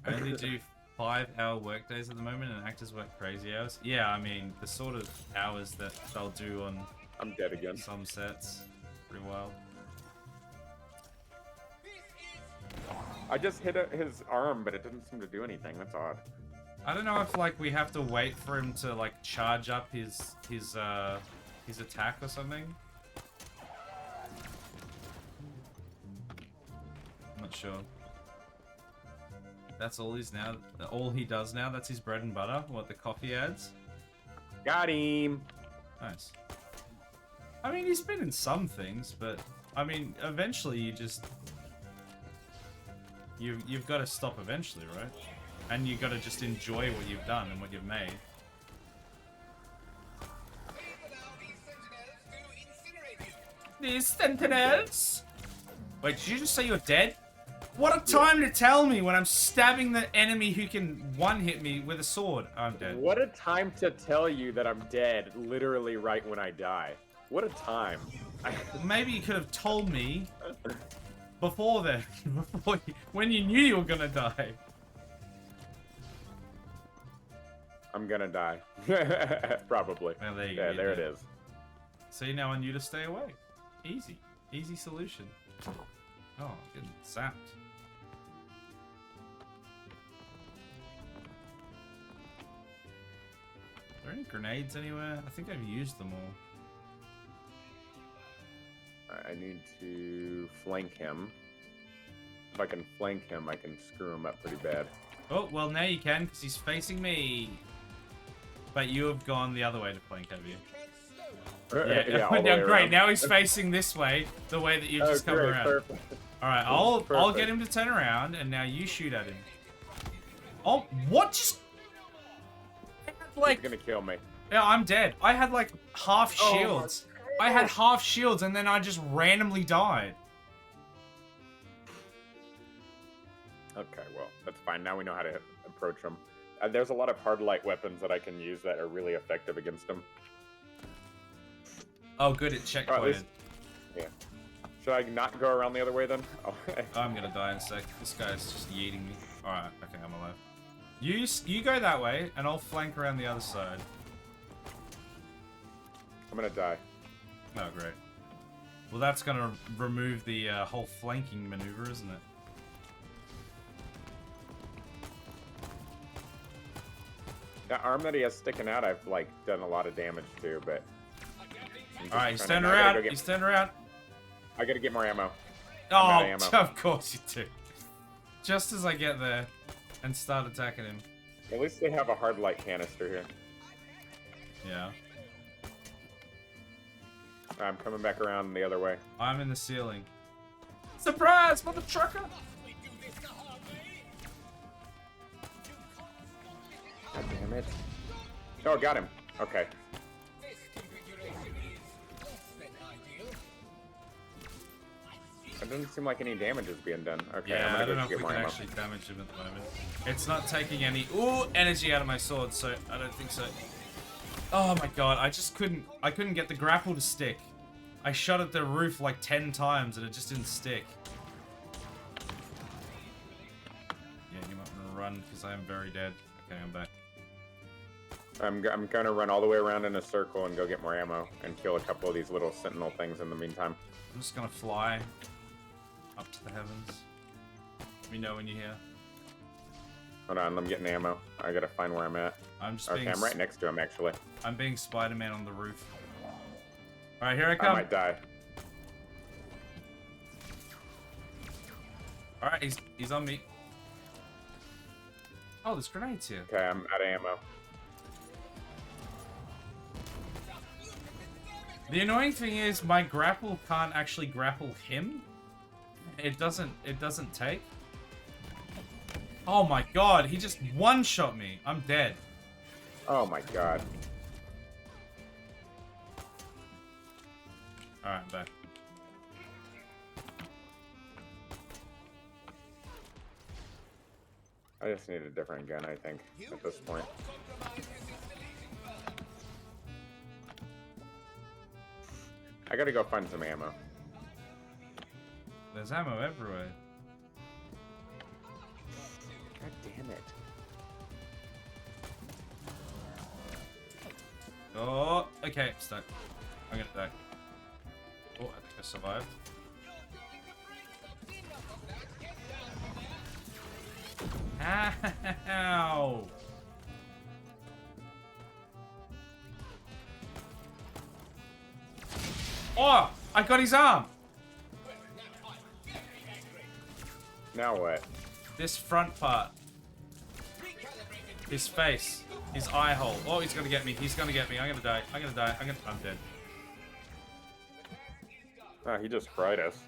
I only do 5-hour workdays at the moment, and actors work crazy hours. Yeah, I mean, the sort of hours that they'll do on I'm dead again. some sets. Pretty wild. I just hit his arm, but it didn't seem to do anything. That's odd. I don't know if, like, we have to wait for him to, like, charge up his attack or something. I'm not sure. That's all he's now. All he does now. That's his bread and butter. What the coffee ads. Got him. Nice. I mean, he's been in some things, but I mean, eventually you just you've got to stop eventually, right? And you got to just enjoy what you've done and what you've made. These sentinels. Wait, did you just say you're dead? What a time to tell me when I'm stabbing the enemy who can one-hit me with a sword. I'm dead. What a time to tell you that I'm dead, literally right when I die. What a time. Maybe you could have told me before then, when you knew you were gonna die. I'm gonna die. Probably. Well, there you Yeah, go. there it is. See, now I knew to stay away. Easy. Easy solution. Oh, getting zapped. Are there any grenades anywhere? I think I've used them all. I need to flank him. If I can flank him, I can screw him up pretty bad. Oh, well, now you can, because he's facing me. But you have gone the other way to flank, have you? Yeah, all the now, way great. around. Now he's facing this way, the way that you've just come great, around. perfect. All right, I'll Perfect. get him to turn around, and now you shoot at him. Oh, what just? Like, He's gonna kill me. yeah, I'm dead. I had like half Oh my shields. I had half shields, and then I just randomly died. Okay, well, that's fine. Now we know how to approach him. There's a lot of hard light weapons that I can use that are really effective against him. Oh, good, it checkpointed. Yeah. Should I not go around the other way then? Oh. I'm gonna die in a sec. This guy's just yeeting me. All right, okay, I'm alive. You go that way, and I'll flank around the other side. I'm gonna die. Oh, great. Well, that's gonna remove the whole flanking maneuver, isn't it? That arm that he has sticking out, I've like done a lot of damage to, but. All right, he's turned around. He's turned around. I gotta get more ammo. Oh, out of ammo. of course you do. Just as I get there and start attacking him. At least they have a hard light canister here. Yeah. I'm coming back around the other way. I'm in the ceiling. Surprise, mother trucker! God damn it. Oh, got him. Okay. It doesn't seem like any damage is being done. Okay, Yeah, I I'm don't know gonna if go we get can more ammo. actually damage him at the moment. It's not taking any energy out of my sword, so I don't think so. Oh my god, I couldn't get the grapple to stick. I shot at the roof like 10 times and it just didn't stick. Yeah, you might want to run because I am very dead. Okay, I'm back. I'm gonna run all the way around in a circle and go get more ammo and kill a couple of these little sentinel things in the meantime. I'm just gonna fly up to the heavens. Let me know when you're here. Hold on, I'm getting ammo. I gotta find where I'm at. I'm just Okay, being I'm right next to him actually. I'm being Spider-Man on the roof. Alright, here I I come. might die. Alright, he's on me. Oh, there's grenades here. Okay, I'm out of ammo. The annoying thing is my grapple can't actually grapple him. It doesn't take. Oh my god, he just one-shot me. I'm dead. Oh my god. Alright, I'm back. I just need a different gun, I think, at this point. I gotta go find some ammo. There's ammo everywhere. God damn it. Oh, okay, stuck. I'm gonna die. Oh, I think I survived. Ow! Oh, I got his arm. Now what? This front part. His face. His eye hole. Oh, he's gonna get me. He's gonna get me. I'm gonna die. I'm gonna die. I'm dead. Oh, he just fried us.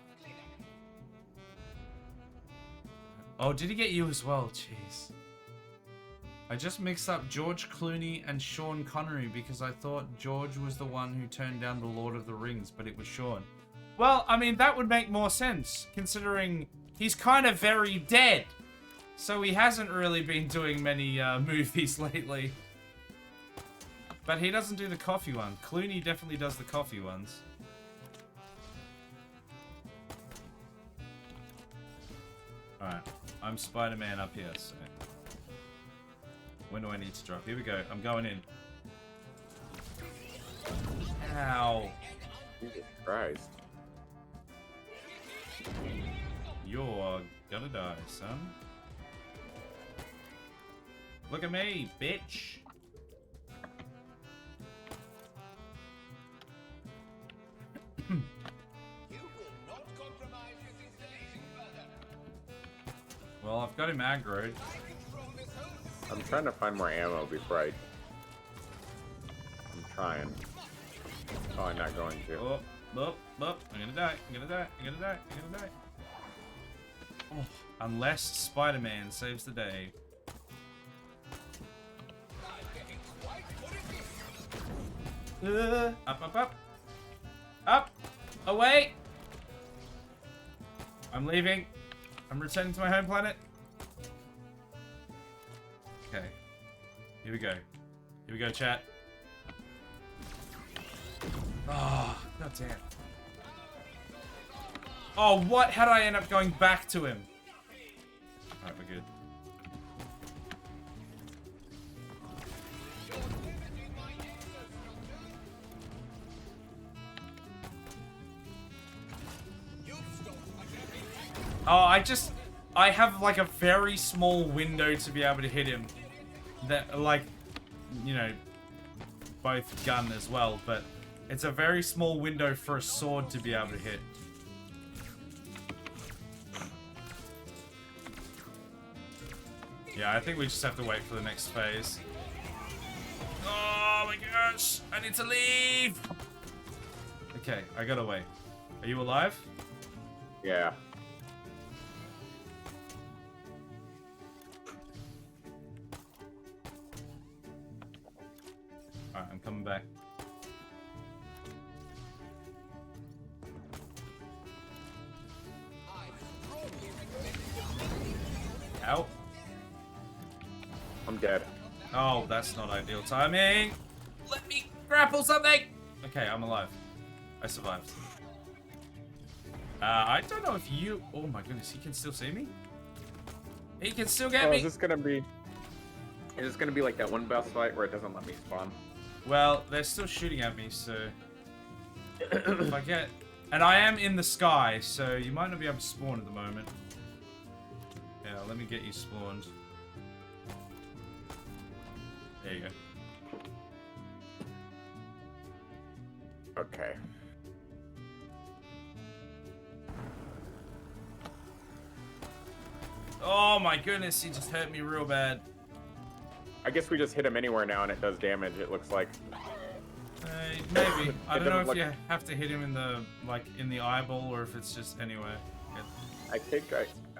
Oh, did he get you as well? Jeez. I just mixed up George Clooney and Sean Connery because I thought George was the one who turned down the Lord of the Rings, but it was Sean. Well, I mean, that would make more sense, considering he's kind of very dead. So he hasn't really been doing many movies lately. But he doesn't do the coffee one. Clooney definitely does the coffee ones. Alright, I'm Spider-Man up here, so... When do I need to drop? Here we go, I'm going in. Ow. Jesus Christ. You're gonna die, son. Look at me, bitch. Well, I've got him aggroed. I'm trying to find more ammo before I'm trying. Oh, I'm not going to. Oh, oh, oh, I'm gonna die, I'm gonna die, I'm gonna die, I'm gonna die. Oh, unless Spider-Man saves the day. Up, up, up. Up! Away! I'm leaving. I'm returning to my home planet. Okay. Here we go. Here we go, chat. Oh, god damn. Oh, what? How did I end up going back to him? Alright, we're good. Oh, I have like a very small window to be able to hit him. That, like, you know, both gun as well, but it's a very small window for a sword to be able to hit. Yeah, I think we just have to wait for the next phase. Oh my gosh, I need to leave! Okay, I got away. Are you alive? Yeah. Alright, I'm coming back. Ow. I'm dead. Oh, that's not ideal timing. Let me grapple something. Okay, I'm alive. I survived. I don't know if you... Oh my goodness, he can still see me? He can still get me. Is this gonna be like that one boss fight where it doesn't let me spawn? Well, they're still shooting at me, so... if I get... And I am in the sky, so you might not be able to spawn at the moment. Yeah, let me get you spawned. There you go. Okay. Oh my goodness, he just hurt me real bad. I guess we just hit him anywhere now and it does damage, it looks like. Maybe. I don't know if look... you have to hit him in the, like, in the eyeball or if it's just anywhere. I think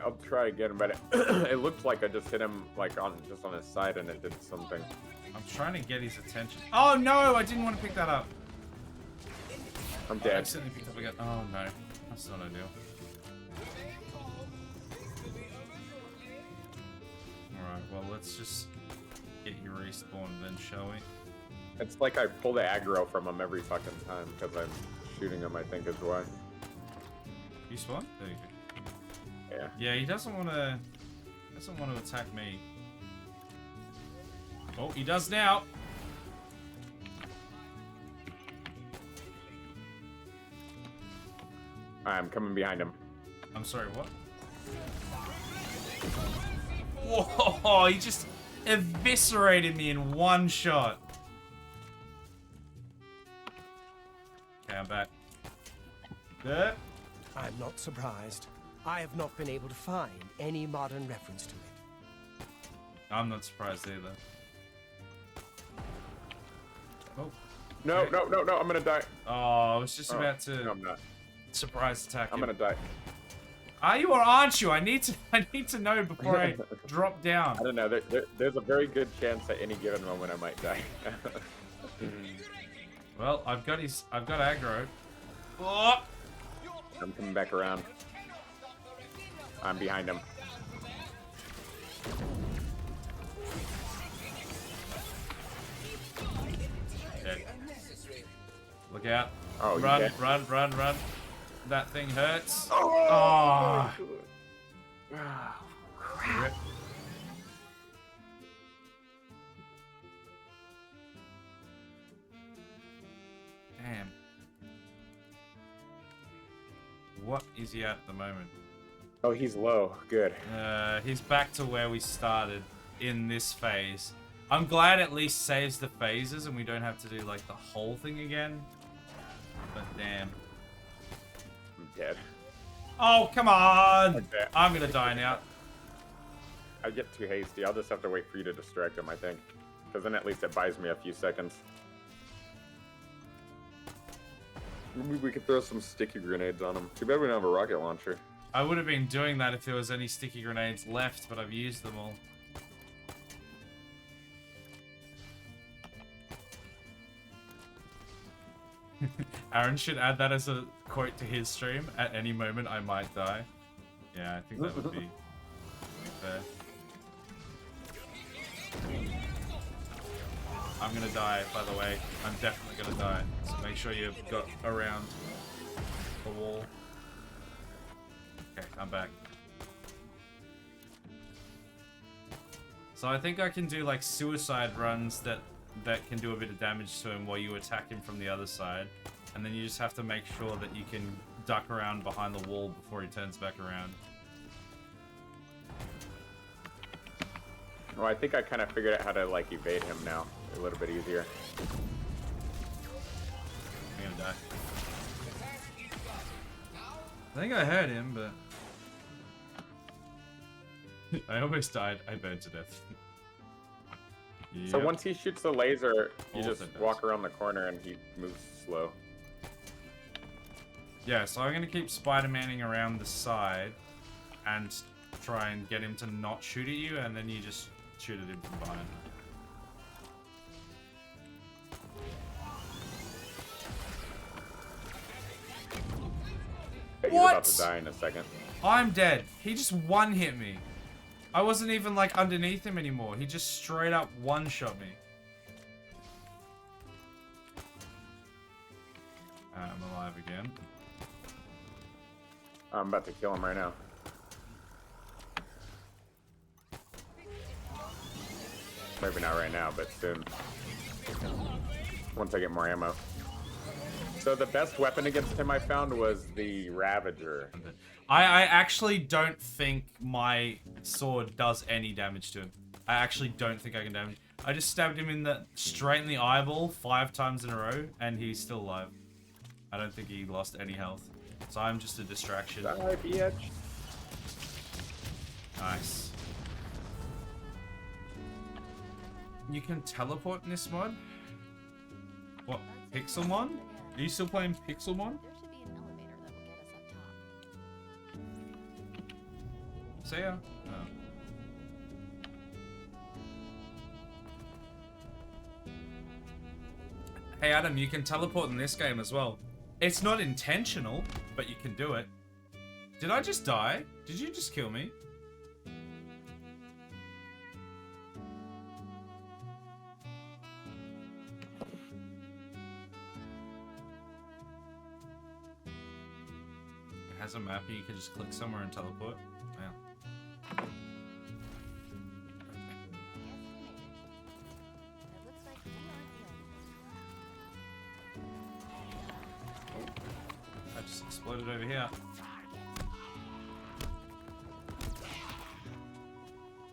I'll try again, but it looked like I just hit him, like, just on his side and it did something. I'm trying to get his attention. Oh no, I didn't want to pick that up. I'm I dead. accidentally picked up again. Oh no, that's not ideal. well, let's just get you respawned then, shall we? It's like I pull the aggro from him every fucking time because I'm shooting him, I think is why. You spawn? There you go. Yeah. Yeah, he doesn't want to attack me. Oh, he does now. I'm coming behind him. I'm sorry, what? Whoa, he just eviscerated me in one shot. Okay, I'm back. There. I'm not surprised. I have not been able to find any modern reference to it. I'm not surprised either. Oh. No, Okay. no, no, no, I'm gonna die. Oh, I was just about to No, I'm not. surprise attack him. I'm gonna die. Are you or aren't you? I need to know before I drop down. I don't know. There's a very good chance at any given moment I might die. Well, I've got aggro. Oh! I'm coming back around. I'm behind him. Dead. Look out. Oh, you run, dead? run, run, run. That thing hurts. Oh. Rip. Damn. What is he at the moment? Oh, he's low. Good. He's back to where we started in this phase. I'm glad at least saves the phases and we don't have to do like the whole thing again. But damn. I'm dead. Oh, come on! Okay. I'm gonna die now. I get too hasty. I'll just have to wait for you to distract him, I think. Because then at least it buys me a few seconds. Maybe we could throw some sticky grenades on him. Too bad we don't have a rocket launcher. I would have been doing that if there was any sticky grenades left, but I've used them all. Aaron should add that as a quote to his stream. At any moment, I might die. Yeah, I think that would be fair. I'm gonna die, by the way. I'm definitely gonna die. So make sure you've got around the wall. Okay, I'm back. So I think I can do like suicide runs that can do a bit of damage to him while you attack him from the other side. And then you just have to make sure that you can duck around behind the wall before he turns back around. Well, I think I kind of figured out how to like evade him now. A little bit easier. I'm gonna die. I think I heard him, but... I almost died. I burned to death. So Yep. once he shoots the laser, you Also just does. walk around the corner and he moves slow. Yeah, so I'm gonna keep Spider-Manning around the side and try and get him to not shoot at you, and then you just shoot at him from behind. You're about What? to die in a second. I'm dead. He just one-hit me. I wasn't even like underneath him anymore. He just straight up one-shot me. I'm alive again. I'm about to kill him right now. Maybe not right now, but soon. Once I get more ammo. So the best weapon against him I found was the Ravager. I actually don't think my sword does any damage to him. I actually don't think I can damage. I just stabbed him in the straight in the eyeball 5 times in a row, and he's still alive. I don't think he lost any health. So I'm just a distraction. Die, bitch. Nice. You can teleport in this mod? What, Pixelmon? Are you still playing Pixelmon? There should be an elevator that will get us up top. See ya. Oh. Hey Adam, you can teleport in this game as well. It's not intentional, but you can do it. Did I just die? Did you just kill me? has a map and you can just click somewhere and teleport. Wow. Yes, we made it. And it looks like we aren't the only ones. I just exploded over here.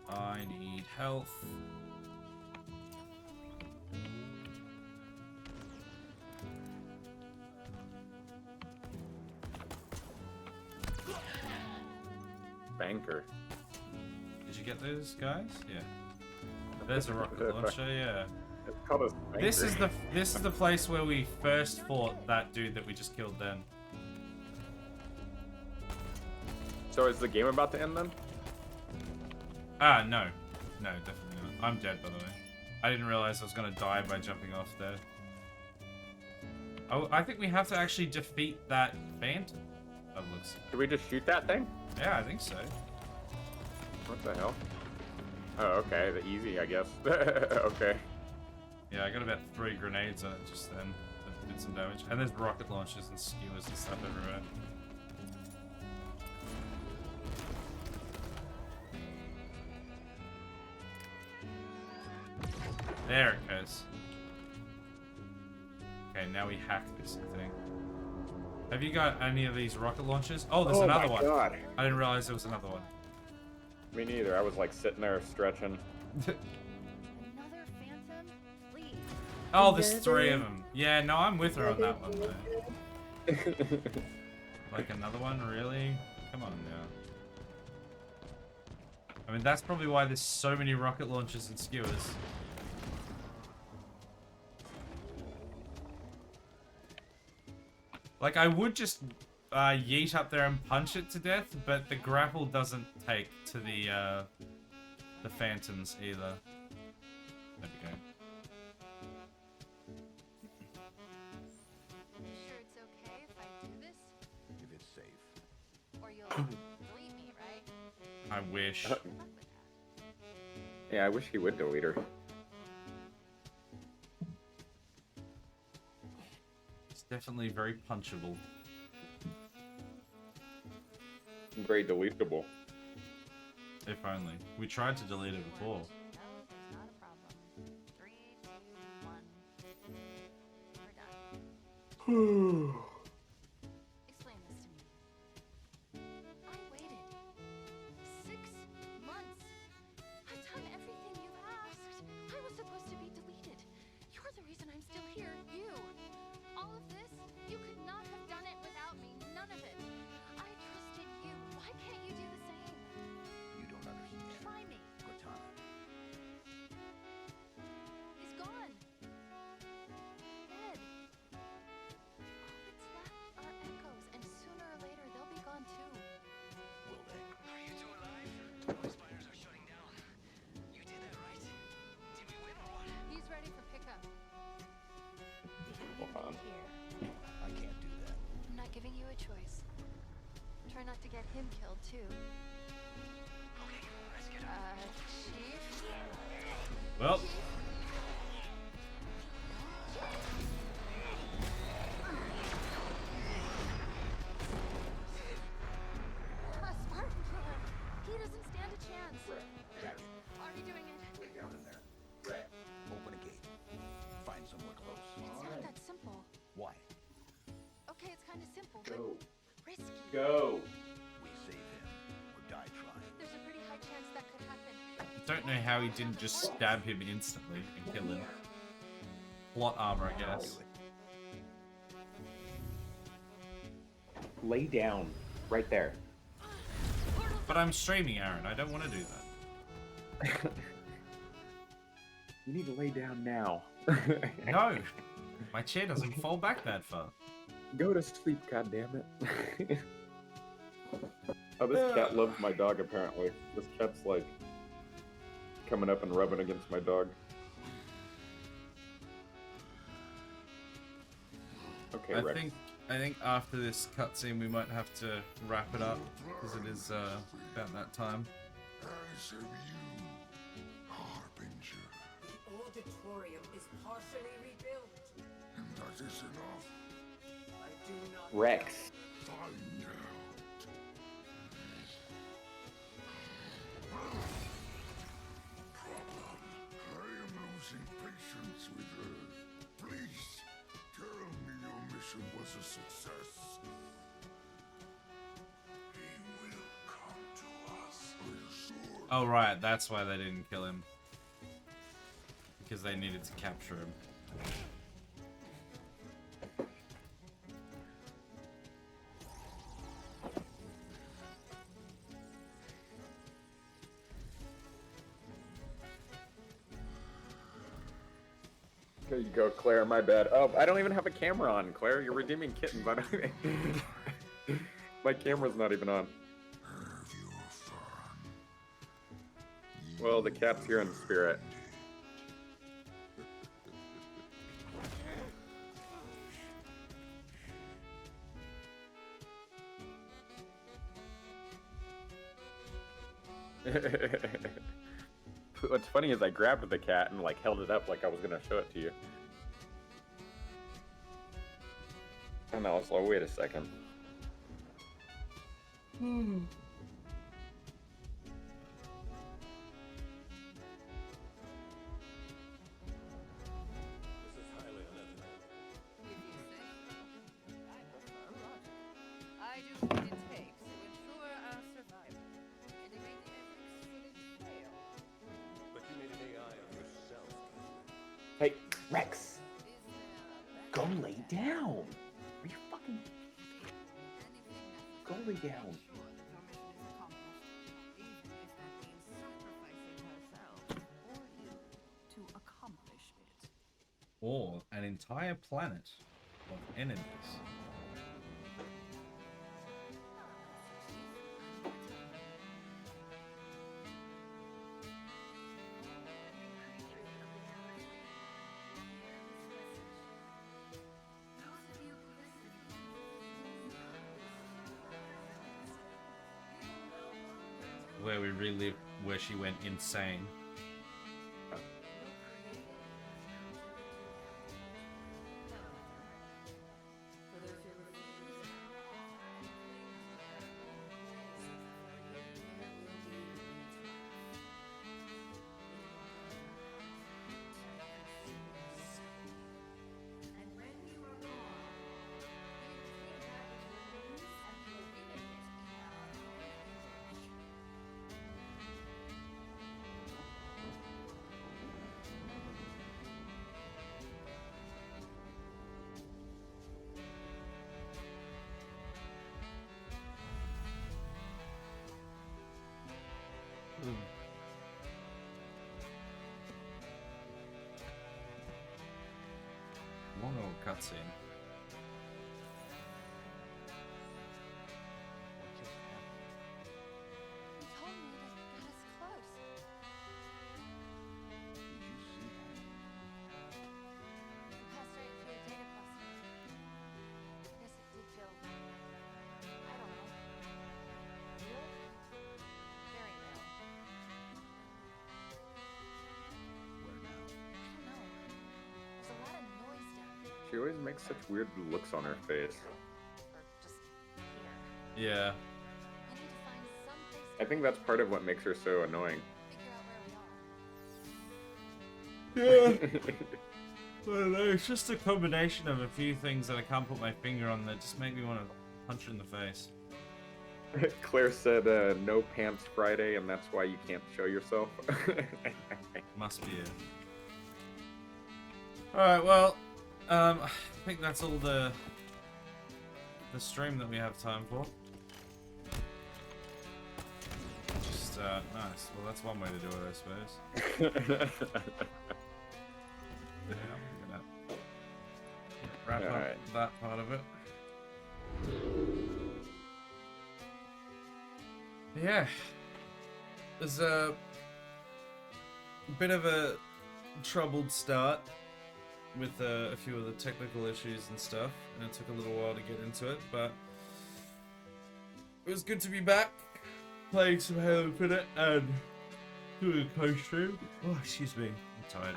I need health. Banker. Did you get those guys? Yeah. There's a rocket launcher. Yeah. It's called a banker. This is the place where we first fought that dude that we just killed then. So is the game about to end then? Ah, no. No, definitely not. I'm dead, by the way. I didn't realize I was gonna die by jumping off there. Oh, I think we have to actually defeat that phantom. That looks. Do we just shoot that thing? Yeah, I think so. What the hell? Oh, okay. The easy, I guess. Okay. Yeah, I got about 3 grenades on it just then. That did some damage. And there's rocket launchers and skewers and stuff everywhere. There it goes. Okay, now we hack this thing. Have you got any of these rocket launchers? Oh, there's another one. God. I didn't realize there was another one. Me neither. I was like sitting there stretching. Another phantom? Please. Oh, there's 3 of them. Yeah, no, I'm with her on that one, though. Like another one? Really? Come on now. I mean, that's probably why there's so many rocket launchers and skewers. Like, I would just yeet up there and punch it to death, but the grapple doesn't take to the phantoms either. There we go. You sure it's okay if I do this? If it's safe. Or you'll delete me, right? I wish. Good luck with that. Yeah, I wish he would delete her. It's definitely very punchable. Very deletable. If only. We tried to delete it before. No, there's not a problem. 3, 2, 1. We're done. Explain this to me. I waited 6 months. I've done everything you've asked. I was supposed to be deleted. You're the reason I'm still here. You. All of this, you could not have done it without me. None of it. I trusted you. Why can't you do the same? You don't understand. Try me. Cortana. He's gone. Dead. All that's left are echoes, and sooner or later they'll be gone too. Will they? Are you two alive? My spiders are shutting down. You did that, right? Did we win or what? He's ready for pickup. Hold on. Here. I can't do that. I'm not giving you a choice. Try not to get him killed too. Okay, let's get Chief? Well, Spartan killer. He doesn't stand a chance. Already doing it. Way down in there. Open a gate. Find somewhere close. It's not that simple. Why? Okay, it's kind of simple, Go. but risky. Go. We save him or die trying. There's a pretty high chance that could happen. I don't know how he didn't just stab him instantly and kill him. Plot armor, I guess. Lay down. Right there. But I'm streaming, Aaron. I don't want to do that. You need to lay down now. No! My chair doesn't fall back that far. Go to sleep, goddammit. Oh, this cat loves my dog, apparently. This cat's like coming up and rubbing against my dog. Okay, I Rex. think after this cutscene we might have to wrap it up because it is about that time. As of you, Harbinger. The auditorium is partially rebuilt. And that is enough. I do not. Rex. Fine now. mission was a success. He will come to us. Are you sure? Oh, right. That's why they didn't kill him. Because they needed to capture him. There you go, Claire. My bad. Oh, I don't even have a camera on, Claire. You're redeeming kittens. I don't... My camera's not even on. Have your fun. Well, the cat's here in spirit. What's funny is I grabbed the cat and like held it up like I was gonna show it to you. And I was like, wait a second. This is highly unethical. If you say so. I prefer logic. I do what it takes to ensure our survival. And to make the ethics should it fail. But you made an AI of yourself, Catherine. Hey, Rex, Is there a go better lay way? down. Are you fucking go lay down? Sure that your mission is accomplished, even if that means sacrificing herself or you to accomplish it. Or an entire planet of enemies. Where we relive where she went insane. Long old cutscene. He told me to get us close. We passed right through the data cluster. Yes, it did feel, I don't know, real? Very real. Where now? I don't know. There's a lot of noise down there. She always makes such weird looks on her face. Or just here. Yeah. I need to find some place I to think that's part of what makes her so annoying. figure out where we are. Yeah. I don't know, it's just a combination of a few things that I can't put my finger on that just make me want to punch her in the face. Claire said, no pants Friday, and that's why you can't show yourself. Must be it. Alright, well, I think that's all the stream that we have time for. Just, nice. Well, that's one way to do it, I suppose. Yeah, I'm gonna wrap up Alright. that part of it. Yeah. There's a bit of a troubled start with a few of the technical issues and stuff, and it took a little while to get into it, but it was good to be back, playing some Halo Infinite and doing a co-stream. Oh, excuse me, I'm tired.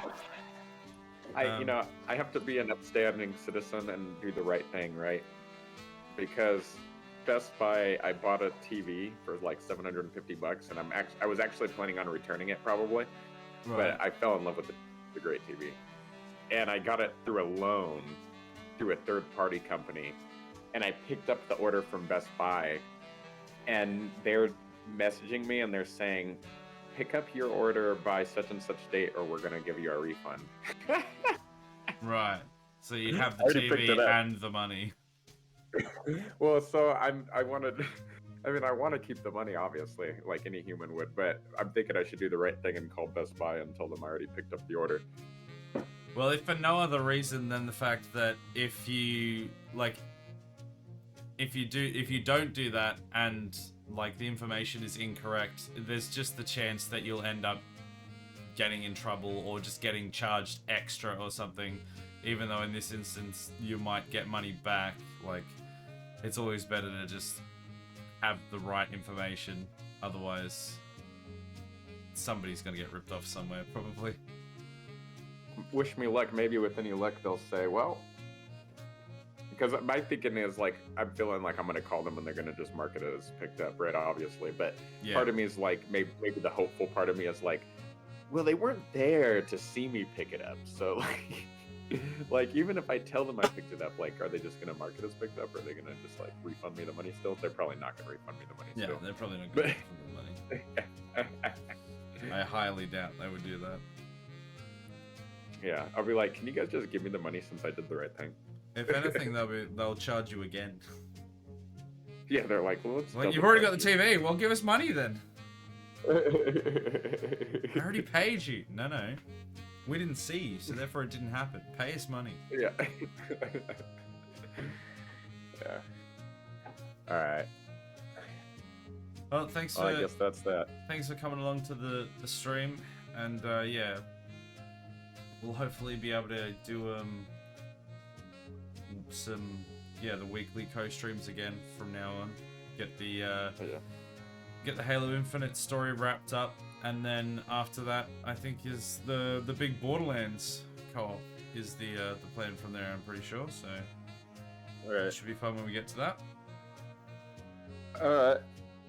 You know, I have to be an upstanding citizen and do the right thing, right? Because Best Buy, I bought a TV for like $750, and I was actually planning on returning it probably, but I fell in love with the great TV, and I got it through a loan through a third-party company, and I picked up the order from Best Buy, and they're messaging me and they're saying, pick up your order by such and such date or we're going to give you a refund. Right. So you have the I already picked TV it up. and the money. Well, so I wanted, I mean, I want to keep the money, obviously, like any human would, but I'm thinking I should do the right thing and call Best Buy and tell them I already picked up the order. Well, if for no other reason than the fact that if you don't do that and like the information is incorrect, there's just the chance that you'll end up getting in trouble or just getting charged extra or something, even though in this instance you might get money back. Like, it's always better to just have the right information, otherwise somebody's gonna get ripped off somewhere probably. Wish me luck. Maybe with any luck they'll say, well, because my thinking is like, I'm feeling like I'm gonna call them and they're gonna just mark it as picked up, right? Obviously, but Yeah. part of me is like, maybe the hopeful part of me is like, well, they weren't there to see me pick it up, so like, like even if I tell them I picked it up, like, are they just gonna mark it as picked up, or are they gonna just like refund me the money still? They're probably not gonna refund me the money Yeah, still. they're probably not gonna give the money. I highly doubt they would do that. Yeah, I'll be like, can you guys just give me the money since I did the right thing? If anything, they'll charge you again. Yeah, they're like, well, let's. Like, you've already got the TV. Well, give us money then. I already paid you. No. We didn't see you, so therefore it didn't happen. Pay us money. Yeah. Yeah. All right. Well, thanks Well, for I guess that's that. thanks for coming along to the stream, and yeah, we'll hopefully be able to do the weekly co-streams again from now on. Get the Halo Infinite story wrapped up, and then after that, I think is the big Borderlands co-op is the plan from there. I'm pretty sure. So All right. it should be fun when we get to that. All right.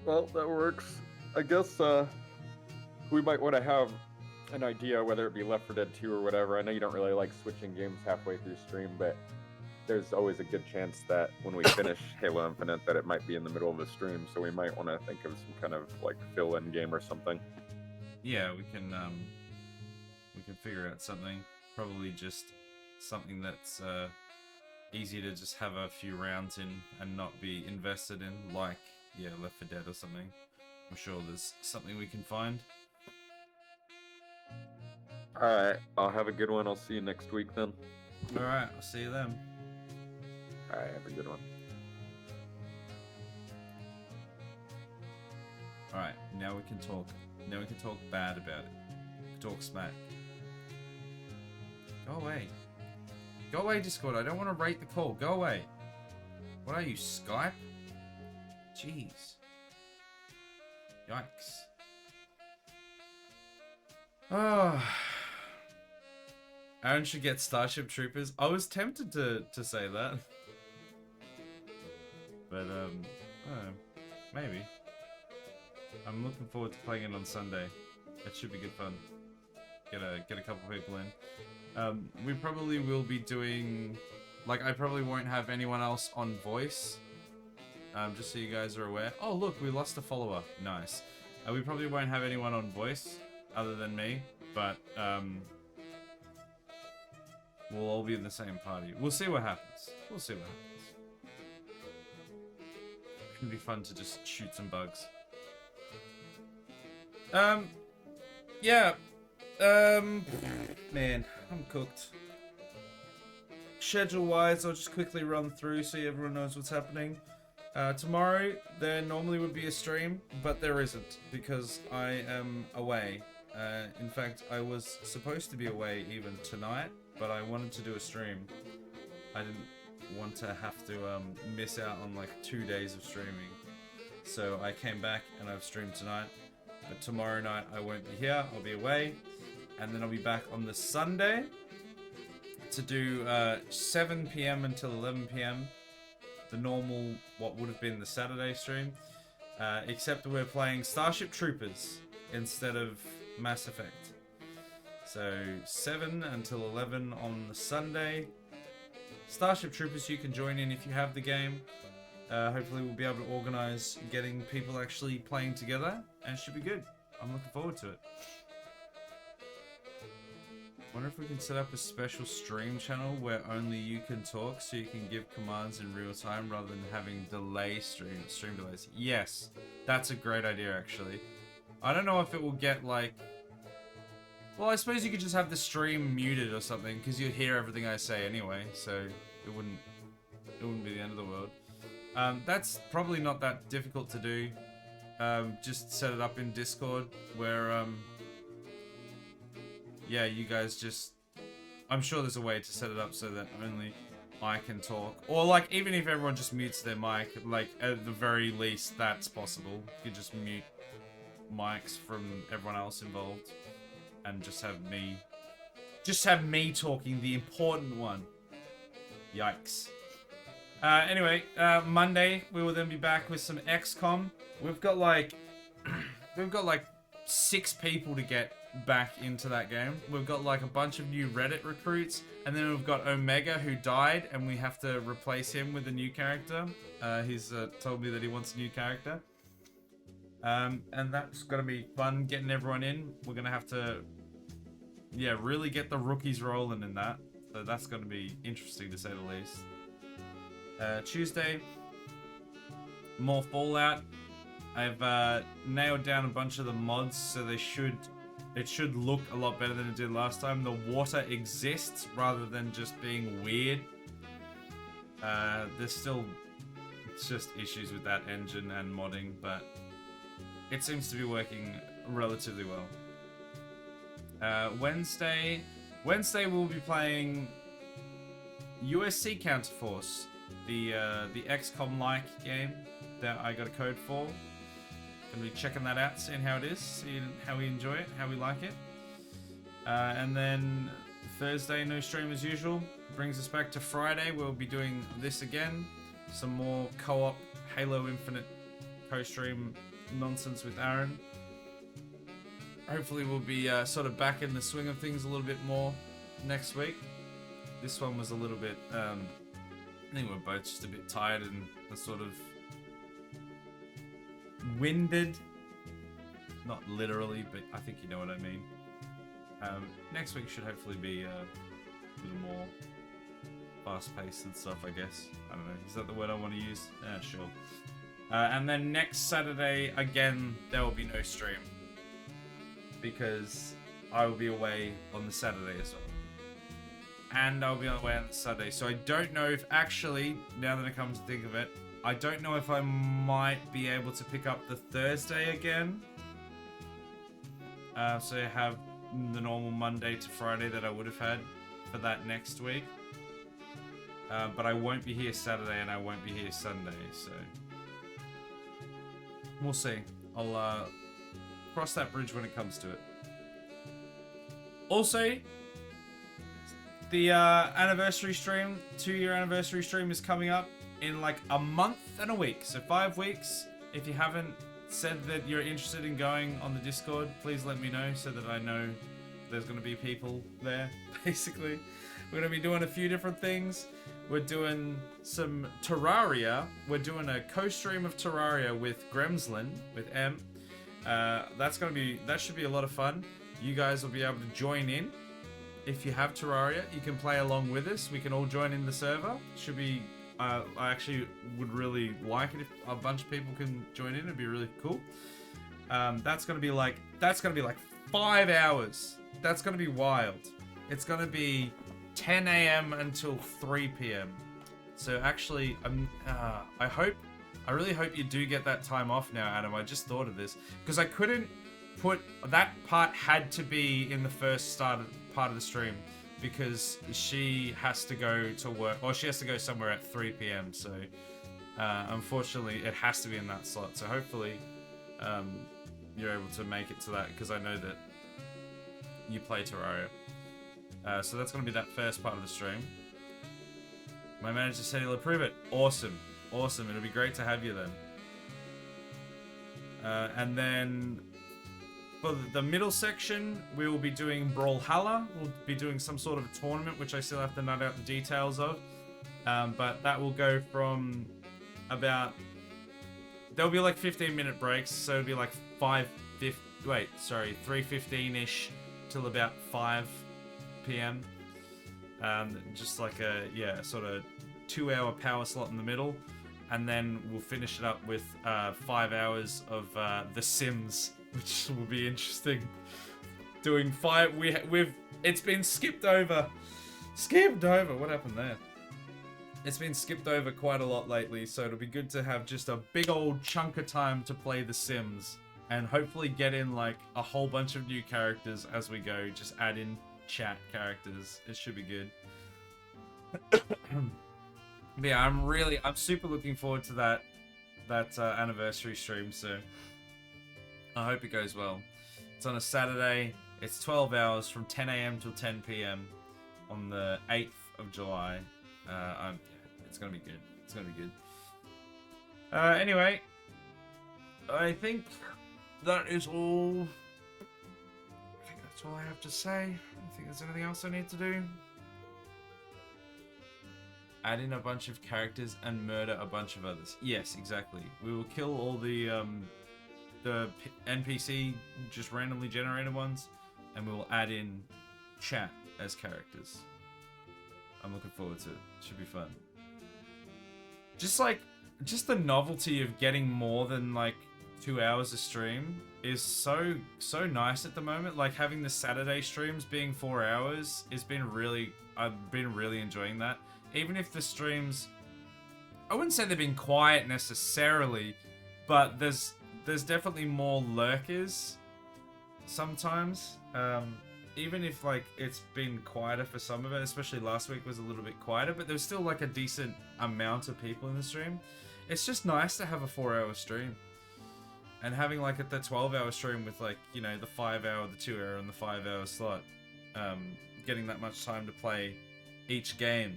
Well, that works. I guess we might want to have an idea whether it be Left 4 Dead 2 or whatever. I know you don't really like switching games halfway through stream, but there's always a good chance that when we finish Halo Infinite that it might be in the middle of the stream, so we might want to think of some kind of like fill-in game or something. Yeah, we can figure out something. Probably just something that's easy to just have a few rounds in and not be invested in, like Left 4 Dead or something. I'm sure there's something we can find. All right. I'll have a good one. I'll see you next week then. All right, I'll see you then. All right. Have a good one. All right, now we can talk. Now we can talk bad about it. We can talk smack. Go away. Go away, Discord. I don't want to rate the call. Go away. What are you, Skype? Jeez. Yikes. Oh. Aaron should get Starship Troopers. I was tempted to say that. But, maybe. I'm looking forward to playing it on Sunday. It should be good fun. Get a couple people in. We probably will be doing... Like, I probably won't have anyone else on voice. Just so you guys are aware. Oh, look, we lost a follower. Nice. We probably won't have anyone on voice other than me. But, we'll all be in the same party. We'll see what happens. We'll see what happens. It's gonna be fun to just shoot some bugs. Yeah. Man, I'm cooked. Schedule-wise, I'll just quickly run through so everyone knows what's happening. Tomorrow, there normally would be a stream, but there isn't, because I am away. In fact, I was supposed to be away even tonight, but I wanted to do a stream. I didn't want to have to miss out on like 2 days of streaming. So I came back and I've streamed tonight. But tomorrow night I won't be here, I'll be away. And then I'll be back on the Sunday to do 7 PM until 11 PM. The normal, what would have been the Saturday stream. Except we're playing Starship Troopers instead of Mass Effect. So 7 until 11 on the Sunday. Starship Troopers, you can join in if you have the game. Hopefully we'll be able to organize getting people actually playing together, and it should be good. I'm looking forward to it. Wonder if we can set up a special stream channel where only you can talk, so you can give commands in real time rather than having stream delays. Yes, that's a great idea actually. I don't know if it will get like... Well, I suppose you could just have the stream muted or something, because you'd hear everything I say anyway, so it wouldn't be the end of the world. That's probably not that difficult to do. Just set it up in Discord where, yeah, you guys just... I'm sure there's a way to set it up so that only I can talk. Or, like, even if everyone just mutes their mic, like, at the very least, that's possible. You could just mute mics from everyone else involved and just have me talking, the important one. Yikes. Anyway, Monday we will then be back with some XCOM. We've got like 6 people to get back into that game. We've got like a bunch of new Reddit recruits, and then we've got Omega who died, and we have to replace him with a new character. He's told me that he wants a new character. And that's gonna be fun getting everyone in. We're gonna have to, yeah, really get the rookies rolling in that. So that's gonna be interesting to say the least. Tuesday, more Fallout. I've nailed down a bunch of the mods, so it should look a lot better than it did last time. The water exists rather than just being weird. There's still just issues with that engine and modding, but it seems to be working relatively well. Wednesday we'll be playing USC Counterforce, the XCOM-like game that I got a code for. Gonna be checking that out, seeing how it is, seeing how we enjoy it, how we like it. And then Thursday, no stream as usual. Brings us back to Friday. We'll be doing this again. Some more co-op Halo Infinite co-stream nonsense with Aaron. Hopefully we'll be sort of back in the swing of things a little bit more next week. This one was a little bit, I think we're both just a bit tired and sort of winded. Not literally, but I think you know what I mean. Next week should hopefully be a little more fast-paced and stuff, I guess. I don't know. Is that the word I want to use? Yeah, sure. And then next Saturday, again, there will be no stream. Because I will be away on the Saturday as well. And I'll be away on the Sunday. So I don't know if actually, now that I come to think of it, I don't know if I might be able to pick up the Thursday again. So I have the normal Monday to Friday that I would have had for that next week. But I won't be here Saturday and I won't be here Sunday, so we'll see. I'll cross that bridge when it comes to it. Also, the anniversary stream, 2-year anniversary stream is coming up in like a month and a week. So 5 weeks. If you haven't said that you're interested in going on the Discord, please let me know so that I know there's going to be people there, basically. We're going to be doing a few different things. We're doing some Terraria. We're doing a co-stream of Terraria with Gremslin, with M. That should be a lot of fun. You guys will be able to join in. If you have Terraria, you can play along with us. We can all join in the server. Should be, I actually would really like it if a bunch of people can join in. It'd be really cool. That's gonna be like 5 hours. That's gonna be wild. It's gonna be 10 a.m. until 3 p.m. So actually, I really hope you do get that time off now, Adam. I just thought of this because I couldn't put that part had to be in the first part of the stream because she has to go to work, or she has to go somewhere at 3 p.m. So unfortunately, it has to be in that slot. So hopefully, you're able to make it to that because I know that you play Terraria. So that's going to be that first part of the stream. My manager said he'll approve it. Awesome. Awesome. It'll be great to have you then. And then for the middle section, we will be doing Brawlhalla. We'll be doing some sort of a tournament, which I still have to nut out the details of. But that will go from about... There'll be like 15-minute breaks, so it'll be like 3:15-ish till about 5 p.m. Just like a, yeah, sort of 2-hour power slot in the middle. And then we'll finish it up with 5 hours of The Sims, which will be interesting. Doing 5... It's been skipped over. What happened there? It's been skipped over quite a lot lately, so it'll be good to have just a big old chunk of time to play The Sims. And hopefully get in, like, a whole bunch of new characters as we go. Just add in chat characters. It should be good. But yeah, I'm super looking forward to that anniversary stream, so I hope it goes well. It's on a Saturday. It's 12 hours from 10 a.m. till 10 p.m. on the 8th of July. It's gonna be good. It's gonna be good. Anyway, I think that is all. I think that's all I have to say. I don't think there's anything else I need to do. Add in a bunch of characters and murder a bunch of others. Yes, exactly. We will kill all the NPC, just randomly generated ones, and we will add in chat as characters. I'm looking forward to it. Should be fun. Just the novelty of getting more than like 2 hours a stream is so nice at the moment. Like having the Saturday streams being 4 hours has been I've been really enjoying that. Even if the streams, I wouldn't say they've been quiet necessarily, but there's definitely more lurkers sometimes. Even if like it's been quieter for some of it, especially last week was a little bit quieter, but there was still like a decent amount of people in the stream. It's just nice to have a 4-hour stream. And having like the 12-hour stream with like, you know, the 5-hour, the 2-hour, and the 5-hour slot. Getting that much time to play each game.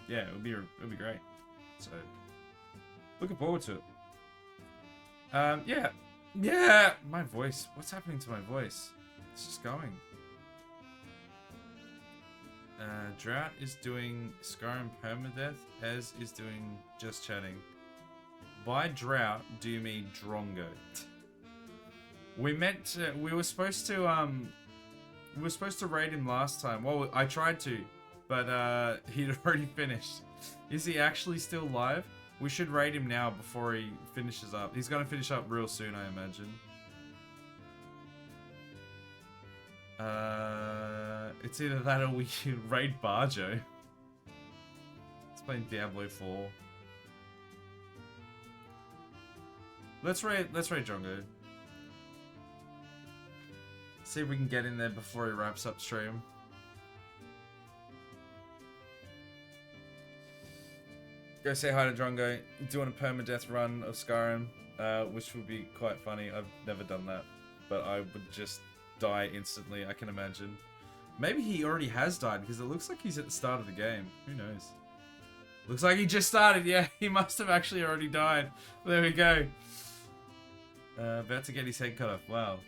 Yeah, it'll be great. So, looking forward to it. Yeah, my voice. What's happening to my voice? It's just going. Drought is doing Skyrim permadeath. Ez is doing just chatting. By Drought, do you mean Drongo? We were supposed to raid him last time. Well, I tried to, but he'd already finished. Is he actually still live? We should raid him now before he finishes up. He's gonna finish up real soon, I imagine. It's either that or we can raid Barjo. It's playing Diablo 4. Let's raid Drongo. See if we can get in there before he wraps up stream. Go say hi to Drongo. Doing a permadeath run of Skyrim, which would be quite funny. I've never done that, but I would just die instantly, I can imagine. Maybe he already has died, because it looks like he's at the start of the game. Who knows? Looks like he just started. Yeah, he must have actually already died. There we go. About to get his head cut off. Wow.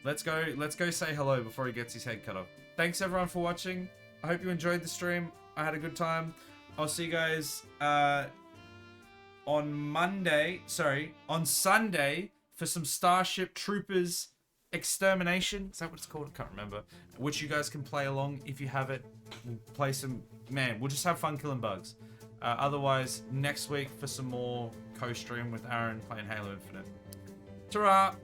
Let's go say hello before he gets his head cut off. Thanks everyone for watching. I hope you enjoyed the stream. I had a good time. I'll see you guys on Sunday for some Starship Troopers Extermination. Is that what it's called? I can't remember. Which you guys can play along if you have it. We'll play some... Man, we'll just have fun killing bugs. Otherwise, next week for some more co-stream with Aaron playing Halo Infinite. Ta-ra!